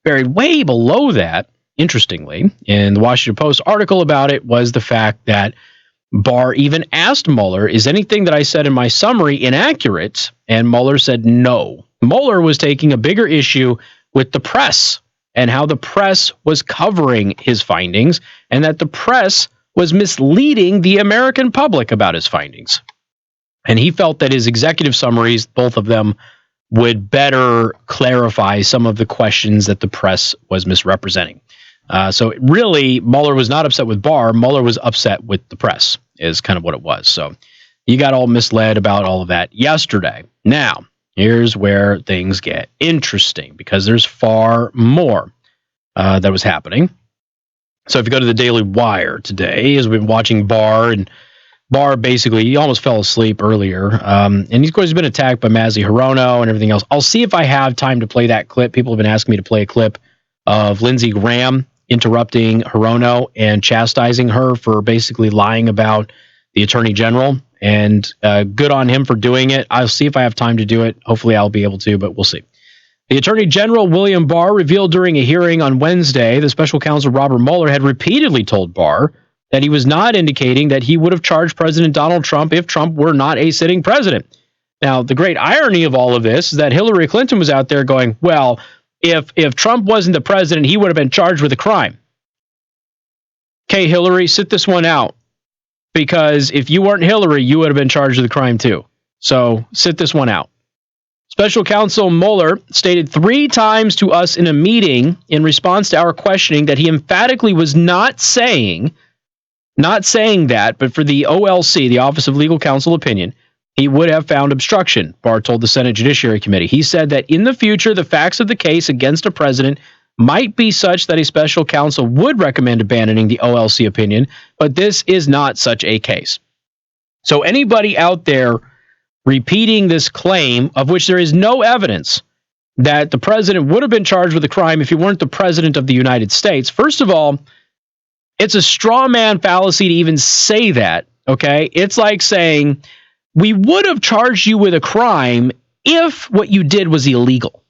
Buried way below that, interestingly, in the Washington Post article about it was the fact that Barr even asked Mueller, is anything that I said in my summary inaccurate? And Mueller said no. Mueller was taking a bigger issue with the press and how the press was covering his findings and that the press was misleading the American public about his findings. And he felt that his executive summaries, both of them, would better clarify some of the questions that the press was misrepresenting. So really, Mueller was not upset with Barr. Mueller was upset with the press, is kind of what it was. So you got all misled about all of that yesterday. Now, here's where things get interesting because there's far more that was happening. So if you go to the Daily Wire today, as we've been watching Barr, and Barr basically, he almost fell asleep earlier. And of course, he's been attacked by Massey Hirono and everything else. I'll see if I have time to play that clip. People have been asking me to play a clip of Lindsey Graham interrupting Hirono and chastising her for basically lying about the Attorney General. And good on him for doing it. I'll see if I have time to do it. Hopefully I'll be able to, but we'll see. The Attorney General, William Barr, revealed during a hearing on Wednesday that Special Counsel Robert Mueller had repeatedly told Barr that he was not indicating that he would have charged President Donald Trump if Trump were not a sitting president. Now, the great irony of all of this is that Hillary Clinton was out there going, well, if Trump wasn't the president, he would have been charged with a crime. Okay, Hillary, sit this one out. Because if you weren't Hillary, you would have been charged with a crime too. So sit this one out. Special Counsel Mueller stated 3 times to us in a meeting in response to our questioning that he emphatically was not saying that, but for the OLC, the Office of Legal Counsel opinion, he would have found obstruction, Barr told the Senate Judiciary Committee. He said that in the future, the facts of the case against a president might be such that a special counsel would recommend abandoning the OLC opinion, but this is not such a case. So anybody out there repeating this claim, of which there is no evidence that the president would have been charged with a crime if he weren't the president of the United States, first of all, it's a straw man fallacy to even say that, okay? It's like saying, we would have charged you with a crime if what you did was illegal.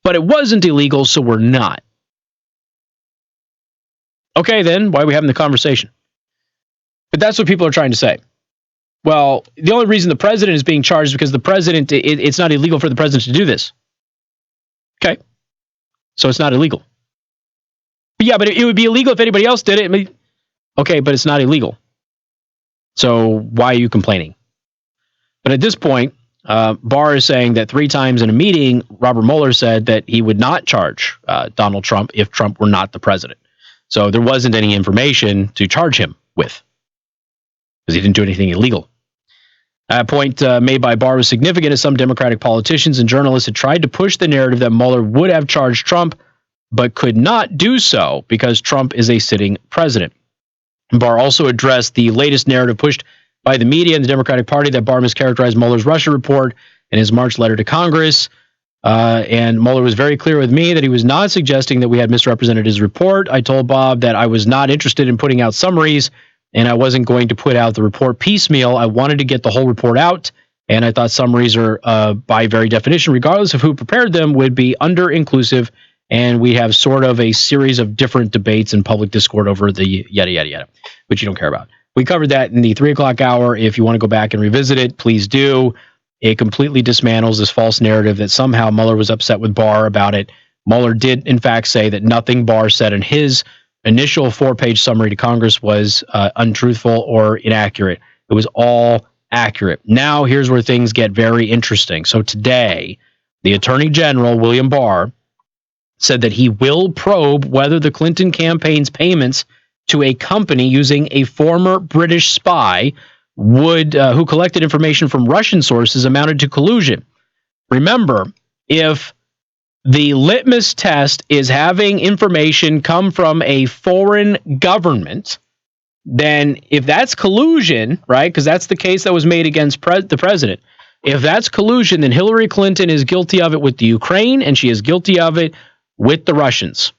But it wasn't illegal, so we're not. Okay, then, why are we having the conversation? But that's what people are trying to say. Well, the only reason the president is being charged is because the president, it's not illegal for the president to do this. Okay, so it's not illegal. But yeah, but it would be illegal if anybody else did it. Okay, but it's not illegal. So why are you complaining? But at this point, Barr is saying that 3 times in a meeting, Robert Mueller said that he would not charge Donald Trump if Trump were not the president. So there wasn't any information to charge him with because he didn't do anything illegal. A point made by Barr was significant as some Democratic politicians and journalists had tried to push the narrative that Mueller would have charged Trump, but could not do so because Trump is a sitting president. Barr also addressed the latest narrative pushed by the media and the Democratic Party that Barr mischaracterized Mueller's Russia report in his March letter to Congress. And Mueller was very clear with me that he was not suggesting that we had misrepresented his report. I told Bob that I was not interested in putting out summaries, and I wasn't going to put out the report piecemeal. I wanted to get the whole report out, and I thought summaries are, by very definition, regardless of who prepared them, would be under-inclusive, and we have sort of a series of different debates and public discord over the yada, yada, yada, which you don't care about. We covered that in the 3 o'clock hour. If you want to go back and revisit it, please do. It completely dismantles this false narrative that somehow Mueller was upset with Barr about it. Mueller did, in fact, say that nothing Barr said in his initial 4-page summary to Congress was untruthful or inaccurate. It was all accurate. Now, here's where things get very interesting. So today, the Attorney General, William Barr, said that he will probe whether the Clinton campaign's payments to a company using a former British spy who collected information from Russian sources amounted to collusion. Remember, if the litmus test is having information come from a foreign government, then if that's collusion, right, because that's the case that was made against the president, if that's collusion, then Hillary Clinton is guilty of it with the Ukraine, and she is guilty of it with the Russians.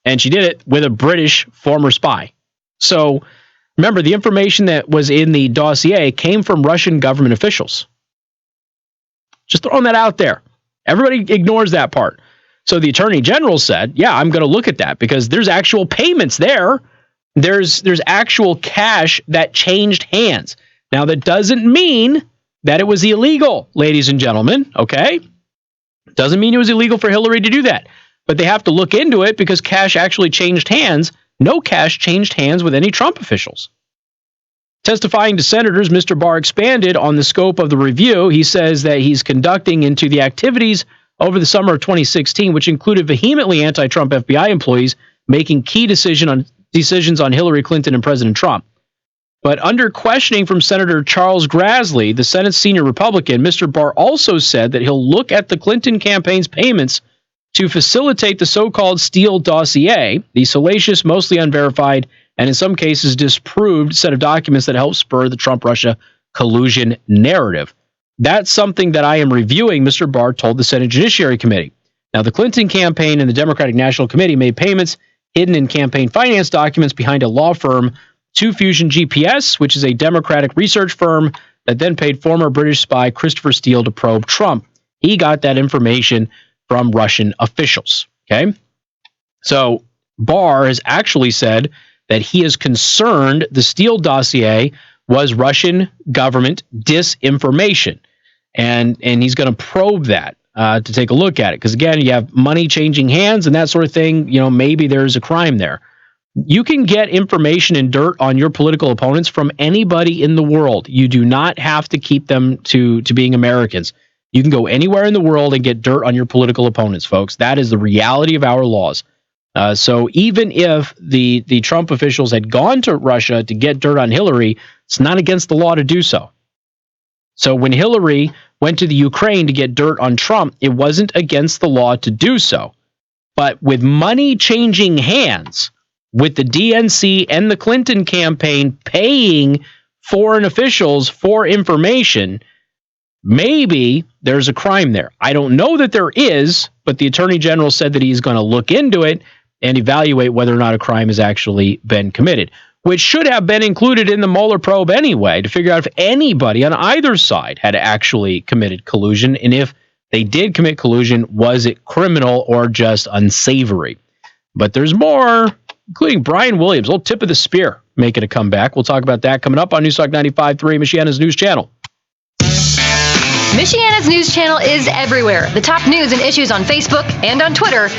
And she did it with a British former spy. So remember, the information that was in the dossier came from Russian government officials. Just throwing that out there. Everybody ignores that part. So the Attorney General said, yeah, I'm going to look at that because there's actual payments there. There's actual cash that changed hands. Now, that doesn't mean that it was illegal, ladies and gentlemen, okay? Doesn't mean it was illegal for Hillary to do that. But they have to look into it because cash actually changed hands. No cash changed hands with any Trump officials. Testifying to senators, Mr. Barr expanded on the scope of the review. He says that he's conducting into the activities over the summer of 2016, which included vehemently anti-Trump FBI employees making key decisions on Hillary Clinton and President Trump. But under questioning from Senator Charles Grassley, the Senate's senior Republican, Mr. Barr also said that he'll look at the Clinton campaign's payments to facilitate the so-called Steele dossier, the salacious, mostly unverified, and in some cases disproved set of documents that helped spur the Trump-Russia collusion narrative. That's something that I am reviewing, Mr. Barr told the Senate Judiciary Committee. Now, the Clinton campaign and the Democratic National Committee made payments hidden in campaign finance documents behind a law firm, 2 Fusion GPS, which is a Democratic research firm that then paid former British spy Christopher Steele to probe Trump. He got that information from Russian officials. Okay, so Barr has actually said that he is concerned the Steele dossier was Russian government disinformation, and he's going to probe that to take a look at it. Because again, you have money changing hands and that sort of thing. You know, maybe there's a crime there. You can get information and dirt on your political opponents from anybody in the world. You do not have to keep them to being Americans. You can go anywhere in the world and get dirt on your political opponents, folks. That is the reality of our laws. So even if the Trump officials had gone to Russia to get dirt on Hillary, it's not against the law to do so. So when Hillary went to the Ukraine to get dirt on Trump, it wasn't against the law to do so. But with money changing hands, with the DNC and the Clinton campaign paying foreign officials for information, maybe there's a crime there. I don't know that there is, but the Attorney General said that he's going to look into it and evaluate whether or not a crime has actually been committed, which should have been included in the Mueller probe anyway, to figure out if anybody on either side had actually committed collusion, and if they did commit collusion, was it criminal or just unsavory? But there's more, including Brian Williams, old tip of the spear, making a comeback. We'll talk about that coming up on Newstalk 95.3, Michiana's news channel. Michiana's news channel is everywhere. The top news and issues on Facebook and on Twitter.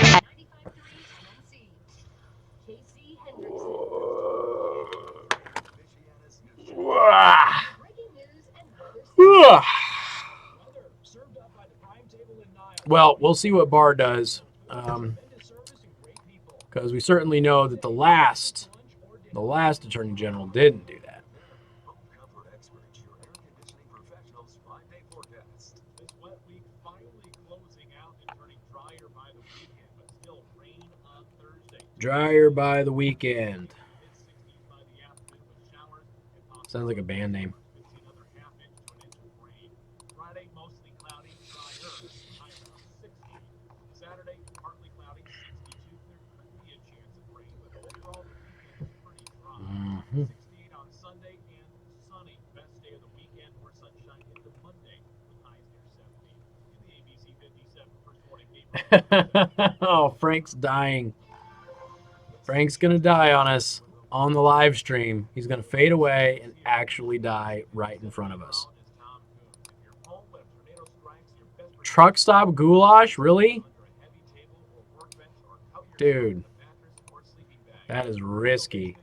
Well, we'll see what Barr does, because we certainly know that the last Attorney General didn't do that. Drier by the weekend. Sounds like a band name. Oh, Frank's dying. Frank's going to die on us on the live stream. He's going to fade away and actually die right in front of us. Truck stop goulash? Really? Dude, that is risky.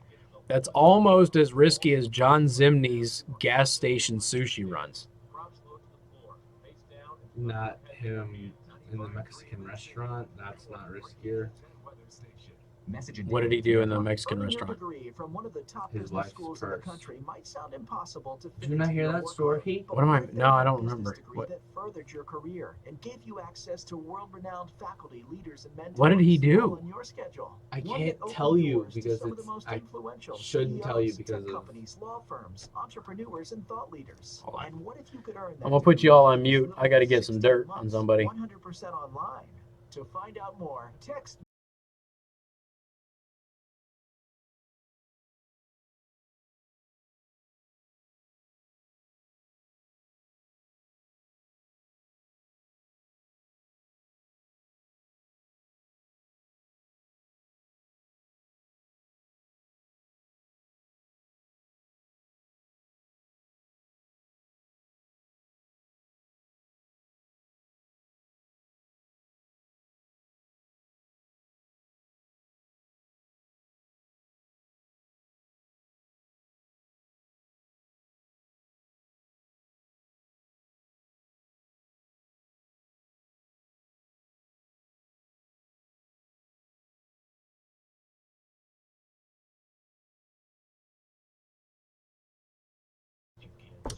That's almost as risky as John Zimney's gas station sushi runs. Not him in the Mexican restaurant. That's not riskier. What did he do in the Mexican Earning a restaurant? degree from one of the top His business wife's schools in the purse. country might sound impossible to fit Did you not into hear your that workload, story? but What am I? if No, I there don't were a remember. business degree What? that furthered your career and gave you access to world-renowned faculty, leaders, and mentors. What did he all do? in your schedule. I One can't that opened tell you doors to because some of it's. the most I influential shouldn't tell you CEOs, because tech of. companies, law firms, entrepreneurs, and thought leaders. And what if you could earn that I'm gonna put you all on mute. I got to get some dirt on somebody. 100% online? To find out more, text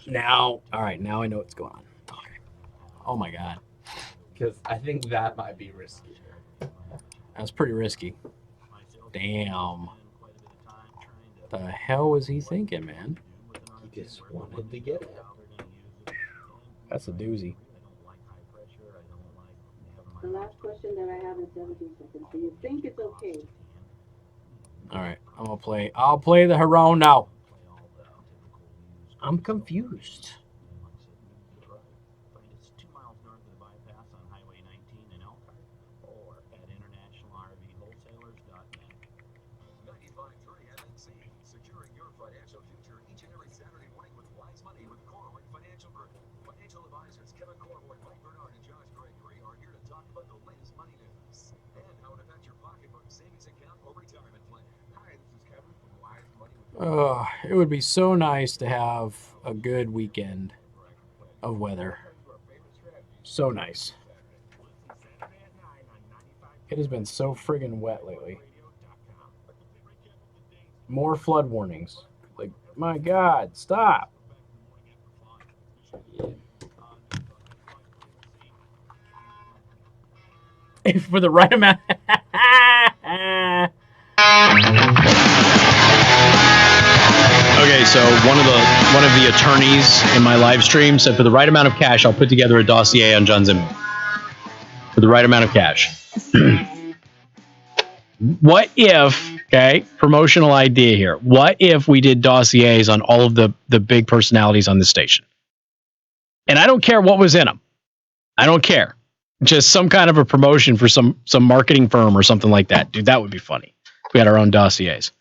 Now, all right, now I know what's going on. Okay. Oh my God. Because I think that might be risky. That's pretty risky. Damn. The hell was he thinking, man? He just wanted to get it. That's a doozy. The last question that I have in 17 seconds. Do you think it's okay? All right, I'll play the Heron now. I'm confused. Securing your financial future each and every Saturday morning with Wise Money with Corwin Financial Group. Financial advisors Kevin Corwin, Mike Bernard, and Josh Gregory are here to talk about the latest money news and how it affects your pocketbook, savings account, or retirement plan. Hi, this is Kevin from Wise Money. It would be so nice to have a good weekend of weather. So nice. It has been so friggin' wet lately. More flood warnings. Like, my God, stop. If for the right amount. Okay, so one of the attorneys in my live stream said for the right amount of cash, I'll put together a dossier on John Zimmer. For the right amount of cash. What if, okay, promotional idea here. What if we did dossiers on all of the big personalities on this station? And I don't care what was in them. I don't care. Just some kind of a promotion for some marketing firm or something like that. Dude, that would be funny. If we had our own dossiers.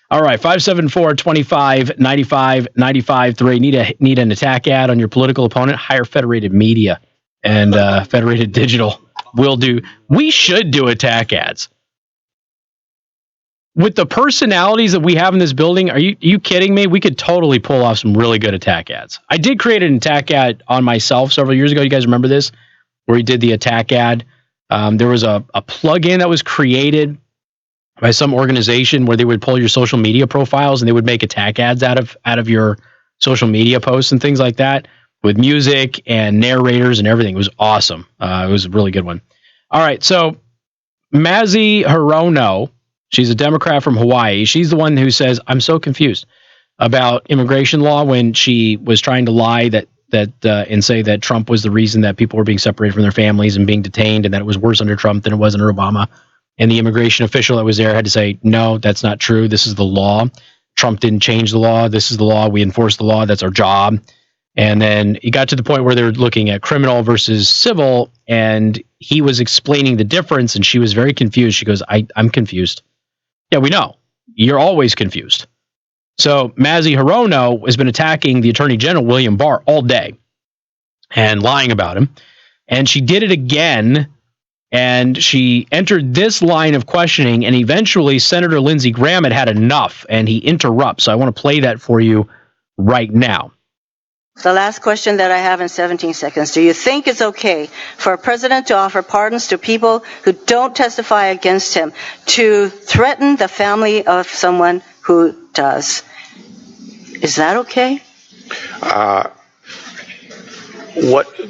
All right, 574-25-95-95-3. Need an attack ad on your political opponent? Hire Federated Media and Federated Digital will do. We should do attack ads. With the personalities that we have in this building, are you kidding me? We could totally pull off some really good attack ads. I did create an attack ad on myself several years ago. You guys remember this? Where we did the attack ad. There was a plugin that was created by some organization where they would pull your social media profiles and they would make attack ads out of your social media posts and things like that with music and narrators and everything. It was awesome. It was a really good one. All right, so Mazi Hirono, she's a Democrat from Hawaii. She's the one who says, I'm so confused about immigration law when she was trying to lie and say that Trump was the reason that people were being separated from their families and being detained and that it was worse under Trump than it was under Obama. And the immigration official that was there had to say, no, that's not true. This is the law. Trump didn't change the law. This is the law. We enforce the law. That's our job. And then he got to the point where they're looking at criminal versus civil, and he was explaining the difference, and she was very confused. She goes, I'm confused. Yeah, we know. You're always confused. So Mazi Hirono has been attacking the Attorney General, William Barr, all day and lying about him. And she did it again. And she entered this line of questioning, and eventually Senator Lindsey Graham had enough, and he interrupts. So I want to play that for you right now. The last question that I have in 17 seconds. Do you think it's okay for a president to offer pardons to people who don't testify against him, to threaten the family of someone who does? Is that okay?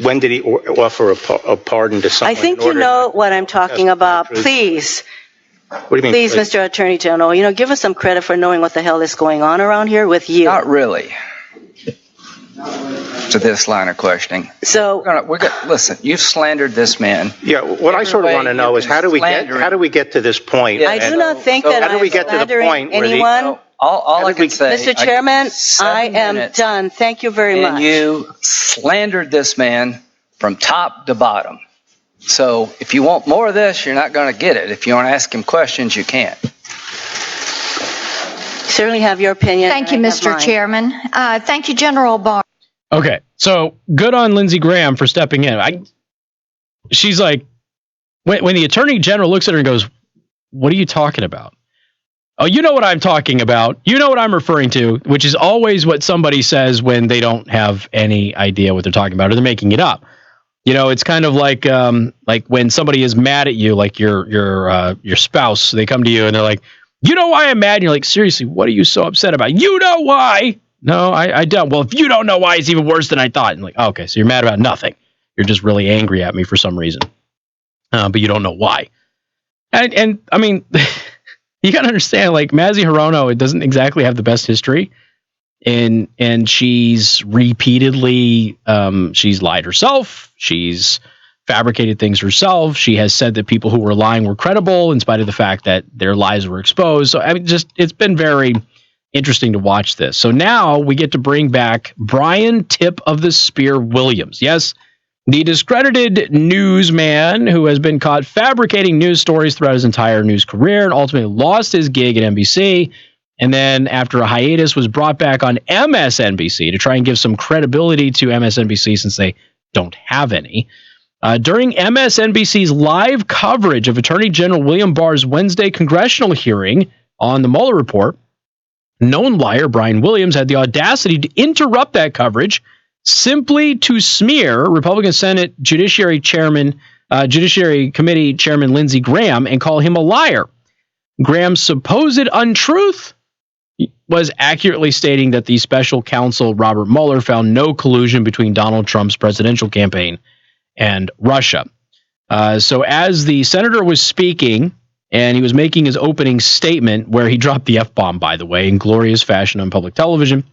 When did he offer a pardon to someone? I think you know what I'm talking about. Please. What do you mean? Please, Mr. Attorney General, give us some credit for knowing what the hell is going on around here with you. Not really. To this line of questioning. So listen, you've slandered this man. Yeah, what I sort of want to know is how do we get to this point? I do not think that I'm slandering anyone. All I can say, Mr. Chairman, I am done. Thank you very much. And you slandered this man from top to bottom. So if you want more of this, you're not going to get it. If you want to ask him questions, you can't. Certainly have your opinion. Thank you, Mr. Chairman. Thank you, General Barr. Okay, so good on Lindsey Graham for stepping in. She's like, when the Attorney General looks at her and goes, "What are you talking about?" "Oh, you know what I'm talking about. You know what I'm referring to," which is always what somebody says when they don't have any idea what they're talking about or they're making it up. It's kind of like when somebody is mad at you, like your spouse. They come to you and they're like, "You know why I'm mad?" And you're like, "Seriously, what are you so upset about?" "You know why?" "No, I don't." "Well, if you don't know why, it's even worse than I thought." And like, oh, okay, so you're mad about nothing. You're just really angry at me for some reason, but you don't know why. And I mean, you gotta understand, like Mazi Hirono, it doesn't exactly have the best history, and she's repeatedly she's lied herself. She's fabricated things herself. She has said that people who were lying were credible in spite of the fact that their lies were exposed. So I mean, it's been very interesting to watch this. So now we get to bring back Brian Tip of the Spear Williams. Yes, the discredited newsman who has been caught fabricating news stories throughout his entire news career and ultimately lost his gig at NBC. And then after a hiatus was brought back on MSNBC to try and give some credibility to MSNBC since they don't have any. During MSNBC's live coverage of Attorney General William Barr's Wednesday congressional hearing on the Mueller report, known liar Brian Williams had the audacity to interrupt that coverage simply to smear Republican Senate Judiciary Committee Chairman Lindsey Graham and call him a liar. Graham's supposed untruth was accurately stating that the special counsel Robert Mueller found no collusion between Donald Trump's presidential campaign and Russia. So as the senator was speaking, and he was making his opening statement, where he dropped the F-bomb, by the way, in glorious fashion on public television,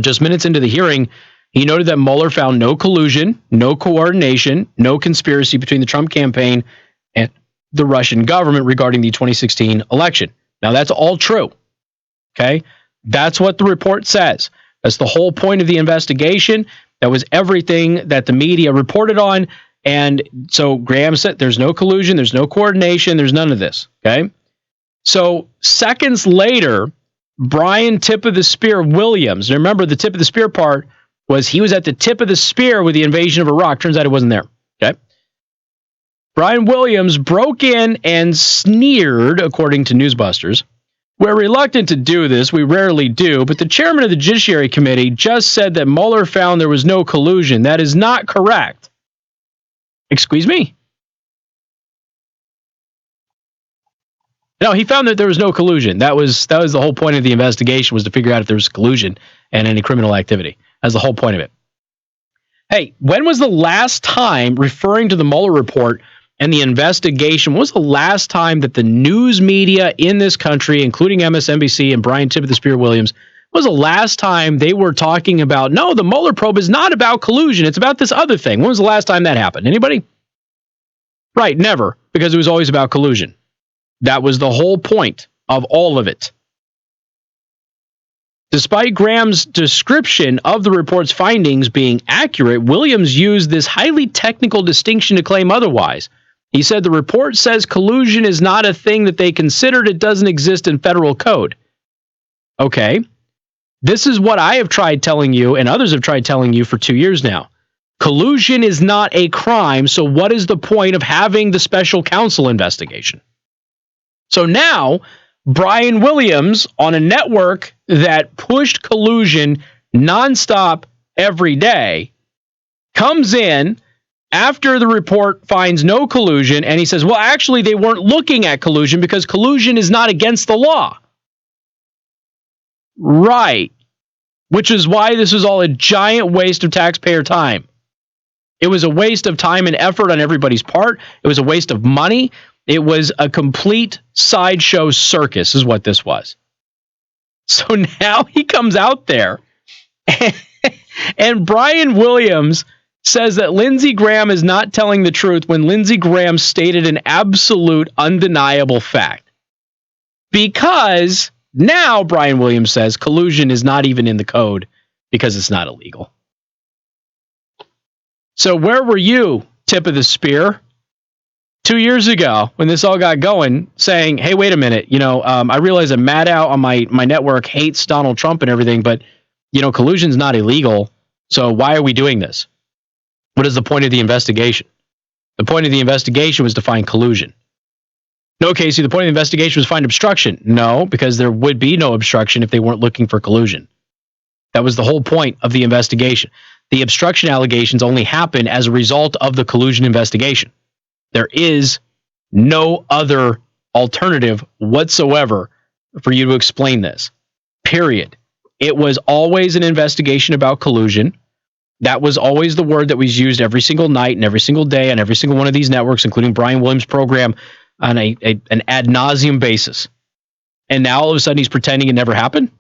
just minutes into the hearing, he noted that Mueller found no collusion, no coordination, no conspiracy between the Trump campaign and the Russian government regarding the 2016 election. Now, that's all true. Okay? That's what the report says. That's the whole point of the investigation. That was everything that the media reported on. And so Graham said there's no collusion, there's no coordination, there's none of this. Okay? So seconds later, Brian Tip of the Spear Williams, remember the tip of the spear part was he was at the tip of the spear with the invasion of Iraq. Turns out it wasn't there. Okay? Brian Williams broke in and sneered, according to Newsbusters. We're reluctant to do this, we rarely do, but the chairman of the Judiciary Committee just said that Mueller found there was no collusion. That is not correct. Excuse me? No, he found that there was no collusion. That was the whole point of the investigation, was to figure out if there was collusion and any criminal activity. That's the whole point of it. Hey, when was the last time, referring to the Mueller report and the investigation, when was the last time that the news media in this country, including MSNBC and Brian Tip of the Spear Williams, was the last time they were talking about, no, the Mueller probe is not about collusion, it's about this other thing? When was the last time that happened? Anybody? Right, never, because it was always about collusion. That was the whole point of all of it. Despite Graham's description of the report's findings being accurate, Williams used this highly technical distinction to claim otherwise. He said the report says collusion is not a thing that they considered. It doesn't exist in federal code. Okay. This is what I have tried telling you and others have tried telling you for 2 years now. Collusion is not a crime, so what is the point of having the special counsel investigation? So now, Brian Williams, on a network that pushed collusion nonstop every day, comes in after the report finds no collusion, and he says, well, actually, they weren't looking at collusion because collusion is not against the law. Right. Which is why this is all a giant waste of taxpayer time. It was a waste of time and effort on everybody's part. It was a waste of money. It was a complete sideshow circus is what this was. So now he comes out there and Brian Williams says that Lindsey Graham is not telling the truth when Lindsey Graham stated an absolute undeniable fact. Because now Brian Williams says collusion is not even in the code because it's not illegal. So where were you, tip of the spear, 2 years ago when this all got going, saying, hey, wait a minute, I realize that Matt out on my network hates Donald Trump and everything, but, collusion's not illegal, so why are we doing this? What is the point of the investigation? The point of the investigation was to find collusion. No, Casey, the point of the investigation was to find obstruction. No, because there would be no obstruction if they weren't looking for collusion. That was the whole point of the investigation. The obstruction allegations only happen as a result of the collusion investigation. There is no other alternative whatsoever for you to explain this. Period. It was always an investigation about collusion. That was always the word that was used every single night and every single day on every single one of these networks, including Brian Williams' program, on an ad nauseum basis. And now all of a sudden he's pretending it never happened?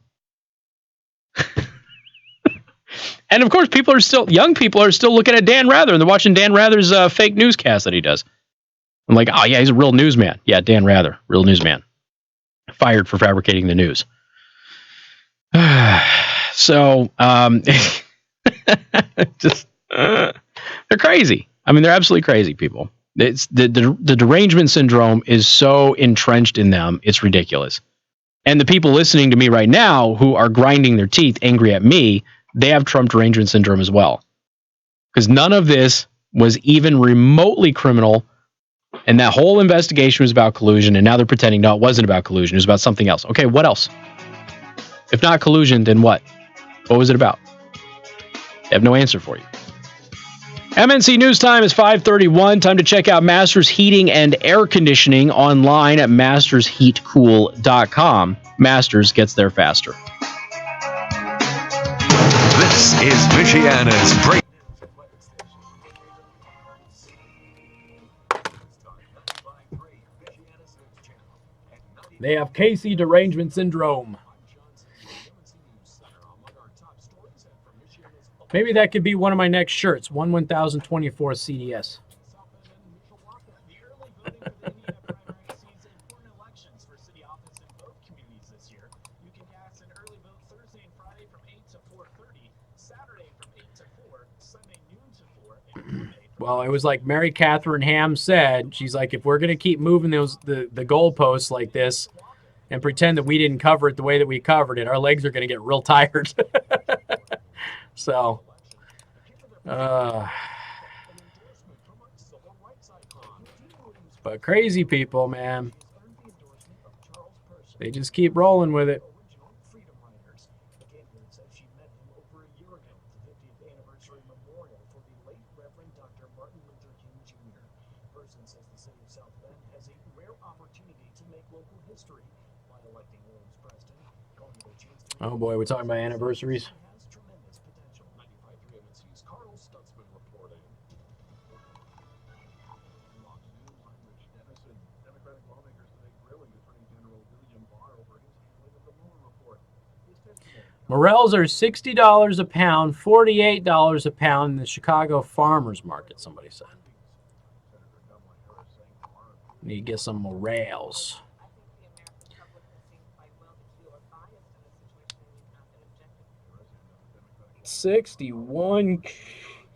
And of course, young people are still looking at Dan Rather, and they're watching Dan Rather's fake newscast that he does. I'm like, oh yeah, he's a real newsman. Yeah, Dan Rather, real newsman. Fired for fabricating the news. So, they're crazy. I mean, they're absolutely crazy people. It's the derangement syndrome is so entrenched in them, it's ridiculous. And the people listening to me right now who are grinding their teeth angry at me, they have Trump derangement syndrome as well. Because none of this was even remotely criminal, and that whole investigation was about collusion, and now they're pretending, no, it wasn't about collusion, it was about something else. Okay, what else? If not collusion, then what? What was it about? I have no answer for you. MNC News Time is 5:31. Time to check out Masters Heating and Air Conditioning online at mastersheatcool.com. Masters gets there faster. This is Michiana's Break. They have Casey derangement syndrome. Maybe that could be one of my next shirts. 1024 CDS. Well, it was like Mary Catherine Ham said. She's like, if we're going to keep moving the goalposts like this and pretend that we didn't cover it the way that we covered it, our legs are going to get real tired. So, but crazy people, man. They just keep rolling with it. Oh boy, we're talking about anniversaries. Morels are $60 a pound, $48 a pound in the Chicago farmers market, somebody said. Need to get some morels. 61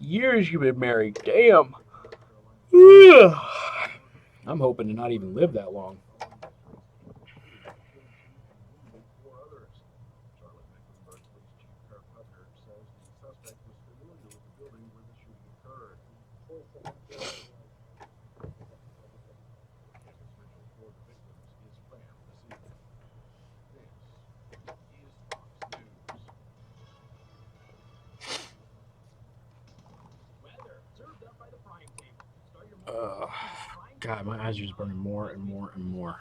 years you've been married. Damn. I'm hoping to not even live that long. God, my eyes are just burning more and more and more.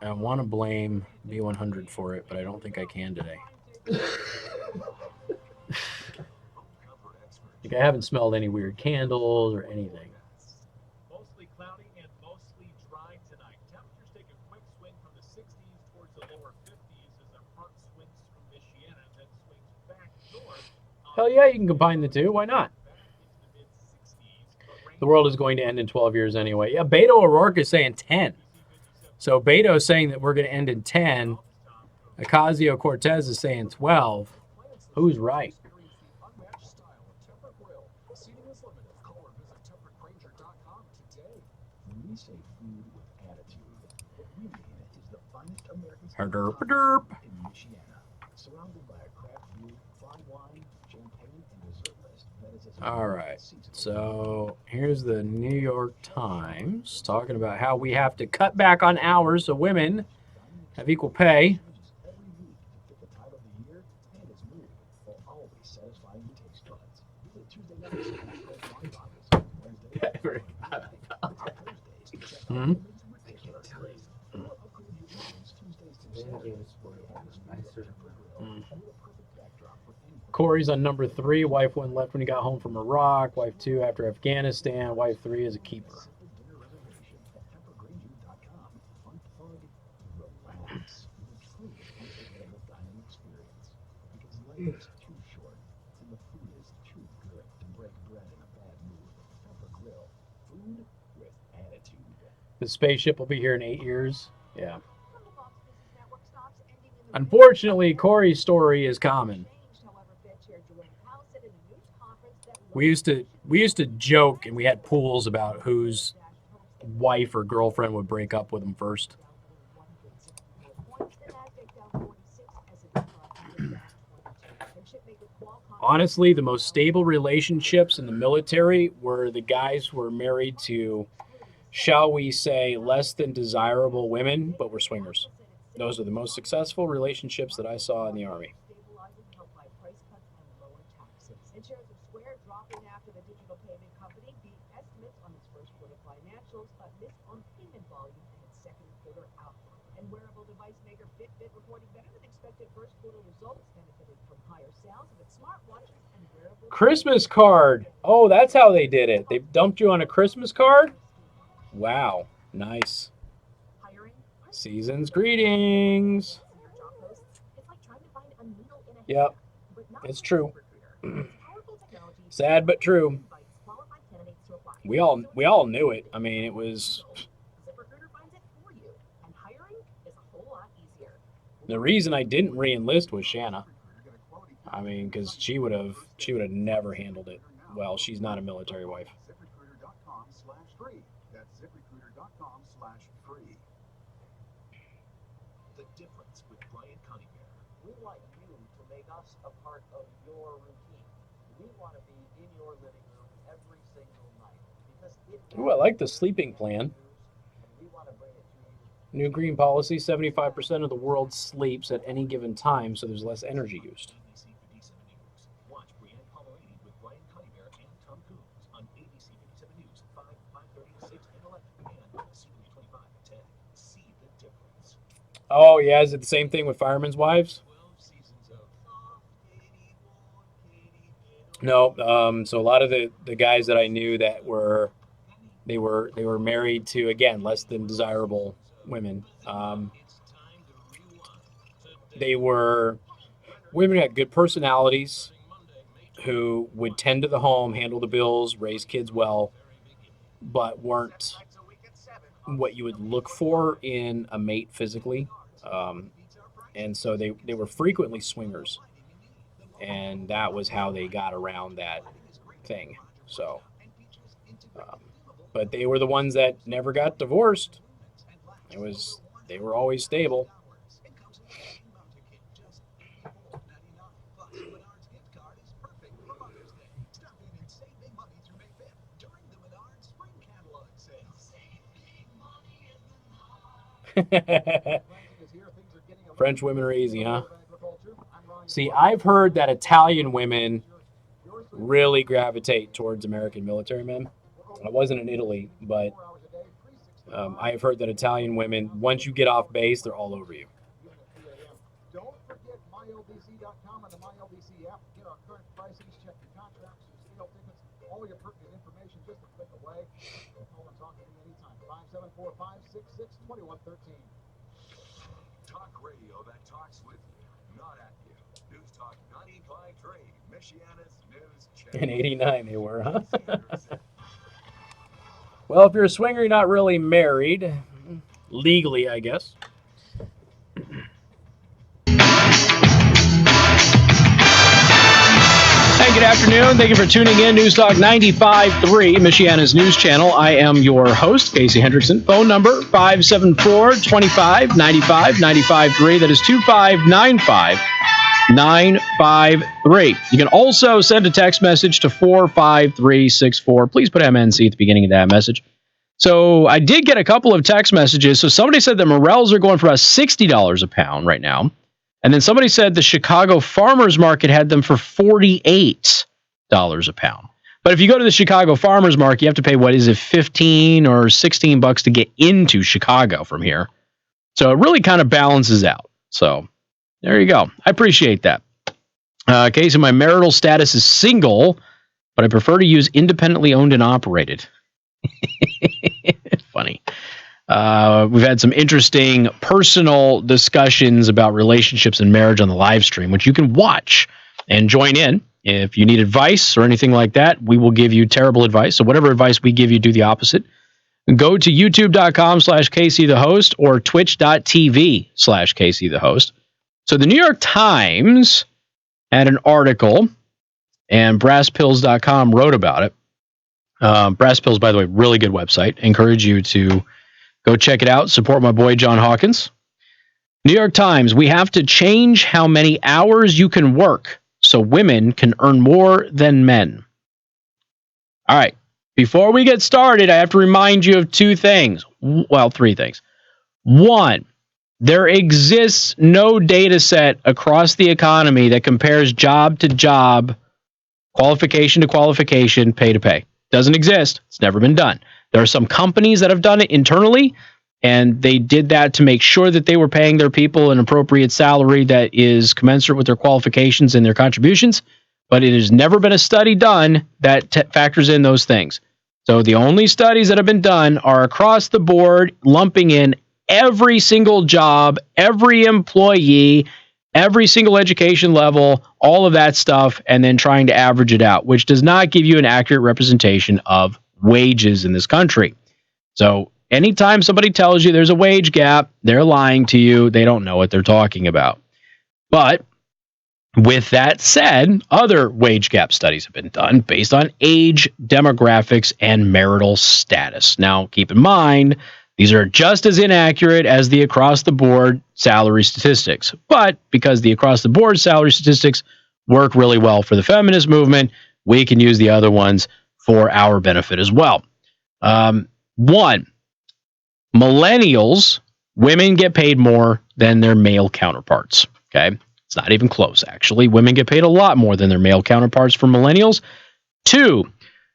I want to blame B100 for it, but I don't think I can today. Like, I haven't smelled any weird candles or anything. Mostly cloudy and mostly dry tonight. Temperatures take a quick swing from the 60s towards the lower 50s as a front swings through Michiana, then swings back north. Hell yeah, you can combine the two. Why not? The world is going to end in 12 years anyway. Yeah, Beto O'Rourke is saying 10. So Beto is saying that we're going to end in 10. Ocasio-Cortez is saying 12. Who's right? Herderp, derp. All right, so here's the New York Times talking about how we have to cut back on hours so women have equal pay. Hmm? Corey's on number 3. Wife 1 left when he got home from Iraq. Wife 2 after Afghanistan. Wife 3 is a keeper. The spaceship will be here in 8 years. Yeah. Unfortunately, Corey's story is common. We used to joke, and we had pools about whose wife or girlfriend would break up with him first. Honestly, the most stable relationships in the military were the guys who were married to, shall we say, less than desirable women, but were swingers. Those are the most successful relationships that I saw in the Army. Christmas card. Oh, that's how they did it. They dumped you on a Christmas card? Wow. Nice. Season's greetings. Yep. It's true. Sad but true. We all knew it. I mean, it was the reason I didn't re-enlist was Shanna. I mean, because she would have never handled it well. She's not a military wife. ZipRecruiter.com/free. That's ZipRecruiter.com/free. The difference with Brian Conybeare. We want you to make us a part of your routine. We want to be in your living room every single night. Because Ooh, I like the sleeping plan. New green policy, 75% of the world sleeps at any given time, so there's less energy used. Watch Brienne Palmeriti with Brian Conybeare and Tom Coombs on ABC 57 News 5:30, 6, and 11, and on CW25 at 10. See the difference. Oh, yeah, is it the same thing with firemen's wives? No, so a lot of the guys that I knew that were married to, again, less than desirable women. They were women who had good personalities, who would tend to the home, handle the bills, raise kids well, but weren't what you would look for in a mate physically. And so they were frequently swingers. And that was how they got around that thing. So, but they were the ones that never got divorced. They were always stable. French women are easy, huh? See, I've heard that Italian women really gravitate towards American military men. I wasn't in Italy, but I have heard that Italian women, once you get off base, they're all over you. Don't forget mylbc.com and the MyLBC app. Get our current pricing, check your contracts, your sale tickets, all your pertinent information just a click away. Call and talk to me anytime. 574-566-2113. Talk radio that talks with you, not at you. News Talk 95.3, Michiana's news channel. In 89 they were, huh? Well, if you're a swinger, you're not really married. Legally, I guess. Hey, good afternoon. Thank you for tuning in. News Talk 95.3, Michiana's news channel. I am your host, Casey Hendrickson. Phone number 574-25-95-95.3. That is 2595-953. You can also send a text message to 45364. Please put MNC at the beginning of that message. So I did get a couple of text messages. So somebody said the morels are going for about $60 a pound right now. And then somebody said the Chicago farmers market had them for $48 a pound. But if you go to the Chicago farmers market, you have to pay, what is it, $15 or $16 to get into Chicago from here. So it really kind of balances out. So there you go. I appreciate that. Casey, my marital status is single, but I prefer to use independently owned and operated. Funny. We've had some interesting personal discussions about relationships and marriage on the live stream, which you can watch and join in. If you need advice or anything like that, we will give you terrible advice. So whatever advice we give you, do the opposite. Go to youtube.com/Casey the host or twitch.tv/Casey the host. So the New York Times had an article, and brasspills.com wrote about it. Brass Pills, by the way, really good website. Encourage you to go check it out. Support my boy, John Hawkins. New York Times, we have to change how many hours you can work so women can earn more than men. All right. Before we get started, I have to remind you of two things. Well, three things. One, there exists no data set across the economy that compares job to job, qualification to qualification, pay to pay. Doesn't exist. It's never been done. There are some companies that have done it internally, and they did that to make sure that they were paying their people an appropriate salary that is commensurate with their qualifications and their contributions, but it has never been a study done that factors in those things. So the only studies that have been done are across the board, lumping in every single job, every employee, every single education level, all of that stuff, and then trying to average it out, which does not give you an accurate representation of wages in this country. So anytime somebody tells you there's a wage gap, they're lying to you. They don't know what they're talking about. But with that said, other wage gap studies have been done based on age, demographics, and marital status. Now, keep in mind, these are just as inaccurate as the across-the-board salary statistics. But because the across-the-board salary statistics work really well for the feminist movement, we can use the other ones for our benefit as well. One, millennials, women get paid more than their male counterparts. Okay? It's not even close, actually. Women get paid a lot more than their male counterparts for millennials. Two,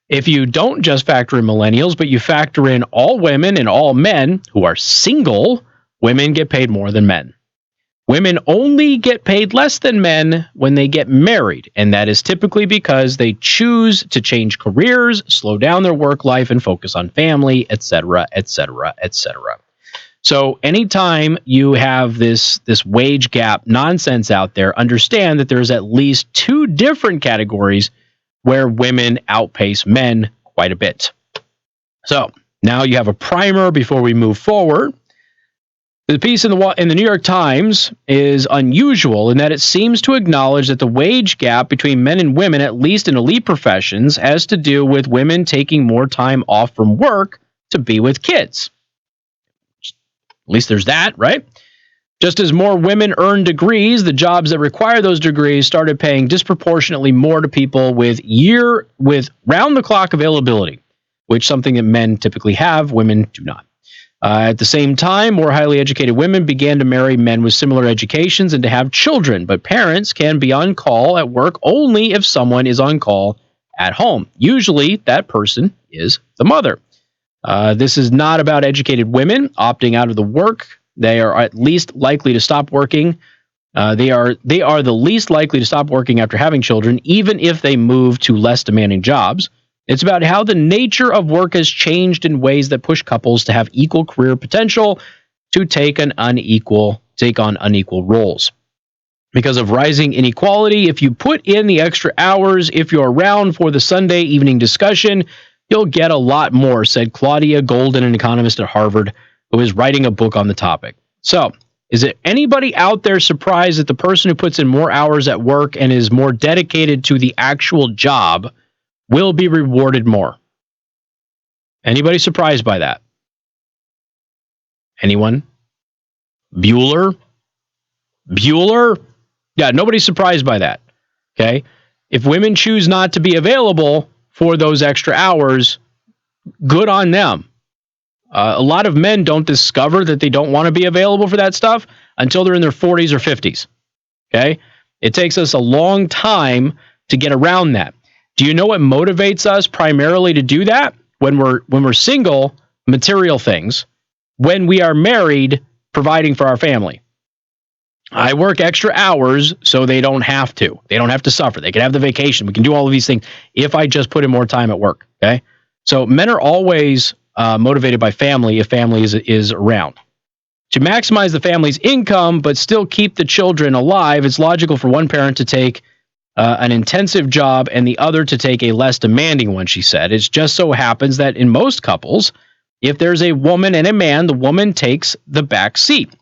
if you don't just factor in millennials, but you factor in all women and all men who are single, women get paid more than men. Women only get paid less than men when they get married, and that is typically because they choose to change careers, slow down their work life, and focus on family, etc., etc., etc. So anytime you have this wage gap nonsense out there, understand that there's at least two different categories where women outpace men quite a bit. So now you have a primer before we move forward. The piece in the New York Times is unusual in that it seems to acknowledge that the wage gap between men and women, at least in elite professions, has to do with women taking more time off from work to be with kids. At least there's that, right? Just as more women earn degrees, the jobs that require those degrees started paying disproportionately more to people with round-the-clock availability, which is something that men typically have, women do not. At the same time, more highly educated women began to marry men with similar educations and to have children, but parents can be on call at work only if someone is on call at home. Usually, that person is the mother. This is not about educated women opting out of the work. They are at least likely to stop working. They are the least likely to stop working after having children, even if they move to less demanding jobs. It's about how the nature of work has changed in ways that push couples to have equal career potential to take on unequal roles. Because of rising inequality, if you put in the extra hours, if you're around for the Sunday evening discussion, you'll get a lot more, said Claudia Golden, an economist at Harvard, who is writing a book on the topic. So, is it anybody out there surprised that the person who puts in more hours at work and is more dedicated to the actual job will be rewarded more? Anybody surprised by that? Anyone? Bueller? Yeah, nobody's surprised by that. Okay? If women choose not to be available for those extra hours, good on them. A lot of men don't discover that they don't want to be available for that stuff until they're in their 40s or 50s. Okay? It takes us a long time to get around that. Do you know what motivates us primarily to do that? When we're single, material things. When we are married, providing for our family. I work extra hours so they don't have to. They don't have to suffer. They can have the vacation. We can do all of these things if I just put in more time at work. Okay? So men are always motivated by family if family is around. To maximize the family's income but still keep the children alive, it's logical for one parent to take an intensive job and the other to take a less demanding one, she said. It just so happens that in most couples, if there's a woman and a man, the woman takes the back seat.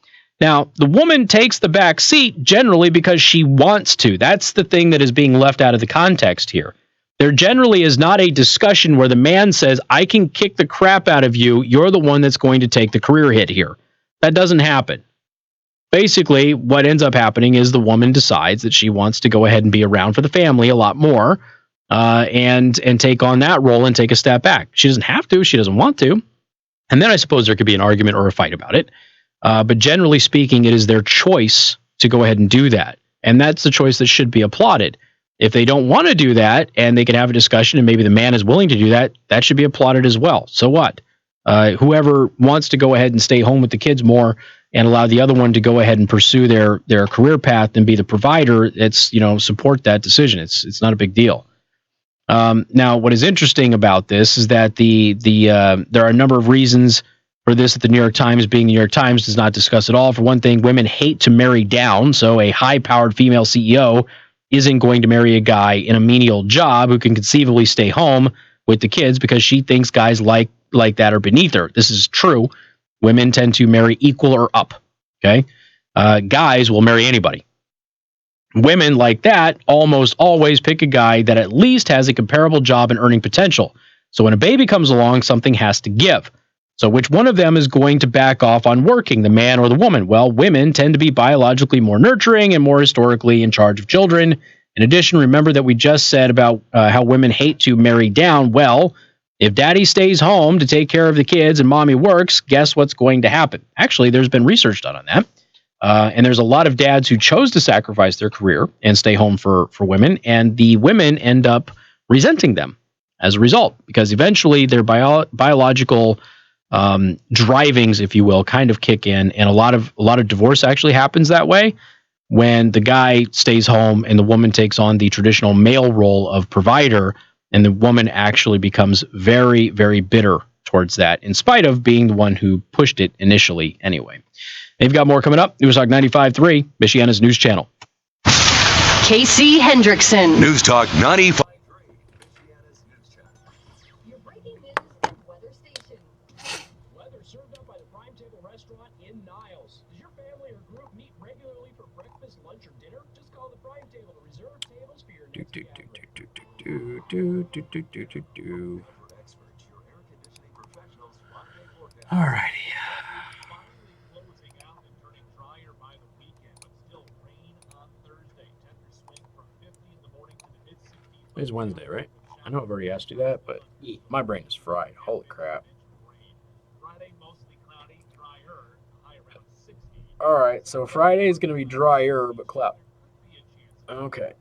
Now, the woman takes the back seat generally because she wants to. That's the thing that is being left out of the context here. There generally is not a discussion where the man says, I can kick the crap out of you. You're the one that's going to take the career hit here. That doesn't happen. Basically, what ends up happening is the woman decides that she wants to go ahead and be around for the family a lot more and take on that role and take a step back. She doesn't have to. She doesn't want to. And then I suppose there could be an argument or a fight about it. But generally speaking, it is their choice to go ahead and do that. And that's the choice that should be applauded. If they don't want to do that and they can have a discussion and maybe the man is willing to do that, that should be applauded as well. So what? Whoever wants to go ahead and stay home with the kids more and allow the other one to go ahead and pursue their career path and be the provider, it's, support that decision. It's not a big deal. Now, what is interesting about this is that there are a number of reasons for this that the New York Times, being the New York Times, does not discuss at all. For one thing, women hate to marry down, so a high-powered female CEO isn't going to marry a guy in a menial job who can conceivably stay home with the kids because she thinks guys like that are beneath her. This is true. Women tend to marry equal or up. Okay, guys will marry anybody. Women like that almost always pick a guy that at least has a comparable job and earning potential. So when a baby comes along, something has to give. So which one of them is going to back off on working, the man or the woman? Well, women tend to be biologically more nurturing and more historically in charge of children. In addition, remember that we just said about how women hate to marry down. Well, if daddy stays home to take care of the kids and mommy works, guess what's going to happen? Actually, there's been research done on that. And there's a lot of dads who chose to sacrifice their career and stay home for women, and the women end up resenting them as a result, because eventually their biological drivings, if you will, kind of kick in, and a lot of divorce actually happens that way when the guy stays home and the woman takes on the traditional male role of provider, and the woman actually becomes very, very bitter towards that, in spite of being the one who pushed it initially anyway. They've got more coming up. News Talk 95.3, Michiana's news channel. Casey Hendrickson. News Talk 95. Weather served up by the Prime Table Restaurant in Niles. Does your family or group meet regularly for breakfast, lunch, or dinner? Just call the Prime Table to reserve tables for your next gathering. All righty. It's Wednesday, right? I know I've already asked you that, but my brain is fried. Holy crap. All right, so Friday is going to be drier, but cloud. Okay.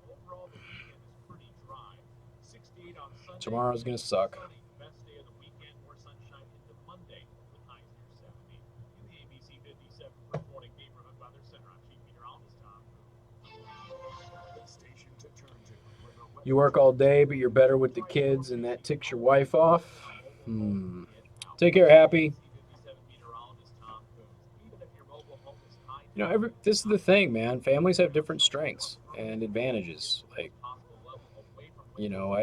Tomorrow's going to suck. You work all day, but you're better with the kids, and that ticks your wife off. Take care, Happy. You know, this is the thing, man. Families have different strengths and advantages. Like, you know,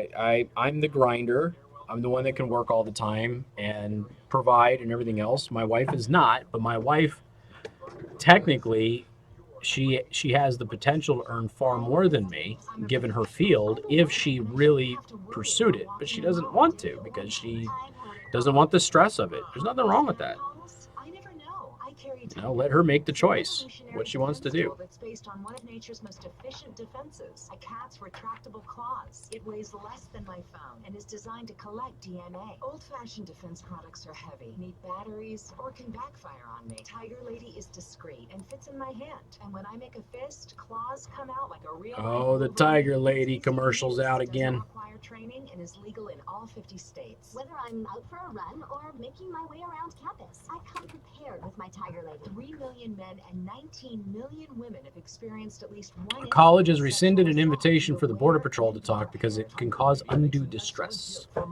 I'm the grinder. I'm the one that can work all the time and provide and everything else. My wife is not, but my wife, technically, she has the potential to earn far more than me, given her field, if she really pursued it. But she doesn't want to because she doesn't want the stress of it. There's nothing wrong with that. You know, let her make the choice what she wants to do. It's based on one of nature's most efficient defenses, a cat's retractable claws. It weighs less than my phone and is designed to collect DNA. Old-fashioned defense products are heavy, need batteries, or can backfire on me. Tiger Lady is discreet and fits in my hand. And when I make a fist, claws come out like a real. Oh, the Tiger Lady commercial's out again. Require training and is legal in all 50 states. Whether I'm out for a run or making my way around campus, I come prepared with my Tiger Lady. 3 million men and 19 million women have experienced at least one. A college has rescinded an invitation for the Border Patrol to talk because it can cause undue distress. For a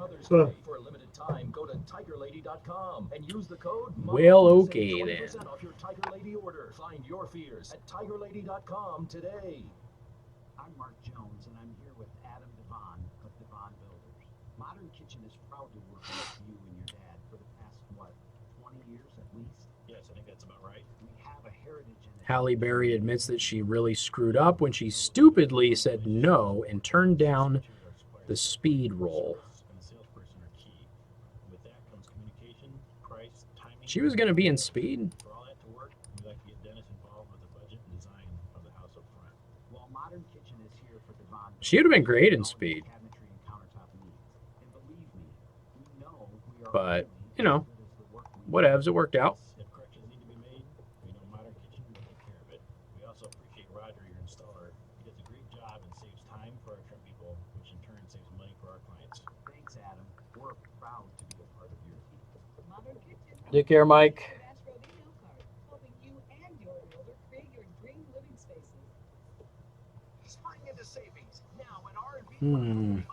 limited time, go to tigerlady.com and use the code. Well, okay then. Off your Tiger Lady order. Find your fears at tigerlady.com today. I'm Mark Jones, and I'm here with Adam Devon of Devon Builders. Modern Kitchen is proud to work with you and your dad for the past, 20 years at least? Yes, I think that's about right. We have a heritage in it. Halle Berry admits that she really screwed up when she stupidly said no and turned down the speed role. She was going to be in Speed. For all that to work, we'd like to get Dennis involved with the budget and design of the house up front. Well, Modern Kitchen is here for Devon. She would have been great in Speed. But, you know, whatevs, it worked out. If corrections need to be made, we know Modern Kitchen will take care of it. We also appreciate Roger, your installer. He does a great job and saves time for our trim people, which in turn saves money for our clients. Thanks, Adam. We're proud to be a part of your team. Modern Kitchen. Take care, Mike. Helping you and your builder create your dream living spaces. Spring into savings now at R&B. Hmm.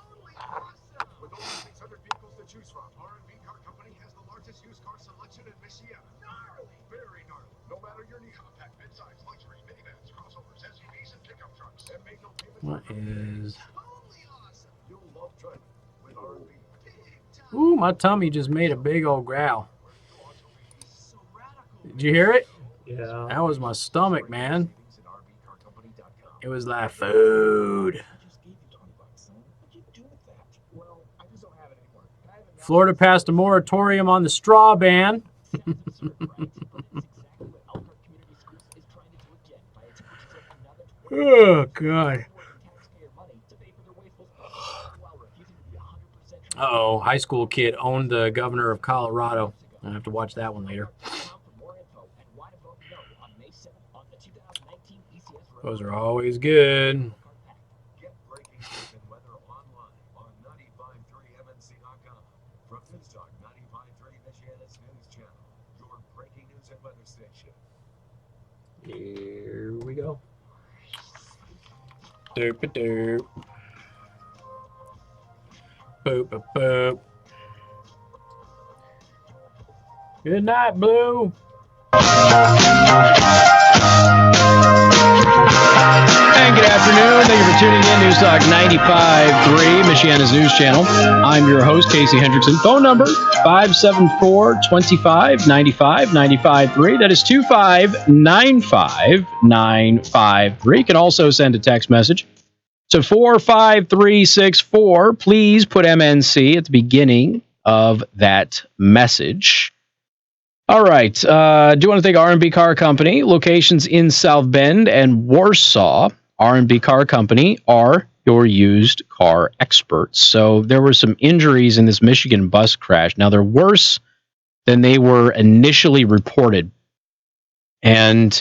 With over 600 vehicles to choose from, R&B Car Company has the largest used car selection in Mishawaka. Gnarly, very gnarly. No matter your need, compact, midsize, luxury, minivans, crossovers, SUVs, and pickup trucks. And make no payment. What is... Totally awesome. You'll love driving with R&B. Ooh, my tummy just made a big old growl. Did you hear it? Yeah. That was my stomach, man. It was like food. Florida passed a moratorium on the straw ban. Oh, God. Uh-oh, high school kid owned the governor of Colorado. I have to watch that one later. Those are always good. Get breaking news and weather online on 95.3mnc.com. From News Talk 95.3 Michiana's News Channel, your breaking news and weather station. Here we go. Doop-a-doop. Boop-a-boop. Good night, Blue. And good afternoon. Thank you for tuning in. News Talk 95.3, Michiana's News Channel. I'm your host, Casey Hendrickson. Phone number, 574-25-95-95.3. That is 25-95-953. You can also send a text message to 45364. Please put MNC at the beginning of that message. All right. Do want to thank R&B Car Company. Locations in South Bend and Warsaw. R&B Car Company are your used car experts. So there were some injuries in this Michigan bus crash. Now, they're worse than they were initially reported. And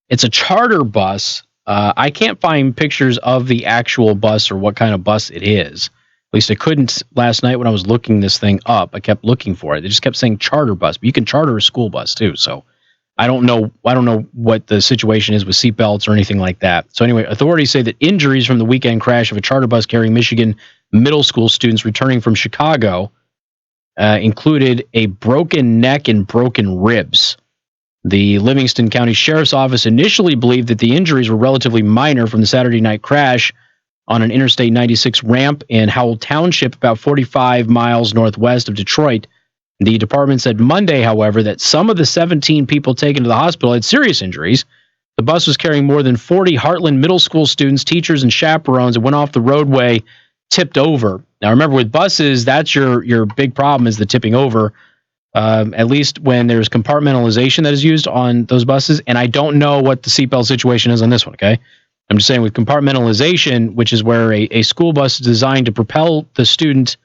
it's a charter bus. I can't find pictures of the actual bus or what kind of bus it is. At least I couldn't last night when I was looking this thing up. I kept looking for it. They just kept saying charter bus, but you can charter a school bus too. So I don't know what the situation is with seatbelts or anything like that. So anyway, authorities say that injuries from the weekend crash of a charter bus carrying Michigan middle school students returning from Chicago included a broken neck and broken ribs. The Livingston County Sheriff's Office initially believed that the injuries were relatively minor from the Saturday night crash on an Interstate 96 ramp in Howell Township, about 45 miles northwest of Detroit. The department said Monday, however, that some of the 17 people taken to the hospital had serious injuries. The bus was carrying more than 40 Heartland Middle School students, teachers, and chaperones. It went off the roadway, tipped over. Now, remember, with buses, that's your big problem is the tipping over, at least when there's compartmentalization that is used on those buses. And I don't know what the seatbelt situation is on this one, okay? I'm just saying with compartmentalization, which is where a school bus is designed to propel the student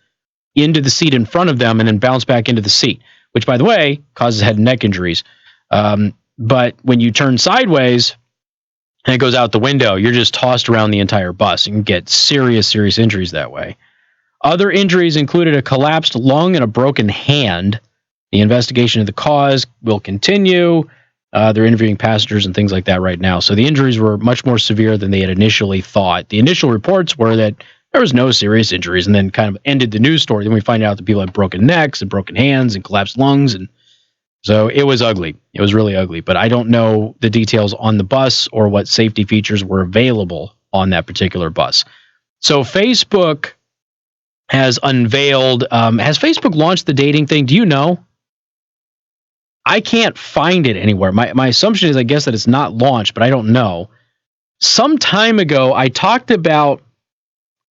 into the seat in front of them and then bounce back into the seat, which, by the way, causes head and neck injuries. But when you turn sideways and it goes out the window, you're just tossed around the entire bus. You can get serious injuries that way. Other injuries included a collapsed lung and a broken hand. The investigation of the cause will continue. They're interviewing passengers and things like that right now. So the injuries were much more severe than they had initially thought. The initial reports were that there was no serious injuries, and then kind of ended the news story. Then we find out that people had broken necks and broken hands and collapsed lungs. And so it was ugly. It was really ugly. But I don't know the details on the bus or what safety features were available on that particular bus. So Facebook has unveiled, has Facebook launched the dating thing? Do you know? I can't find it anywhere. My assumption is, I guess, that it's not launched, but I don't know. Some time ago, I talked about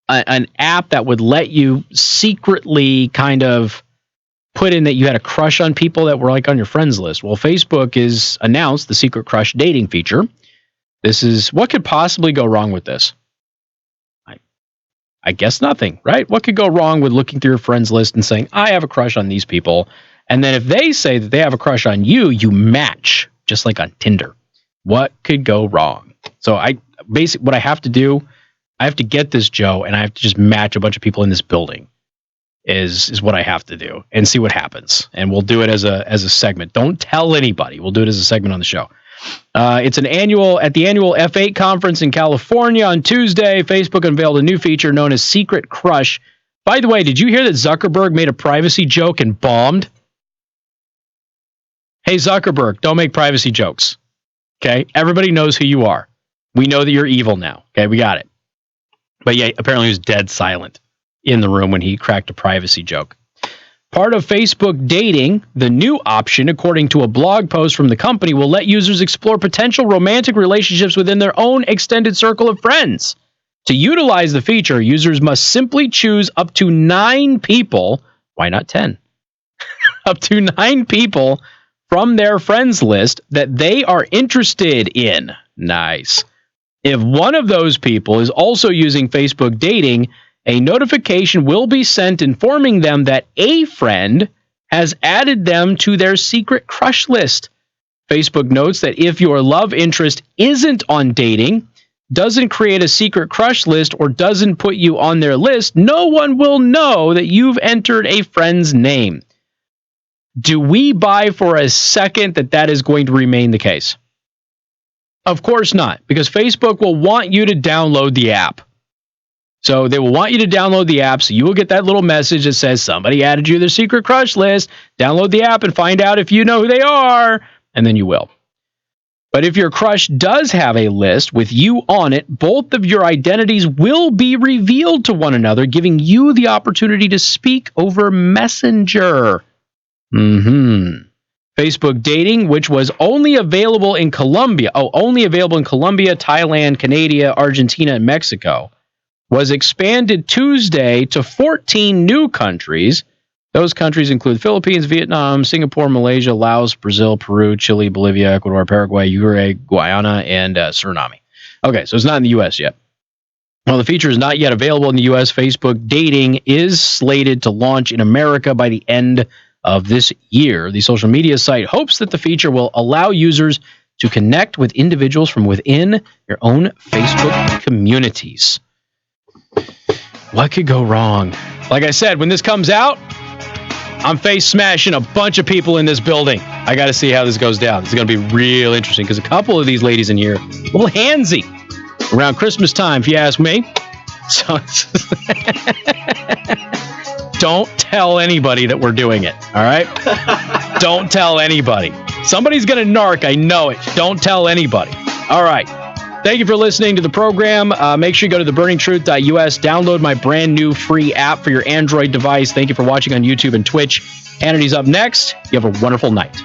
an app that would let you secretly kind of put in that you had a crush on people that were like on your friends list. Well, Facebook has announced the secret crush dating feature. This is, what could possibly go wrong with this? I guess nothing, right? What could go wrong with looking through your friends list and saying, I have a crush on these people? And then if they say that they have a crush on you, you match, just like on Tinder. What could go wrong? So what I have to do, I have to get this Joe, and I have to just match a bunch of people in this building is what I have to do, and see what happens. And we'll do it as a segment. Don't tell anybody. We'll do it as a segment on the show. It's at the annual F8 conference in California on Tuesday. Facebook unveiled a new feature known as Secret Crush. By the way, did you hear that Zuckerberg made a privacy joke and bombed? Hey, Zuckerberg, don't make privacy jokes. Okay? Everybody knows who you are. We know that you're evil now. Okay? We got it. But yeah, apparently he was dead silent in the room when he cracked a privacy joke. Part of Facebook Dating, the new option, according to a blog post from the company, will let users explore potential romantic relationships within their own extended circle of friends. To utilize the feature, users must simply choose up to 9 people, why not 10? Up to 9 people from their friends list that they are interested in. Nice. If one of those people is also using Facebook Dating, a notification will be sent informing them that a friend has added them to their secret crush list. Facebook notes that if your love interest isn't on Dating, doesn't create a secret crush list, or doesn't put you on their list, no one will know that you've entered a friend's name. Do we buy for a second that is going to remain the case? Of course not, because Facebook will want you to download the app. So they will want you to download the app, so you will get that little message that says somebody added you to their secret crush list. Download the app and find out if you know who they are, and then you will. But if your crush does have a list with you on it, both of your identities will be revealed to one another, giving you the opportunity to speak over Messenger. Facebook Dating, which was only available in Colombia, Thailand, Canada, Argentina, and Mexico, was expanded Tuesday to 14 new countries. Those countries include Philippines, Vietnam, Singapore, Malaysia, Laos, Brazil, Peru, Chile, Bolivia, Ecuador, Paraguay, Uruguay, Guyana, and Suriname. Okay, so it's not in the U.S. yet. While the feature is not yet available in the U.S., Facebook Dating is slated to launch in America by the end of this year. The social media site hopes that the feature will allow users to connect with individuals from within your own Facebook communities. What could go wrong? Like I said, when this comes out, I'm face smashing a bunch of people in this building. I got to see how this goes down. It's going to be real interesting because a couple of these ladies in here, a little handsy around Christmas time, if you ask me. So don't tell anybody that we're doing it, all right? Don't tell anybody. Somebody's going to narc, I know it. Don't tell anybody. All right. Thank you for listening to the program. Make sure you go to theburningtruth.us, download my brand new free app for your Android device. Thank you for watching on YouTube and Twitch. Hannity's up next. You have a wonderful night.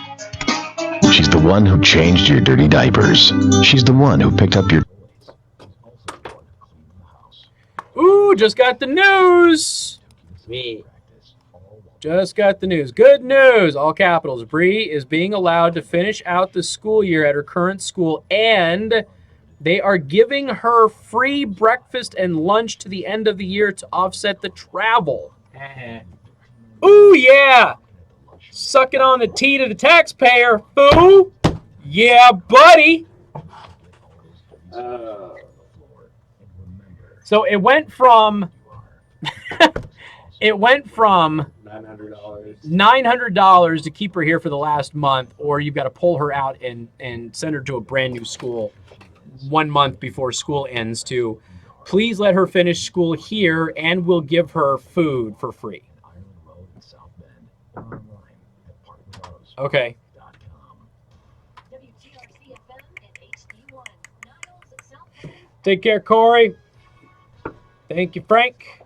She's the one who changed your dirty diapers. She's the one who picked up your... Ooh, just got the news. Me. Just got the news. Good news. All capitals. Bree is being allowed to finish out the school year at her current school, and they are giving her free breakfast and lunch to the end of the year to offset the travel. Ooh, yeah. Sucking on the tea to the taxpayer. Ooh. Yeah, buddy. So it went from $900 to keep her here for the last month, or you've got to pull her out and send her to a brand new school 1 month before school ends, to please let her finish school here and we'll give her food for free. Okay. Take care, Corey. Thank you, Frank.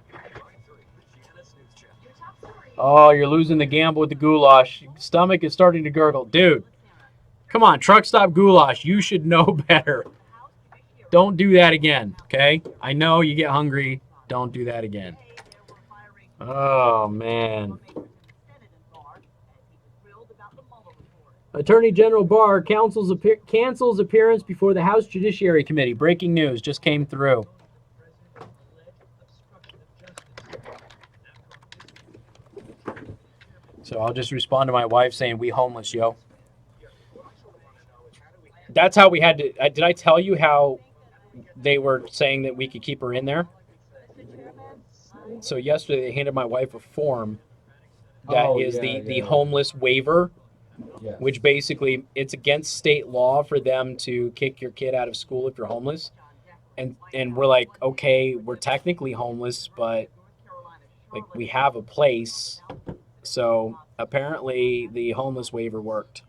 Oh, you're losing the gamble with the goulash. Stomach is starting to gurgle. Dude, come on, truck stop goulash. You should know better. Don't do that again, okay? I know you get hungry. Don't do that again. Oh, man. Attorney General Barr cancels appearance before the House Judiciary Committee. Breaking news just came through. So I'll just respond to my wife saying, we homeless, yo. That's how we had to... did I tell you how they were saying that we could keep her in there? So yesterday they handed my wife a form that is the homeless waiver, which basically it's against state law for them to kick your kid out of school if you're homeless. And we're like, okay, we're technically homeless, but like we have a place. So apparently the homeless waiver worked.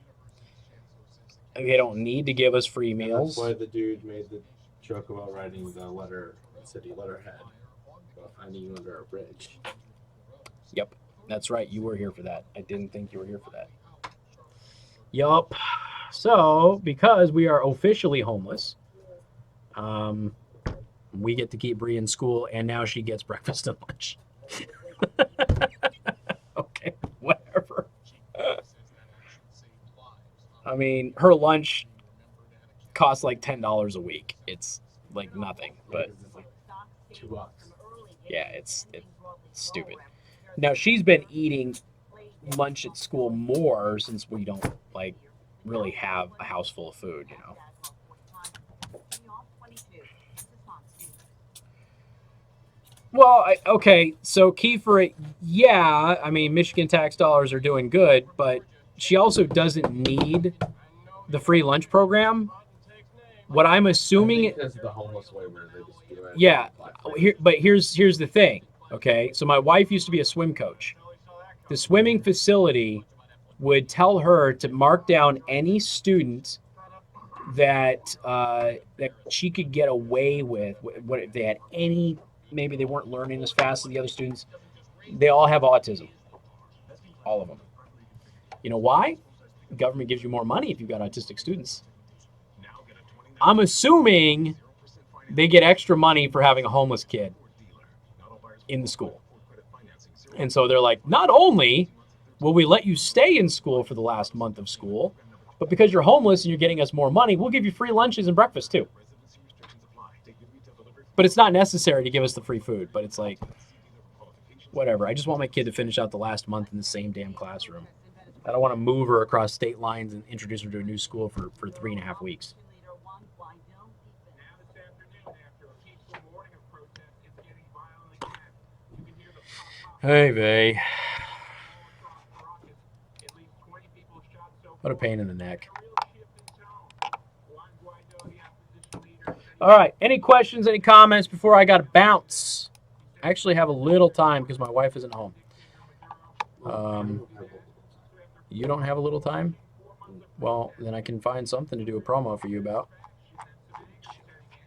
They don't need to give us free meals. That's why the dude made the joke about writing the city letterhead about finding you under a bridge. Yep, that's right. You were here for that. I didn't think you were here for that. Yup. So, because we are officially homeless, we get to keep Bree in school, and now she gets breakfast and lunch. Okay, whatever. I mean, her lunch costs like $10 a week. It's like nothing, but it's like $2. Yeah, it's stupid. Now she's been eating lunch at school more since we don't like really have a house full of food, you know. Well, okay, so key for it, yeah, I mean, Michigan tax dollars are doing good, but she also doesn't need the free lunch program. What I'm assuming... Because the homeless waiver, they just do it. Yeah, but here's the thing, okay? So my wife used to be a swim coach. The swimming facility would tell her to mark down any student that she could get away with. What if they had any... Maybe they weren't learning as fast as the other students. They all have autism. All of them. You know why? The government gives you more money if you've got autistic students. I'm assuming they get extra money for having a homeless kid in the school. And so they're like, not only will we let you stay in school for the last month of school, but because you're homeless and you're getting us more money, we'll give you free lunches and breakfast too. But it's not necessary to give us the free food, but it's like, whatever. I just want my kid to finish out the last month in the same damn classroom. I don't want to move her across state lines and introduce her to a new school for 3.5 weeks. Hey, Vay. What a pain in the neck. All right. Any questions, any comments before I got to bounce? I actually have a little time because my wife isn't home. You don't have a little time? Well, then I can find something to do a promo for you about.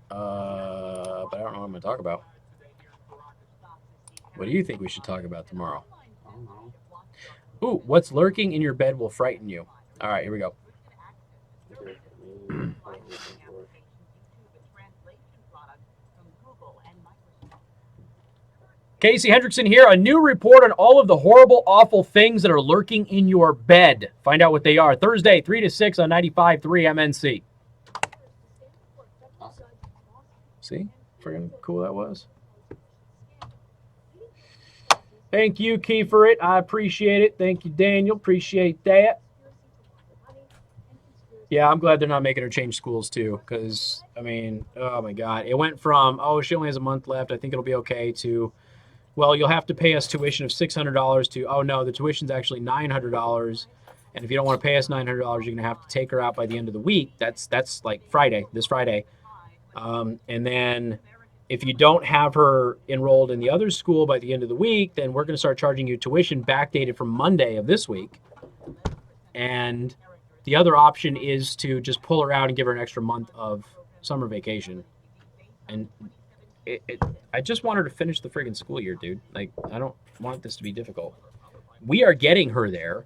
But I don't know what I'm going to talk about. What do you think we should talk about tomorrow? Ooh, what's lurking in your bed will frighten you. All right, here we go. Casey Hendrickson here. A new report on all of the horrible, awful things that are lurking in your bed. Find out what they are. Thursday, 3 to 6 on 95.3 MNC. See? Friggin' cool that was. Thank you, Key, for it. I appreciate it. Thank you, Daniel. Appreciate that. Yeah, I'm glad they're not making her change schools, too, because, I mean, oh, my God. It went from, oh, she only has a month left. I think it'll be okay, to, well, you'll have to pay us tuition of $600 to, oh, no, the tuition's actually $900. And if you don't want to pay us $900, you're going to have to take her out by the end of the week. That's like Friday, this Friday. And then if you don't have her enrolled in the other school by the end of the week, then we're going to start charging you tuition backdated from Monday of this week. And the other option is to just pull her out and give her an extra month of summer vacation. And I just want her to finish the friggin' school year, dude. Like, I don't want this to be difficult. We are getting her there.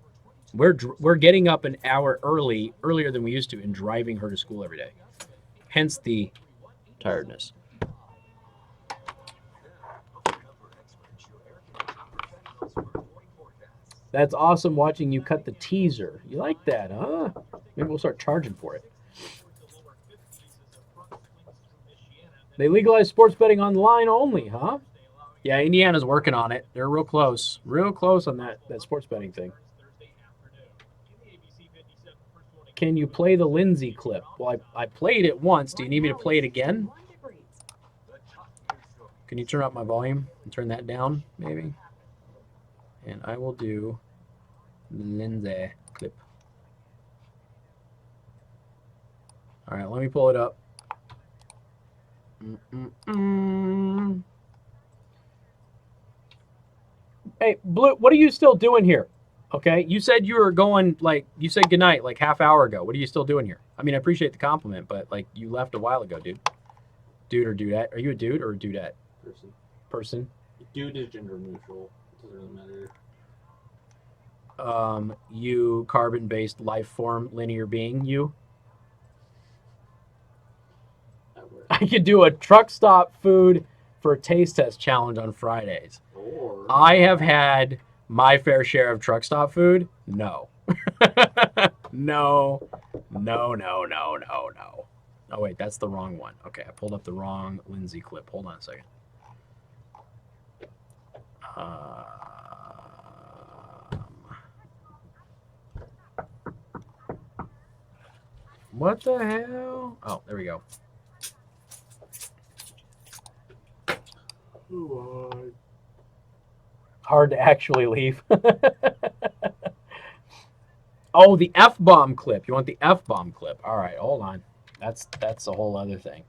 We're getting up an hour earlier than we used to, and driving her to school every day. Hence the tiredness. That's awesome watching you cut the teaser. You like that, huh? Maybe we'll start charging for it. They legalized sports betting online only, huh? Yeah, Indiana's working on it. They're real close. Real close on that sports betting thing. Can you play the Lindsay clip? Well, I played it once. Do you need me to play it again? Can you turn up my volume and turn that down, maybe? And I will do the Lindsay clip. All right, let me pull it up. Hey, Blue, what are you still doing here? Okay, you said you were going, like, you said goodnight like half hour ago. What are you still doing here? I mean, I appreciate the compliment, but, like, you left a while ago, dude. Dude or dudette? Are you a dude or a dudette? Person? Dude is gender neutral. It doesn't really matter. You carbon-based life form linear being, you? I could do a truck stop food for a taste test challenge on Fridays. Or I have had my fair share of truck stop food. No. No. Oh, wait, that's the wrong one. Okay, I pulled up the wrong Lindsay clip. Hold on a second. What the hell? Oh, there we go. Hard to actually leave. Oh, the F-bomb clip. You want the F-bomb clip? All right, hold on. That's a whole other thing.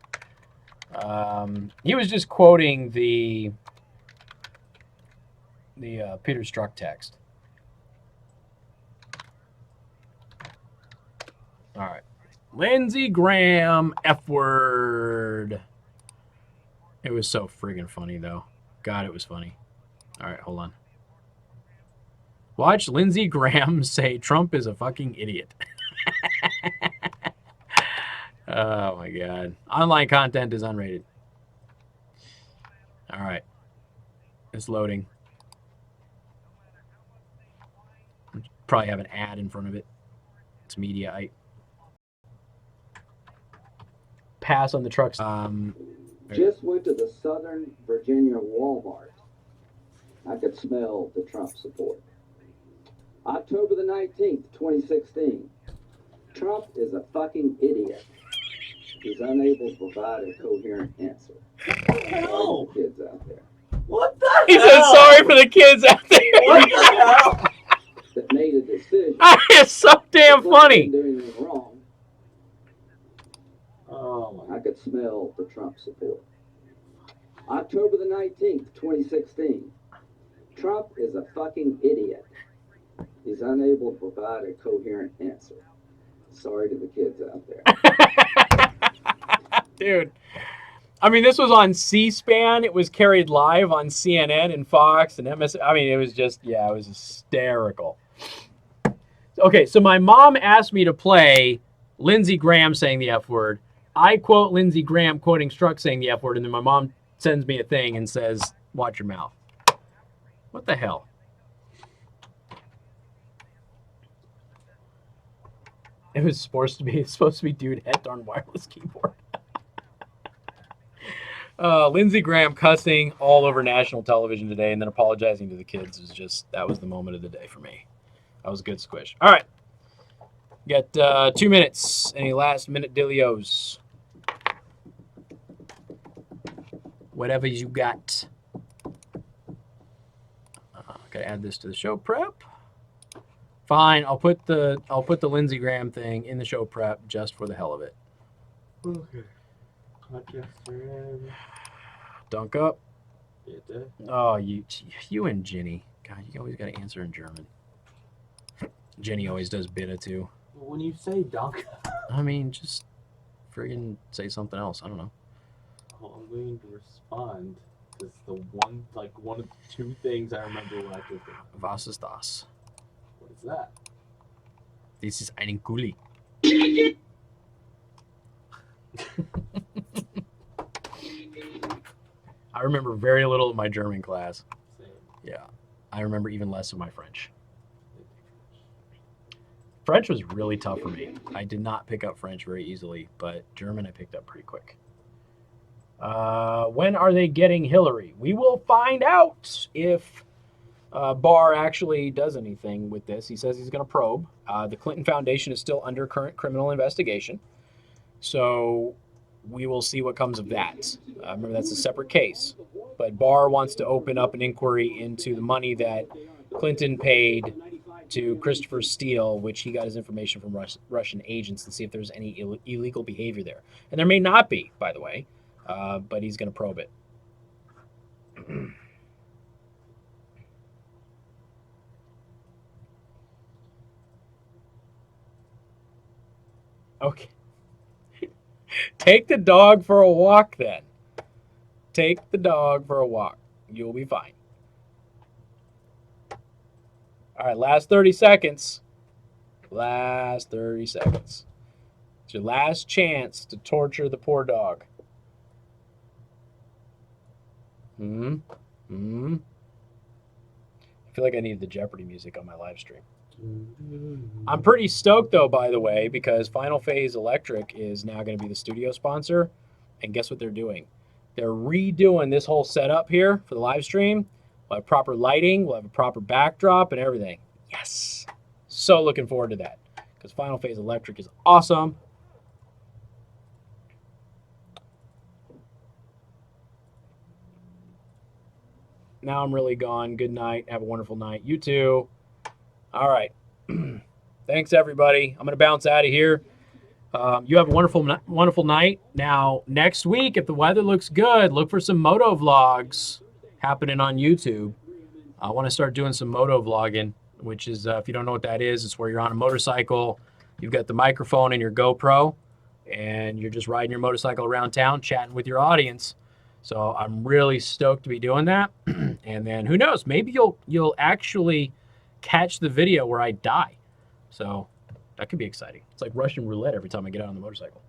He was just quoting the Peter Strzok text. All right. Lindsey Graham F-word. It was so friggin' funny, though. God, it was funny. All right, hold on. Watch Lindsey Graham say Trump is a fucking idiot. Oh, my God. Online content is unrated. All right. It's loading. Probably have an ad in front of it. It's Mediaite. Pass on the trucks. Just went to the Southern Virginia Walmart. I could smell the Trump support. October the 19th, 2016. Trump is a fucking idiot. He's unable to provide a coherent answer. Sorry to the kids out there. He said sorry for the kids out there. What the hell? That made a decision. It's so damn funny. Didn't do anything wrong. Oh, I could smell the Trump support. October the 19th, 2016. Trump is a fucking idiot. He's unable to provide a coherent answer. Sorry to the kids out there. Dude. I mean, this was on C-SPAN. It was carried live on CNN and Fox and MS. I mean, it was just, yeah, it was hysterical. Okay, so my mom asked me to play Lindsey Graham saying the F word. I quote Lindsey Graham quoting Strzok saying the F word, and then my mom sends me a thing and says, watch your mouth. What the hell? It was supposed to be dude head darn wireless keyboard. Lindsey Graham cussing all over national television today and then apologizing to the kids was just, that was the moment of the day for me. That was a good squish. All right. Got 2 minutes. Any last minute dilios? Whatever you got. Gotta add this to the show prep. Fine, I'll put the Lindsey Graham thing in the show prep just for the hell of it. Okay. Dunk up. Bitte. Oh, you and Jenny. God, you always got to answer in German. Jenny always does bitte too. When you say dunk, I mean, just friggin' say something else. I don't know. well, I'm going to respond. It's the one of the two things I remember when I did it. Was ist das? What is that? This is einen Kuli. I remember very little of my German class. Same. Yeah. I remember even less of my French. French was really tough for me. I did not pick up French very easily, but German I picked up pretty quick. When are they getting Hillary? We will find out if Barr actually does anything with this. He says he's going to probe. The Clinton Foundation is still under current criminal investigation. So we will see what comes of that. Remember, that's a separate case. But Barr wants to open up an inquiry into the money that Clinton paid to Christopher Steele, which he got his information from Russian agents, and see if there's any illegal behavior there. And there may not be, by the way, but he's going to probe it. Okay. Take the dog for a walk then. Take the dog for a walk. You'll be fine. All right, last 30 seconds. Last 30 seconds. It's your last chance to torture the poor dog. I feel like I need the Jeopardy music on my live stream. I'm pretty stoked, though, by the way, because Final Phase Electric is now going to be the studio sponsor. And guess what they're doing? They're redoing this whole setup here for the live stream. We'll have proper lighting. We'll have a proper backdrop and everything. Yes. So looking forward to that because Final Phase Electric is awesome. Now I'm really gone. Good night. Have a wonderful night. You too. All right. Thanks, everybody. I'm going to bounce out of here. You have a wonderful night. Now, next week, if the weather looks good, look for some moto vlogs happening on YouTube. I want to start doing some moto vlogging, which is, if you don't know what that is, it's where you're on a motorcycle, you've got the microphone and your GoPro, and you're just riding your motorcycle around town, chatting with your audience. So I'm really stoked to be doing that. And then who knows, maybe you'll actually catch the video where I die. So that could be exciting. It's like Russian roulette every time I get out on the motorcycle.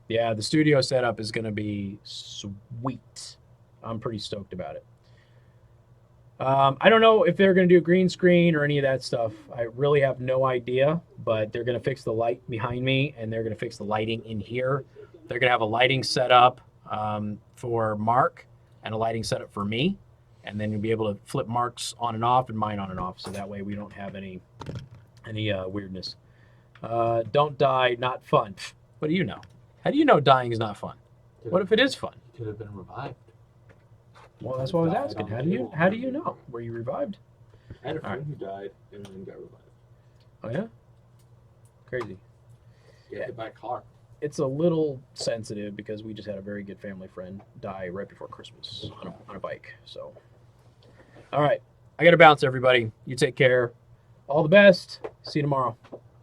Yeah, the studio setup is going to be sweet. I'm pretty stoked about it. I don't know if they're going to do a green screen or any of that stuff. I really have no idea, but they're going to fix the light behind me, and they're going to fix the lighting in here. They're going to have a lighting setup for Mark and a lighting setup for me, and then you'll be able to flip Mark's on and off and mine on and off, so that way we don't have any weirdness. Don't die, not fun. What do you know? How do you know dying is not fun? What if it is fun? Could have been revived. Well, that's what I was asking. How do you know? Were you revived? I had a friend who died and then got revived. Oh yeah, crazy. Yeah, hit by a car. It's a little sensitive because we just had a very good family friend die right before Christmas on a bike. So, all right, I got to bounce, everybody. You take care. All the best. See you tomorrow.